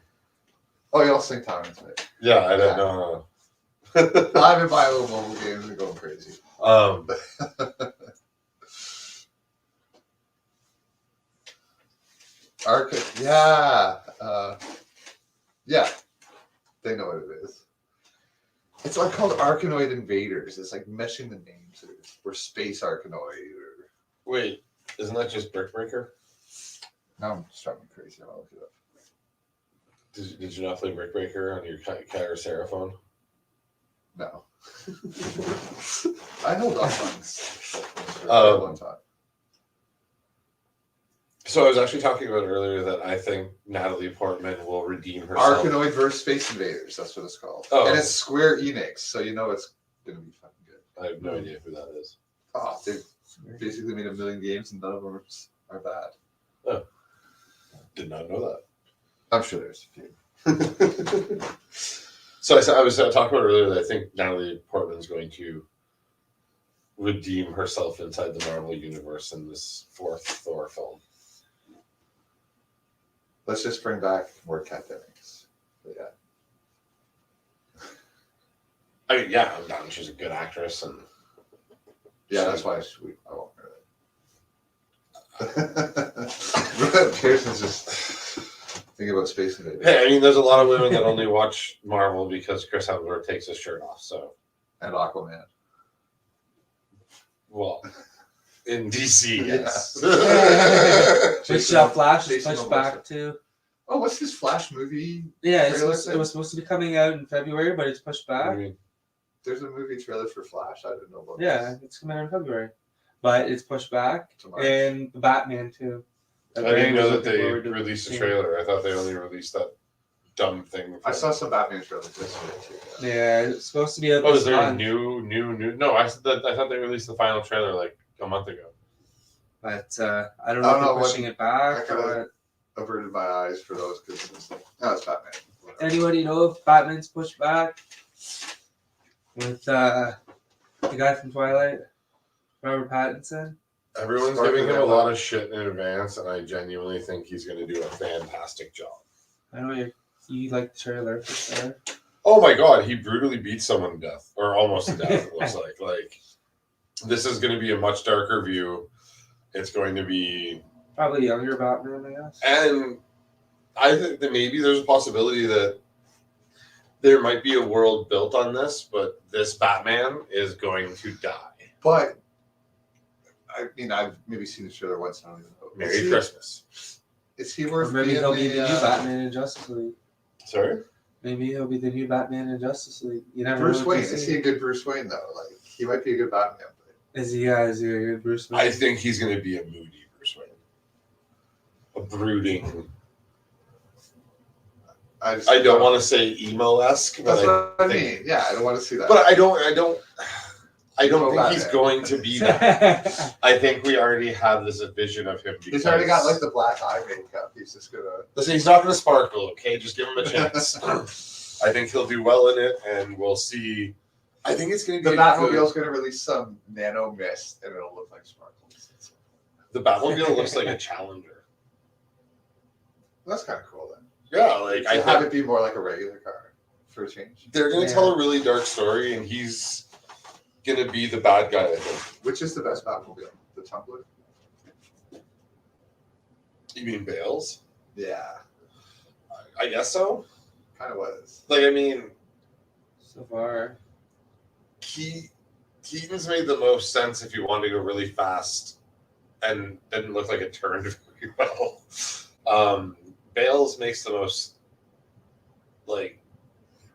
oh, you all sing time into it. Yeah, I don't Yeah. know. I've been buying little mobile games and going crazy. Yeah. Yeah. They know what it is. It's like called Arkanoid Invaders. It's like meshing the names or Space Arkanoid or Wait, isn't that just Brick Breaker? now I'm just driving me crazy. I'll look it up. Did you not play Brick Breaker on your Kyocera phone? No. I held off on this for Um, a long time. So I was actually talking about earlier that I think Natalie Portman will redeem herself. Arkanoid versus Space Invaders. That's what it's called. Oh. And it's Square Enix, so you know it's gonna be fucking good. I have no idea who that is. Oh, they've basically made 1 million games and none of them are bad. Did not know that. I'm sure there's a few. So I was talking about earlier that I think Natalie Portman's going to redeem herself inside the Marvel universe in this 4th Thor film. Let's just bring back more Cat Dennings. But yeah. I mean, yeah, I'm down. She's a good actress, and Yeah, that's why I won't hear it. Pearson's just Think about Space Invaders Hey, I mean, there's a lot of women that only watch Marvel because Chris Hemsworth takes his shirt off. So, and Aquaman. well, in DC, yes. Which Flash is Jason pushed Momoa. back to. Oh, what's this Flash movie? Yeah, trailer it was supposed to be coming out in February, but it's pushed I back. mean, There's a movie trailer for Flash. I didn't know about Yeah, this. it's coming out in February, but it's pushed back. To March. And the Batman too. I didn't know that Looking they forward to released a seeing. trailer. I thought they only released that dumb thing. I saw some Batman trailers yesterday too. Yeah, it's supposed to be out Oh, this is there a month, new? No, I thought they released the final trailer like a month ago. but I don't know if they're pushing it back. I Or kinda- what. Averted my eyes for those because it's Batman. Anybody know if Batman's pushed back with the guy from Twilight, Robert Pattinson? Everyone's Sparkly giving him a Yellow. lot of shit in advance, and I genuinely think he's going to do a fantastic job. I know you like the trailer for sure. Oh my god, he brutally beat someone to death, or almost to death. It looks like this is going to be a much darker view. It's going to be, Probably younger Batman, I guess. and I think that maybe there's a possibility that there might be a world built on this, but this Batman is going to die. But I mean, I've maybe seen the trailer once. I don't even know. Merry Christmas. Is he Or worth maybe being he'll be the new the Batman in Justice League. Sorry? Maybe he'll be the new Batman in Justice League. You never Bruce know what Wayne? you Is see. he a good Bruce Wayne though? Like he might be a good Batman. But Is he a good Bruce Wayne? I think he's going to be a moody Bruce Wayne. A brooding. I don't want to say emo-esque, but That's what I think- mean. Yeah, I don't want to see that. But I don't Emo think he's Batman. going to be that. I think we already have this vision of him. He's already got like the black eye makeup. He's just gonna. Listen, he's not going to sparkle. Okay, just give him a chance. I think he'll do well in it, and we'll see. I think it's going to The be Batmobile's gonna release some nano mist, and it'll look like sparkles. The Batmobile looks like a Challenger. That's kind of cool then. Yeah, like I have think it be more like a regular car for a change. they're going to Yeah. tell a really dark story, and he's going to be the bad guy. I think. Which is the best Batmobile? The Tumbler. You mean Bales? Yeah, I guess so. kind of was. Like, I mean, So far. Keaton's made the most sense if you wanted to go really fast and didn't look like it turned very well. Bales makes the most, like,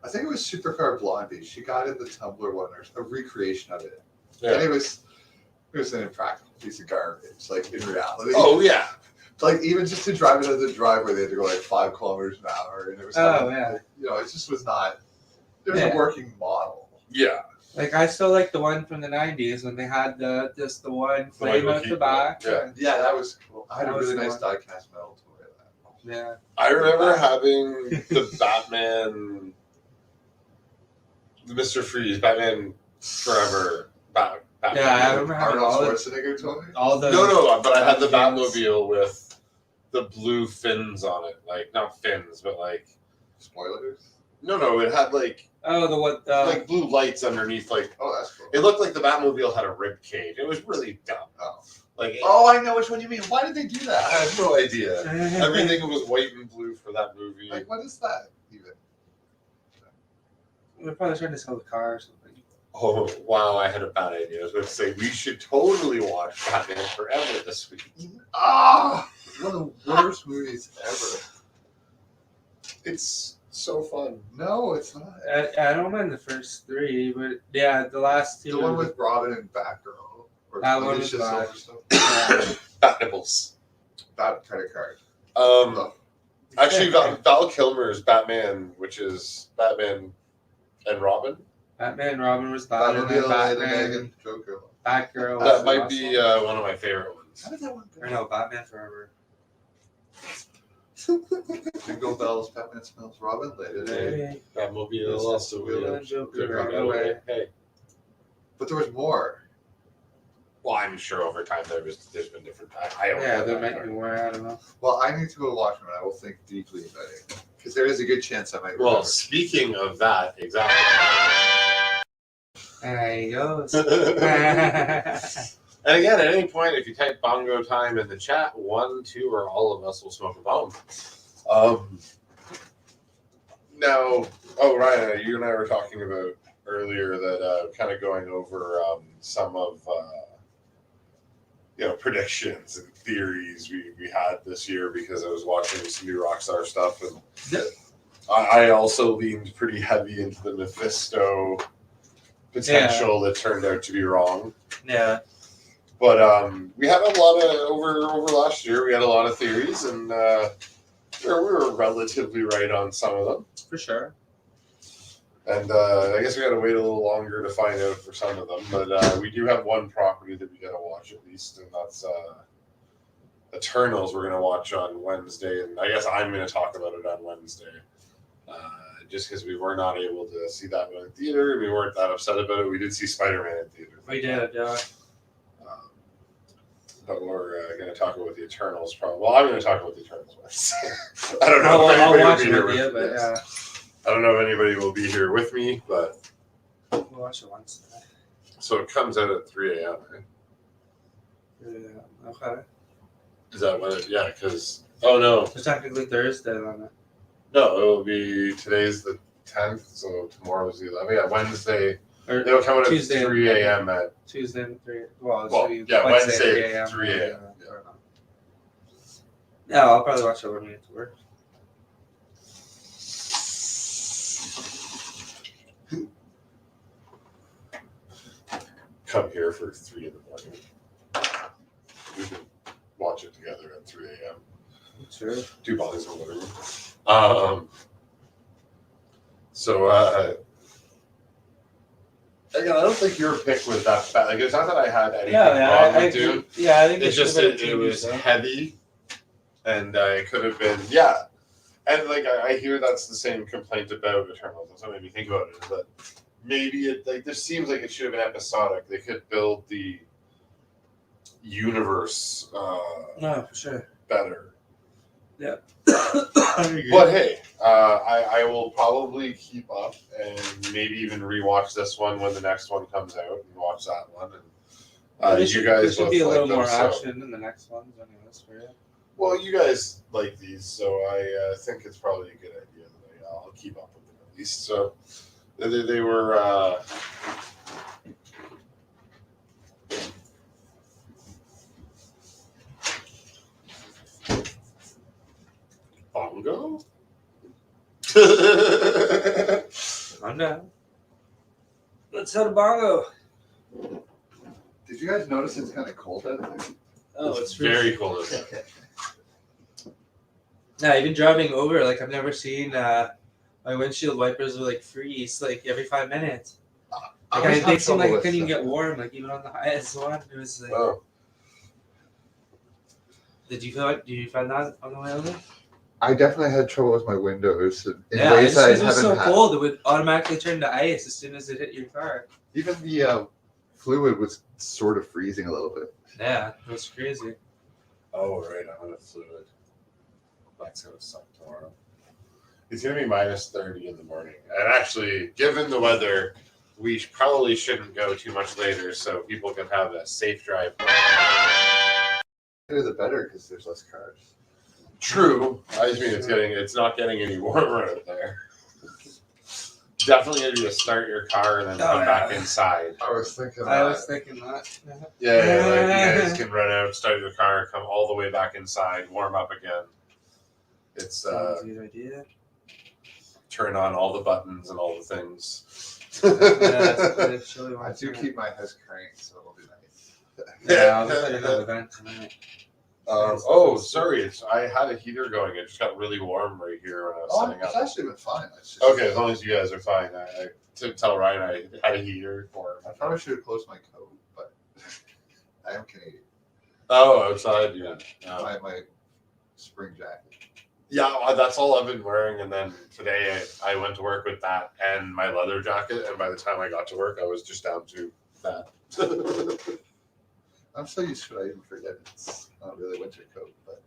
I think it was Supercar Blondie. She got in the Tumbler one, or a recreation of it, and yeah. it was an impractical piece of garbage. Like in reality, Oh, yeah. like even just to drive it out of the driveway, they had to go like 5 kilometers an hour, and it was Oh, yeah. like, you know, it just was not. There was Yeah. a working model. Yeah. Like I still like the one from the '90s when they had just the one flame Michael out the Keaton back. one, yeah. Yeah, that was cool. I had That a was really the nice die-cast metal toy of that. Yeah. I remember having the Batman, the Mr. Freeze, Batman Forever, Batman. Yeah, I remember having Arnold all the Schwarzenegger toy. all the. No, but I had the Batmobile. Batmobile with the blue fins on it. Like, not fins, but like, Spoilers. no, it had like Oh, the what? like blue lights underneath. Like, Oh, that's cool. it looked like the Batmobile had a rib cage. It was really dumb. Oh. Like, Oh, I know which one you mean. Why did they do I that? have no idea. Everything was white and blue for that movie. Like, what is that even? They're probably trying to sell the car or something. Oh, wow, I had a bad idea. I was going to say, we should totally watch Batman Forever this week. Ah, one of the worst movies ever. It's so fun. No, it's not. I don't mind the first three, but yeah, the last two. The one with Robin and Batgirl. Or That one Alicia was bad. Silverstone. Bat nipples. Bad credit card. Actually, Val Kilmer's Batman, which is Batman and Robin. Batman and Robin was bad, and then Batmobile, Batman, Megan, Joker. Batgirl. That was might be awesome. one of my favorite ones. How did that one Or go? no, Batman Forever. Jingle bells, Batman smells, Robin later. Hey, Batmobile also Will will. and Joker Could right be that away. way. Hey. But there was more. Well, I'm sure over time there's been different. I don't Yeah, know there that might part. be more. I don't know. Well, I need to go watch them, and I will think deeply about it. Because there is a good chance I might Well, remember. speaking of that, exactly. There you go. And again, at any point, if you type bongo time in the chat, one, two, or all of us will smoke a bone. Now, Ryan, you and I were talking about earlier that kind of going over some of predictions and theories we had this year because I was watching some new Rockstar stuff, and I also leaned pretty heavy into the Mephisto potential that turned out to be wrong. Yeah. But we had a lot of over last year. We had a lot of theories, and we were relatively right on some of them. For sure. And I guess we got to wait a little longer to find out for some of them. But we do have one property that we got to watch at least, and that's Eternals. We're going to watch on Wednesday, and I guess I'm going to talk about it on Wednesday. Just because we were not able to see that one in theater, we weren't that upset about it. We did see Spider-Man in theater. We did, yeah. But we're going to talk about the Eternals. Well, I'm going to talk about the Eternals Wednesday. I don't know. I'll watch it here with you, me. but yeah. I don't know if anybody will be here with me, but We'll watch it once. so it comes out at 3 a.m. Right? Yeah. Okay. Is that what? Yeah, because no, It's technically Thursday on it. no, it will be today's the 10th, so tomorrow's the 11th. Yeah, Wednesday. Or It'll come out at Tuesday 3 a.m. at Tuesday at 3. Well, Wednesday at 3 a.m. Yeah, I'll probably watch it when we get to work. Come here for 3 in the morning. We can watch it together at 3 a.m. Sure. 2 bodies in the living room. Again, I don't think your pick was that bad. Like, it's not that I had anything wrong with Dune. I think It's just it was heavy, and it could have been And like I hear that's the same complaint about Eternals. That's what made me think about it. Is that maybe this seems like it should have been episodic. They could build the universe No, for sure. better. Yeah. But hey, I will probably keep up and maybe even rewatch this one when the next one comes out and watch that one. And you guys there should be a both little like more them, action in the next ones, anyways, for you. Well, you guys like these, so I think it's probably a good idea that I'll keep up with them at least. So they were. Bongo? I'm down. Let's head to Bongo. Did you guys notice it's kind of cold out there? Oh, it's very cool. Isn't it? Yeah, even driving over, like I've never seen my windshield wipers will like freeze like every 5 minutes. Like they seem like it couldn't even get warm, like even on the highest one. It was like. Oh. Did you find that on the way over? I definitely had trouble with my windows in Yeah, ways it's that I because it was so haven't had. cold, it would automatically turn to ice as soon as it hit your car. Even the fluid was sort of freezing a little bit. Yeah, it was crazy. Oh, right. I'm going to fluid. That's going to suck tomorrow. It's going to be minus 30 in the morning. And actually, given the weather, we probably shouldn't go too much later so people can have a safe drive. The better because there's less cars. True. I just mean it's not getting any warmer out there. Definitely going to start your car and then come back inside. I was thinking that. Yeah, like you guys can run out, start your car, come all the way back inside, warm up again. It's a good idea. Turn on all the buttons and all the things. I do keep my house cranked, so it'll be nice. Yeah, I'll just let you know the event tonight. Sorry. I had a heater going. It just got really warm right here when I was setting it's up. actually been fine. Okay, as long as you guys are fine. I to tell Ryan I had a heater for him. I probably should have closed my coat, but I am Canadian. Oh, outside, yeah. My spring jacket. Yeah, that's all I've been wearing. And then today I went to work with that and my leather jacket. And by the time I got to work, I was just down to that. I'm so used to it, I even forget it's not really a winter coat, but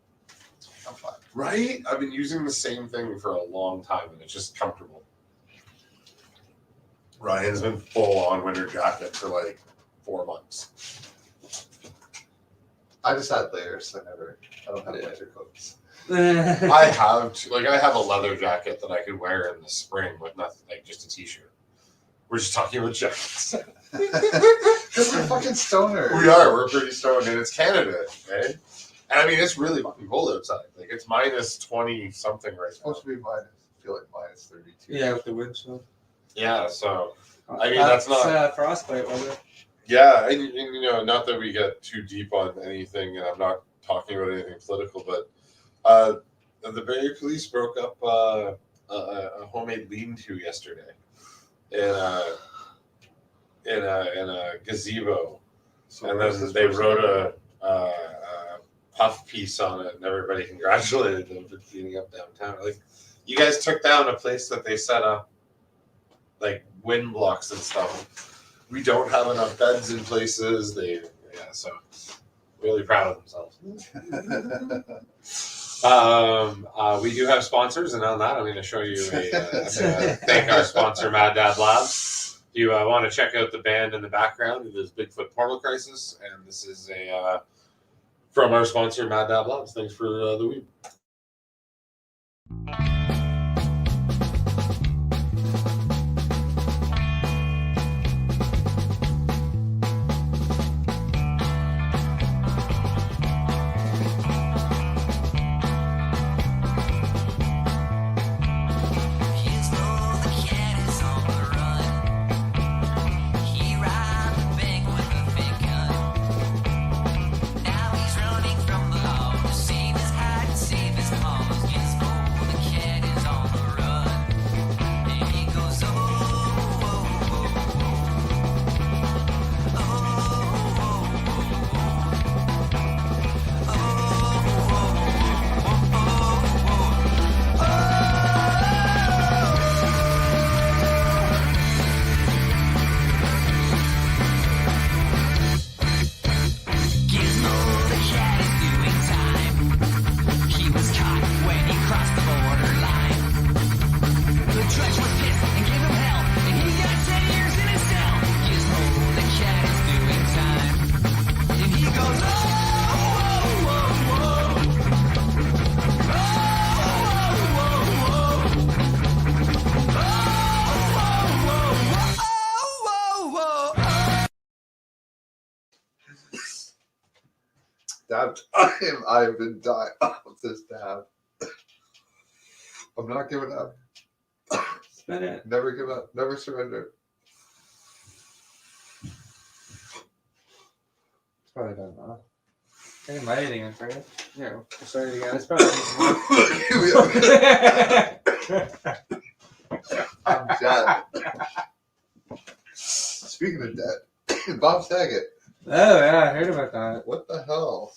I'm fine. Right? I've been using the same thing for a long time, and it's just comfortable. Ryan's been full on winter jacket for like 4 months. I just had layers, so I don't have winter coats. I have a leather jacket that I could wear in the spring with nothing, like just a t-shirt. We're just talking about jackets. Because we're fucking stoners. We are. We're pretty stoned, and it's Canada, eh? And I mean, it's really fucking cold outside. Like it's minus 20 something right It's now. supposed to be minus. I feel like minus 32. Yeah, with the wind chill. Yeah, so I mean that's not frostbite weather. yeah, and you know, not that we get too deep on anything, and I'm not talking about anything political, but the Barrie Police broke up a homemade lean-to yesterday in a gazebo, So and where's then this they person? wrote a puff piece on it, and everybody congratulated them for cleaning up downtown. Like, you guys took down a place that they set up like wind blocks and stuff. We don't have enough beds in places. So really proud of themselves. We do have sponsors, and on that, I'm going to show you thank our sponsor, Mad Dad Labs. If you want to check out the band in the background, it is Bigfoot Portal Crisis, and this is from our sponsor, Mad Dad Labs. Thanks for the week. Dab time. I've been dying of this dab. I'm not giving up. Spin it. Never give up. Never surrender. It's probably done now. I didn't light anything in for it. Yeah, we'll start it again. It's probably I'm dead. Speaking of dead, Bob Saget. Oh yeah, I heard about that. What the hell?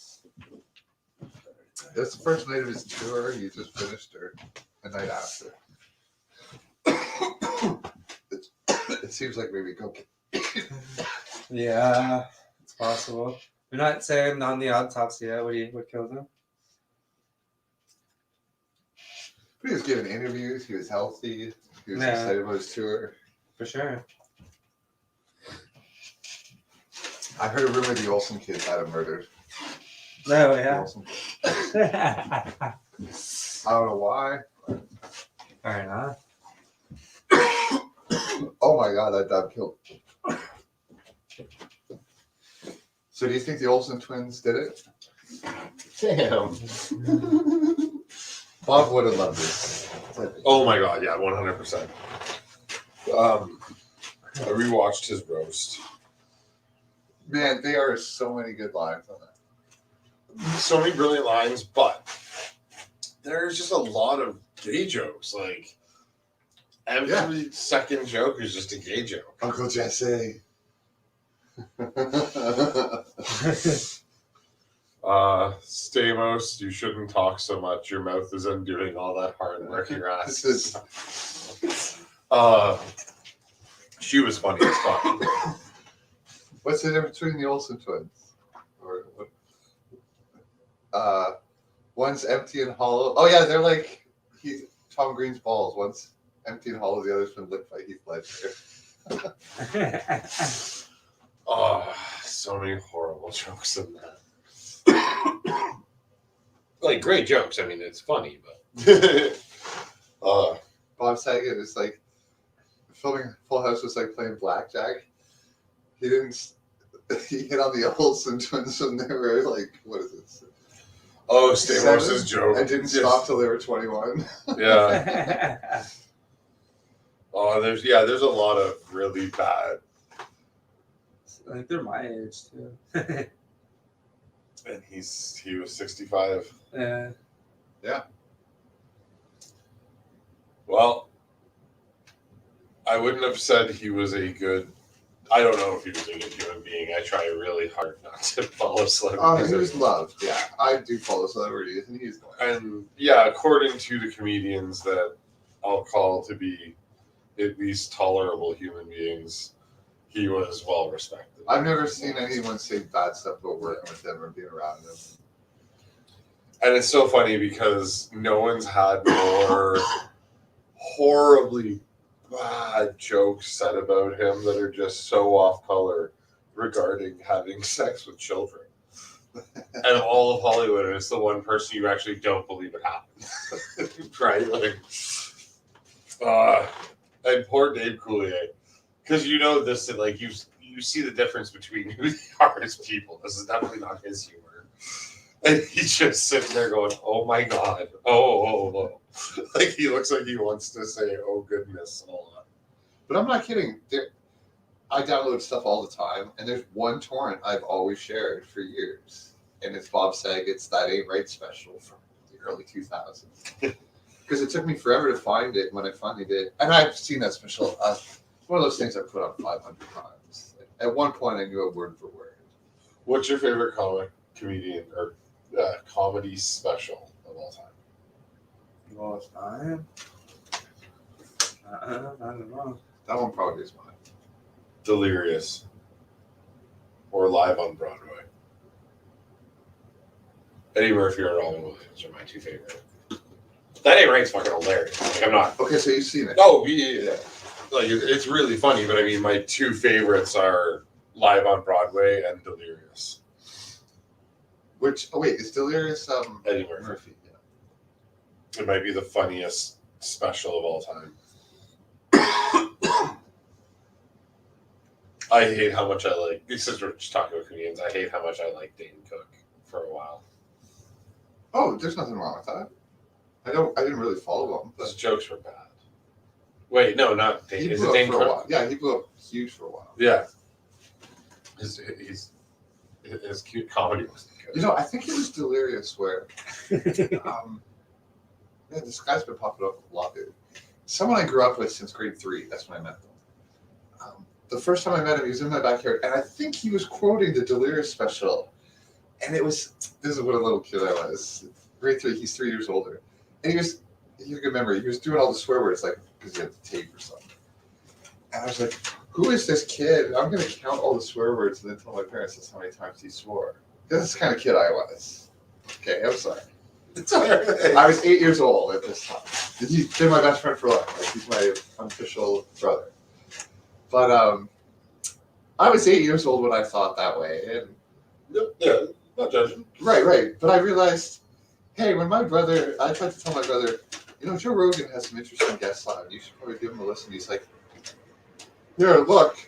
That's the first night of his tour. He just finished her the night after. It seems like maybe cocaine. Yeah, it's possible. We're not saying on the autopsy yet what killed him. But he was giving interviews. He was healthy. He was Yeah. excited about his tour. For sure. I heard a rumor the Olsen kids had him murdered. No, The yeah. Olsen kids. I don't know why. Fair enough. Oh my god, that dab killed. So do you think the Olsen twins did it? Damn. Bob would have loved this. Oh my god, yeah, 100%. I rewatched his roast. Man, there are so many good lines on that. So many brilliant lines, but there's just a lot of gay jokes. Like every second joke is just a gay joke. Uncle Jesse. Stamos, you shouldn't talk so much. Your mouth is undoing all that hard work your ass. She was funny as fuck. What's the difference between the Olsen twins? Or what? One's empty and hollow. Oh yeah, they're like Tom Green's balls. One's empty and hollow. The other's been licked by Heath Ledger. Oh, so many horrible jokes in that. like great jokes. I mean, it's funny, but Bob Saget is like filming Full House was like playing blackjack. He didn't. He hit on the Olsen twins when they were like, what is it? Oh, Stamos' joke. And didn't stop till they were 21. Yeah. Oh, there's a lot of really bad. I think they're my age too. And he was 65. Yeah. Well, I wouldn't have said he was a good. I don't know if he was a good human being. I try really hard not to follow Oh, celebrities. he was loved. Yeah, I do follow celebrities, and he's going. And yeah, according to the comedians that I'll call to be at least tolerable human beings, he was well respected. I've never seen anyone say bad stuff about working with him or being around him. And it's so funny because no one's had more horribly bad jokes said about him that are just so off color regarding having sex with children. And of all of Hollywood, it's the one person you actually don't believe it happened. Right? Like, and poor Dave Coulier. Because you know this, like you see the difference between who they are as people. This is definitely not his humor. And he's just sitting there going, oh my God. Oh. Like he looks like he wants to say, oh goodness, a lot. But I'm not kidding. I download stuff all the time, and there's one torrent I've always shared for years, and it's Bob Saget's That Ain't Right special from the early 2000s. Because it took me forever to find it when I finally did. And I've seen that special. One of those things I put on 500 times. At one point, I knew it word for word. What's your favorite comedian or comedy special of all time? Last time. I don't know. That one probably is mine. Delirious. Or Live on Broadway. Eddie Murphy or Robin Williams are my two favorite. That Ain't Right's fucking hilarious. Like, I'm not. Okay, so you've seen it. Oh, yeah. Like, it's really funny, but I mean, my two favorites are Live on Broadway and Delirious. Which, oh wait, is Delirious Eddie Murphy. Yeah. It might be the funniest special of all time. I hate how much I like, since we're just talking about comedians, I hate how much I like Dane Cook for a while. Oh, there's nothing wrong with that. I didn't really follow him. His jokes were bad. Wait, no, not Dane. He Is blew it up Dane for a Cook? while. Yeah, he blew up huge for a while. Yeah. His cute comedy wasn't good. You know, I think it was Delirious where, this guy's been popping up a lot, dude. Someone I grew up with since grade 3. That's when I met them. The first time I met him, he was in my backyard, and I think he was quoting the Delirious special. And it was, this is what a little kid I was. Grade 3, he's 3 years older. And he had a good memory. He was doing all the swear words, like, because he had the tape or something. And I was like, who is this kid? I'm going to count all the swear words and then tell my parents that's how many times he swore. This is the kind of kid I was. Okay, I'm sorry. It's all right. I was 8 years old at this time. He's been my best friend for life. Like, he's my unofficial brother. But I was 8 years old when I thought that way. And Yeah, not judging. Right. But I realized, hey, I tried to tell my brother, Joe Rogan has some interesting guests on. You should probably give him a listen. He's like, here, look,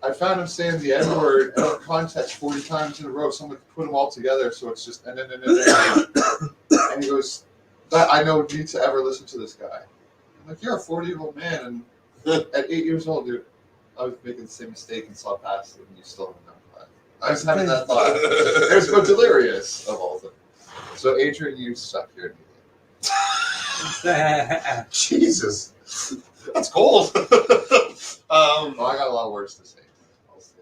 I found him saying the N-word out of context 40 times in a row. Someone put them all together, so it's just and. And he goes, I know need to ever listen to this guy. I'm like, you're a 40-year-old man, and at 8 years old, dude, I was making the same mistake and saw past it, and you still don't know that. I was having that thought. There's no Delirious of all things. So, Adrian, you suck your idiot. Jesus. That's cold. I got a lot worse to say.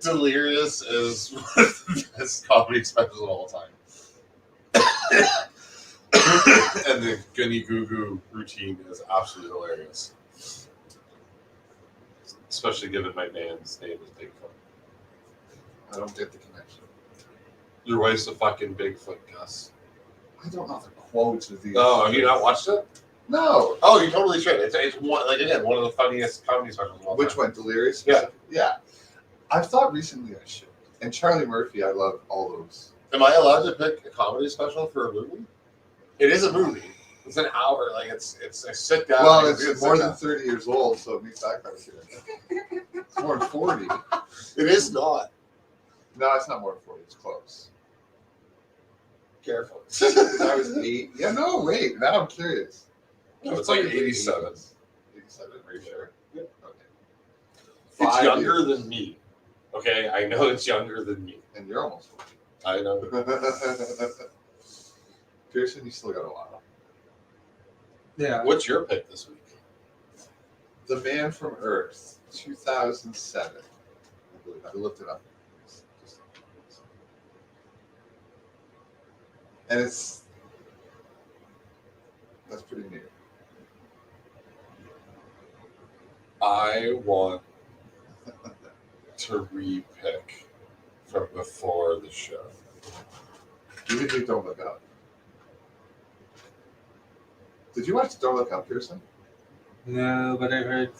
Delirious is one of the best comedy specials of all time. And the Gunny Goo Goo routine is absolutely hilarious. Especially given my band's name is Bigfoot. I don't get the connection. Your wife's a fucking Bigfoot, Gus. I don't know the quotes of these. Oh, have you not watched it? No. Oh, you totally should. It's one, like, again, one of the funniest comedy specials of all time. Which one? Delirious? Yeah. Yeah. I've thought recently I should. And Charlie Murphy, I love all those. Am I allowed to pick a comedy special for a movie? It is a movie. It's an hour. Like it's a sit down. Well, like, it's sit more down. than 30 years old, so it makes that kind of sense. It's more than 40. It is not. No, it's not more than 40. It's close. Careful. I was 8. Yeah, no, wait. Now I'm curious. No, it's like 87. 87, are you sure? Yeah. Okay. It's 5 younger years. than me. Okay, I know it's younger than me. And you're almost 40. I know. Pearson, you still got a while. Yeah. What's your pick this week? The Man from Earth, 2007. I believe I looked it up. And that's pretty neat. I want to re-pick from before the show. You did Don't Look Up. Did you watch Don't Look Up, Pearson? No, but I heard.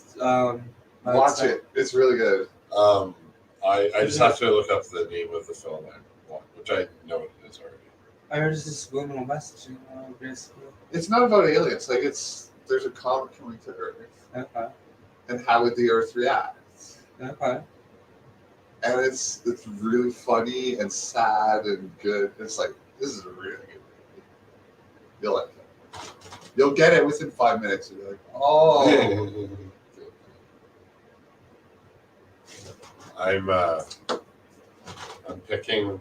Watch it. It's really good. I just have to look up the name of the film I want, which I know it is already. I heard it's just subliminal messaging, basically. It's not about aliens. Like there's a comet coming to Earth, Okay. and how would the Earth react? Okay. And it's really funny and sad and good. It's like this is a really good movie. You'll like it. You'll get it within 5 minutes. You'll be like, oh. I'm picking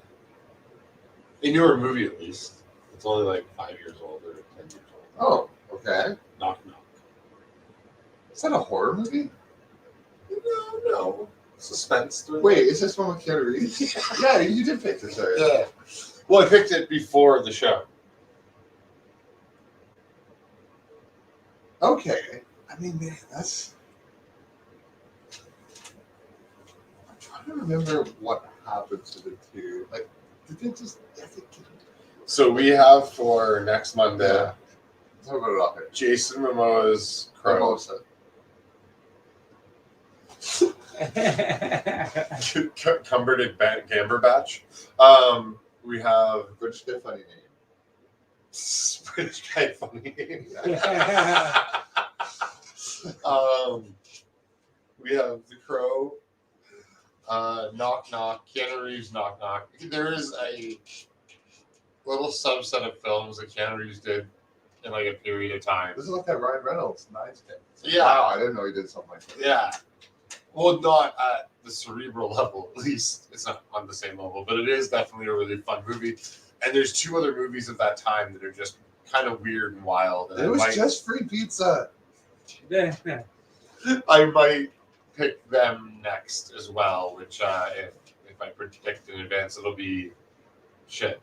a newer movie at least. It's only like 5 years old or 10 years old. Oh, okay. Knock Knock. Is that a horror movie? No. Suspense thriller. Wait, is this one with Keanu Reeves? Yeah, you did pick this, right? Yeah. Well, I picked it before the show. Okay. I mean, man, that's. I'm trying to remember what happened to the two. Like, did they just? I think. So we have for next Monday, Yeah. Talk about it off here. Jason Momoa's Crow. Mimosa. Cumberbatch Gamberbatch. We have British guy, funny name. British guy, funny name. We have The Crow, Knock Knock, Keanu Reeves, Knock Knock. There is a little subset of films that Keanu Reeves did in like a period of time. This is like that Ryan Reynolds, Nice Day. Yeah. Wow, I didn't know he did something like that. Yeah. Well, not at the cerebral level, at least. It's not on the same level, but it is definitely a really fun movie. And there's two other movies of that time that are just kind of weird and wild. And It was just free pizza. I might pick them next as well, which if I predict in advance, it'll be shit.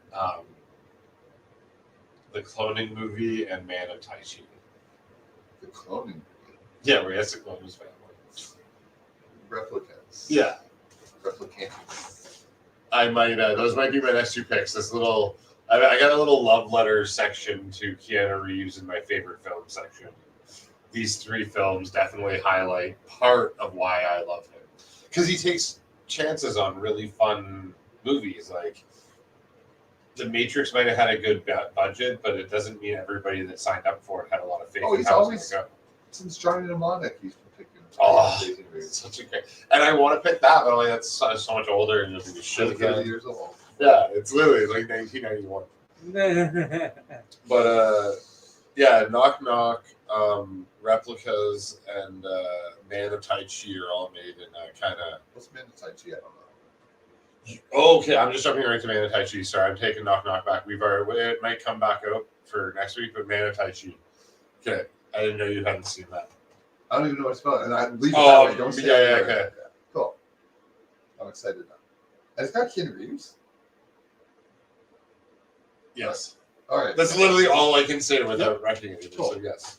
The Cloning movie and Man of Tai Chi. The cloning Yeah, where he has to clone his family. replicants. Yeah. Replicants. I might, those might be my next two picks. This little, I got a little love letter section to Keanu Reeves in my favorite film section. These three films definitely highlight part of why I love him. Because he takes chances on really fun movies. Like, The Matrix might have had a good budget, but it doesn't mean everybody that signed up for it had a lot of faith in He's how always, it's going to go. since Johnny Mnemonic, he's been picking. Oh, amazing movies. such a great. And I want to pick that, but like that's so much older and it'll be shit He's 30 again. years old. Yeah, it's literally like 1991. But yeah, Knock Knock, Replicas, and Man of Tai Chi are all made in kind of. What's Man of Tai Chi? I don't know. Oh, okay, I'm just jumping right to Man of Tai Chi. Sorry, I'm taking Knock Knock back. It might come back out for next week, but Man of Tai Chi. Okay, I didn't know you hadn't seen that. I don't even know what it's about. And I leave it Oh, that way. Don't say yeah, it. okay. Yeah, cool. I'm excited now. And it's got Keanu Reeves. Yes, All right. that's literally all I can say without wrecking it. So Cool. yes.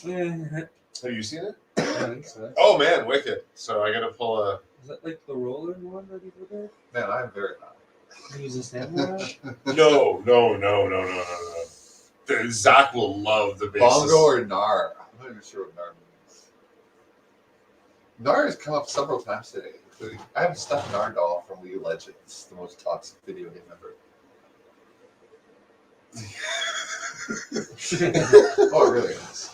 Yeah. Have you seen it? I think so. Oh man, wicked! So I gotta pull a. Is that like the roller one that he did? Man, I'm very happy. He was a samurai? No. Zach will love the basis. Bongo or Nar? I'm not even sure what Nar means. Nar has come up several times today. Including, I have a stuffed Nar doll from League of Legends, the most toxic video game ever. Oh, it really is.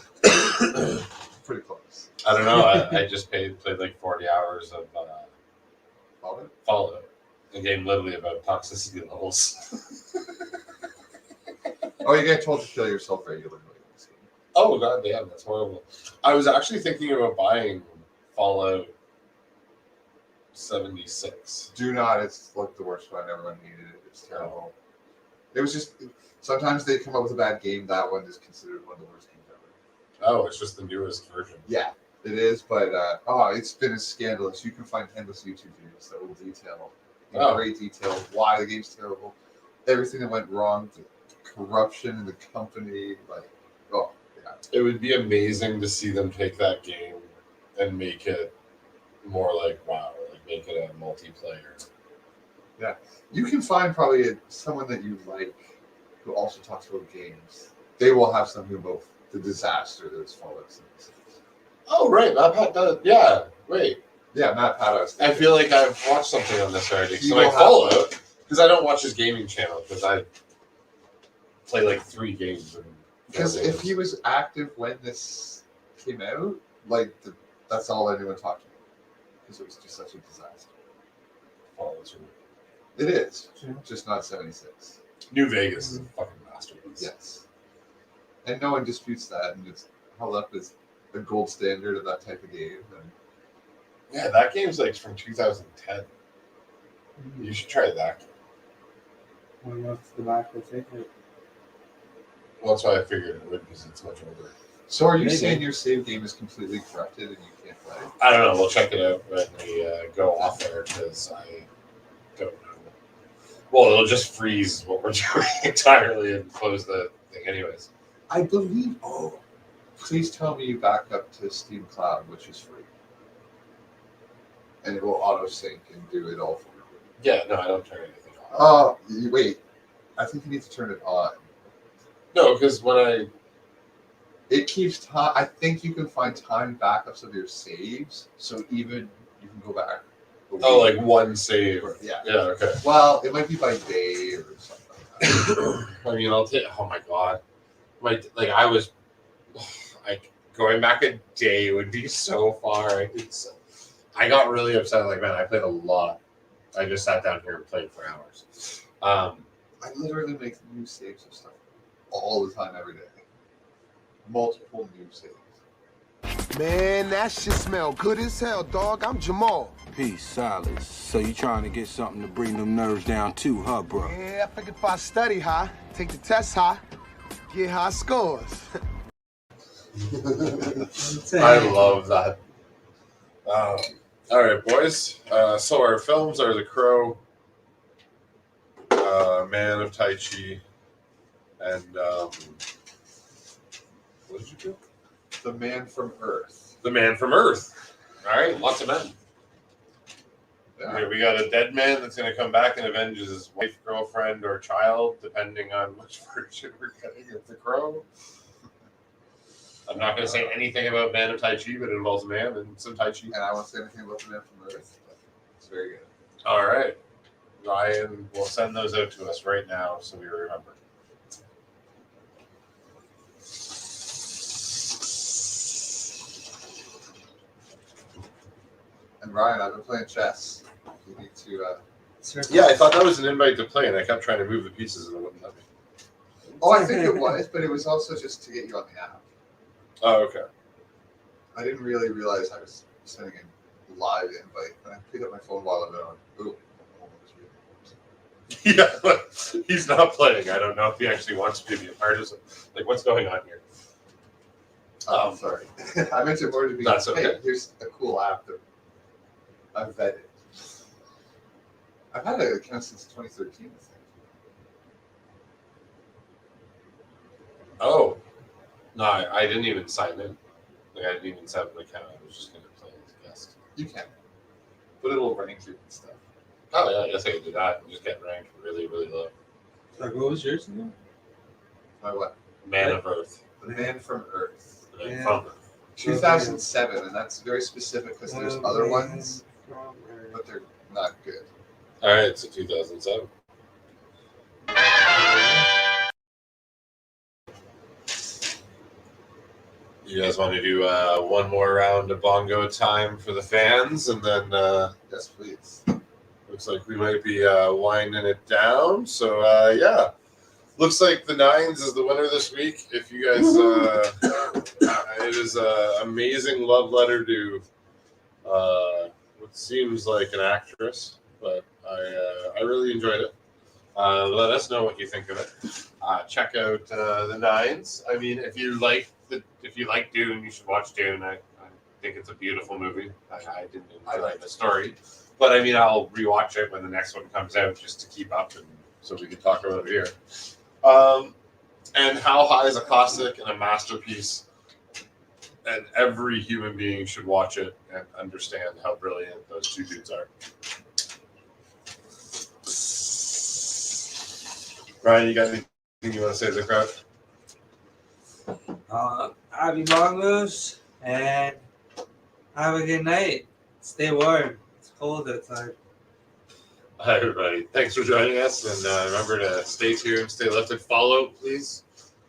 Pretty close. I don't know. I just played like 40 hours of Fallout? Fallout. A game literally about toxicity levels. Oh, you get told to kill yourself regularly in this game. Oh god damn, that's horrible. I was actually thinking about buying Fallout 76. Do not. It's like the worst one. Everyone hated it. It's terrible. It was just sometimes they come up with a bad game. That one is considered one of the worst games ever. Oh, it's just the newest version. Yeah, it is. But it's been scandalous. You can find endless YouTube videos that will detail in great detail why the game's terrible, everything that went wrong, the corruption in the company. Like, oh yeah. It would be amazing to see them take that game and make it more like WoW, like make it a multiplayer. Yeah, you can find probably someone that you like who also talks about games. They will have something about the disaster that's Fallout 76. Oh right, Matt does. Yeah, wait. Yeah, Matt Pat. I feel like I've watched something on this already. He So will like have- Fallout, because I don't watch his gaming channel because I play like 3 games. Because if he was active when this came out, like that's all anyone talked about. Because it was just such a disaster. Fallout's It is, just not 76. New Vegas is a fucking masterpiece. Yes. And no one disputes that, and it's held up as the gold standard of that type of game. And Yeah, that game's like from 2010. You should try that game. I don't know if the Mac will take it. Well, that's why I figured it would because it's much older. so, are you Maybe. saying your save game is completely corrupted and you can't play? I don't know. We'll check it out when we go off there because I don't know. Well, it'll just freeze what we're doing entirely and close the thing, anyways. I believe. Oh, please tell me you back up to Steam Cloud, which is free, and it will auto sync and do it all for you. Yeah, no, I don't turn anything off. Wait. I think you need to turn it on. No, because when It keeps time. I think you can find time backups of your saves, so even you can go back. a week. like one save. Yeah. Yeah, okay. Well, it might be by day or something like that. I mean, I'll take. Oh my god, I was like going back a day would be so far. I got really upset. Like, man, I played a lot. I just sat down here and played for hours. I literally make new saves of stuff all the time, every day. Multiple new saves. Man, that shit smell good as hell, dog. I'm Jamal. Peace, Silas. So you trying to get something to bring them nerves down too, huh, bro? Yeah, I figured if I study high, take the test high, get high scores. I love that. All right, boys. So our films are The Crow, Man of Tai Chi, and what did you do? The Man from Earth. The Man from Earth. All right, lots of men. Yeah. Okay, we got a dead man that's going to come back and avenge his wife, girlfriend, or child, depending on which version we're getting of The Crow. I'm not going to say anything about Man of Tai Chi, but it involves a man and some Tai Chi. And I won't say anything about the Man from Earth, but it's very good. All right. Ryan will send those out to us right now so we remember. And Ryan, I've been playing chess. You need to. Yeah, I thought that was an invite to play, and I kept trying to move the pieces and it wouldn't let me. Oh, I think it was, but it was also just to get you on the app. Oh, okay. I didn't really realize I was sending a live invite. When I picked up my phone while I'm on, ooh. Yeah, he's not playing. I don't know if he actually wants to be a part of it. Like, what's going on here? Sorry. I meant it more to be, That's okay. hey, here's a cool app that I've vetted. I've had an account since 2013, I think. Oh. No, I didn't even sign in. Like, I didn't even set up an account. I was just going to play as a guest. You can. But it'll rank you and stuff. Oh, yeah, I guess I could do that and just get ranked really, really low. Like, what was yours again? My what? Man of Earth. The Man from Earth. And then Yeah. from Earth. 2007, and that's very specific because there's other ones, but they're not good. All right, so 2007. You guys want to do one more round of bongo time for the fans, and then Yes, please. looks like we might be winding it down. So yeah, looks like the Nines is the winner this week. If you guys, it is an amazing love letter to what seems like an actress, but I really enjoyed it. Let us know what you think of it. Check out the Nines. I mean, if you like Dune, you should watch Dune. I think it's a beautiful movie. I didn't like the story, but I mean, I'll rewatch it when the next one comes out just to keep up and so we can talk about it here. And How High is a classic and a masterpiece, and every human being should watch it and understand how brilliant those two dudes are. Ryan, you got anything you want to say to the crowd? Happy bongos and have a good night. Stay warm. It's cold outside. Hi, everybody. Thanks for joining us. And remember to stay tuned, stay lifted, follow, please.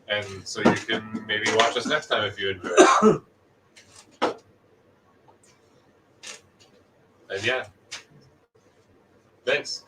And so you can maybe watch us next time if you enjoy it. And yeah, thanks.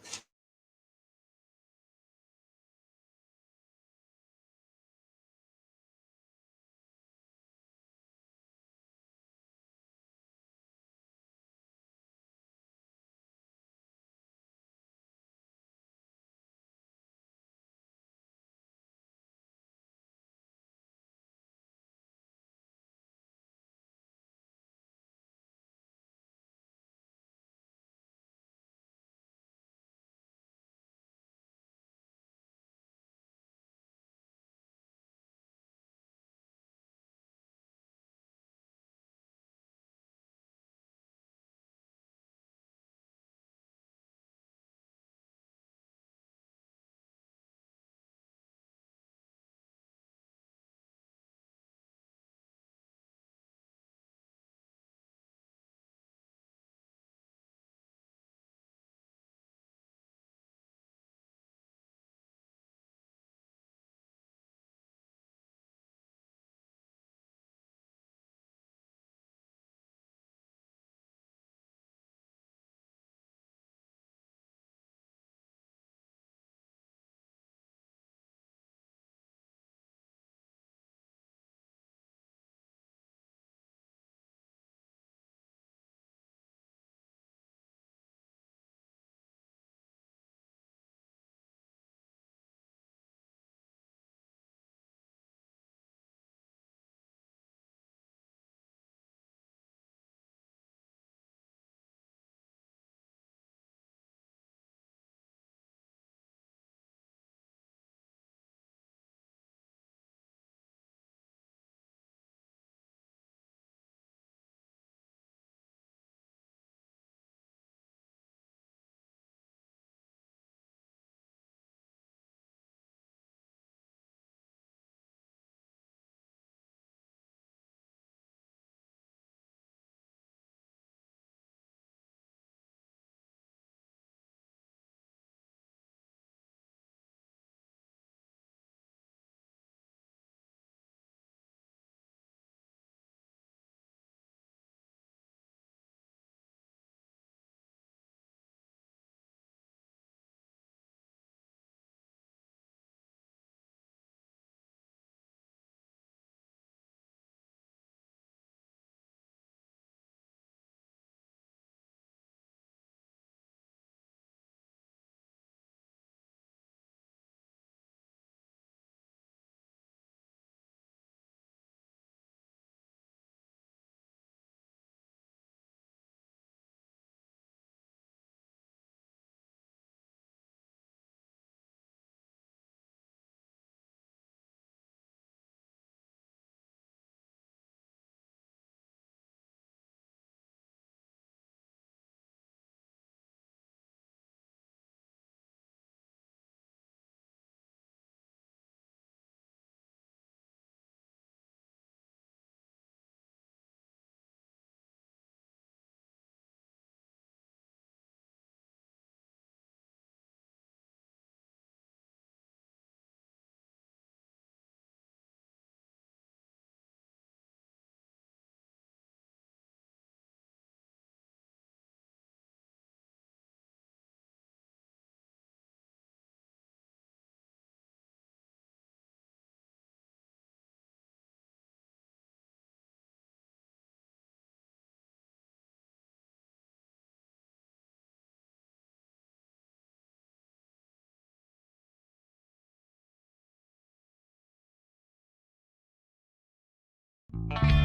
Bye.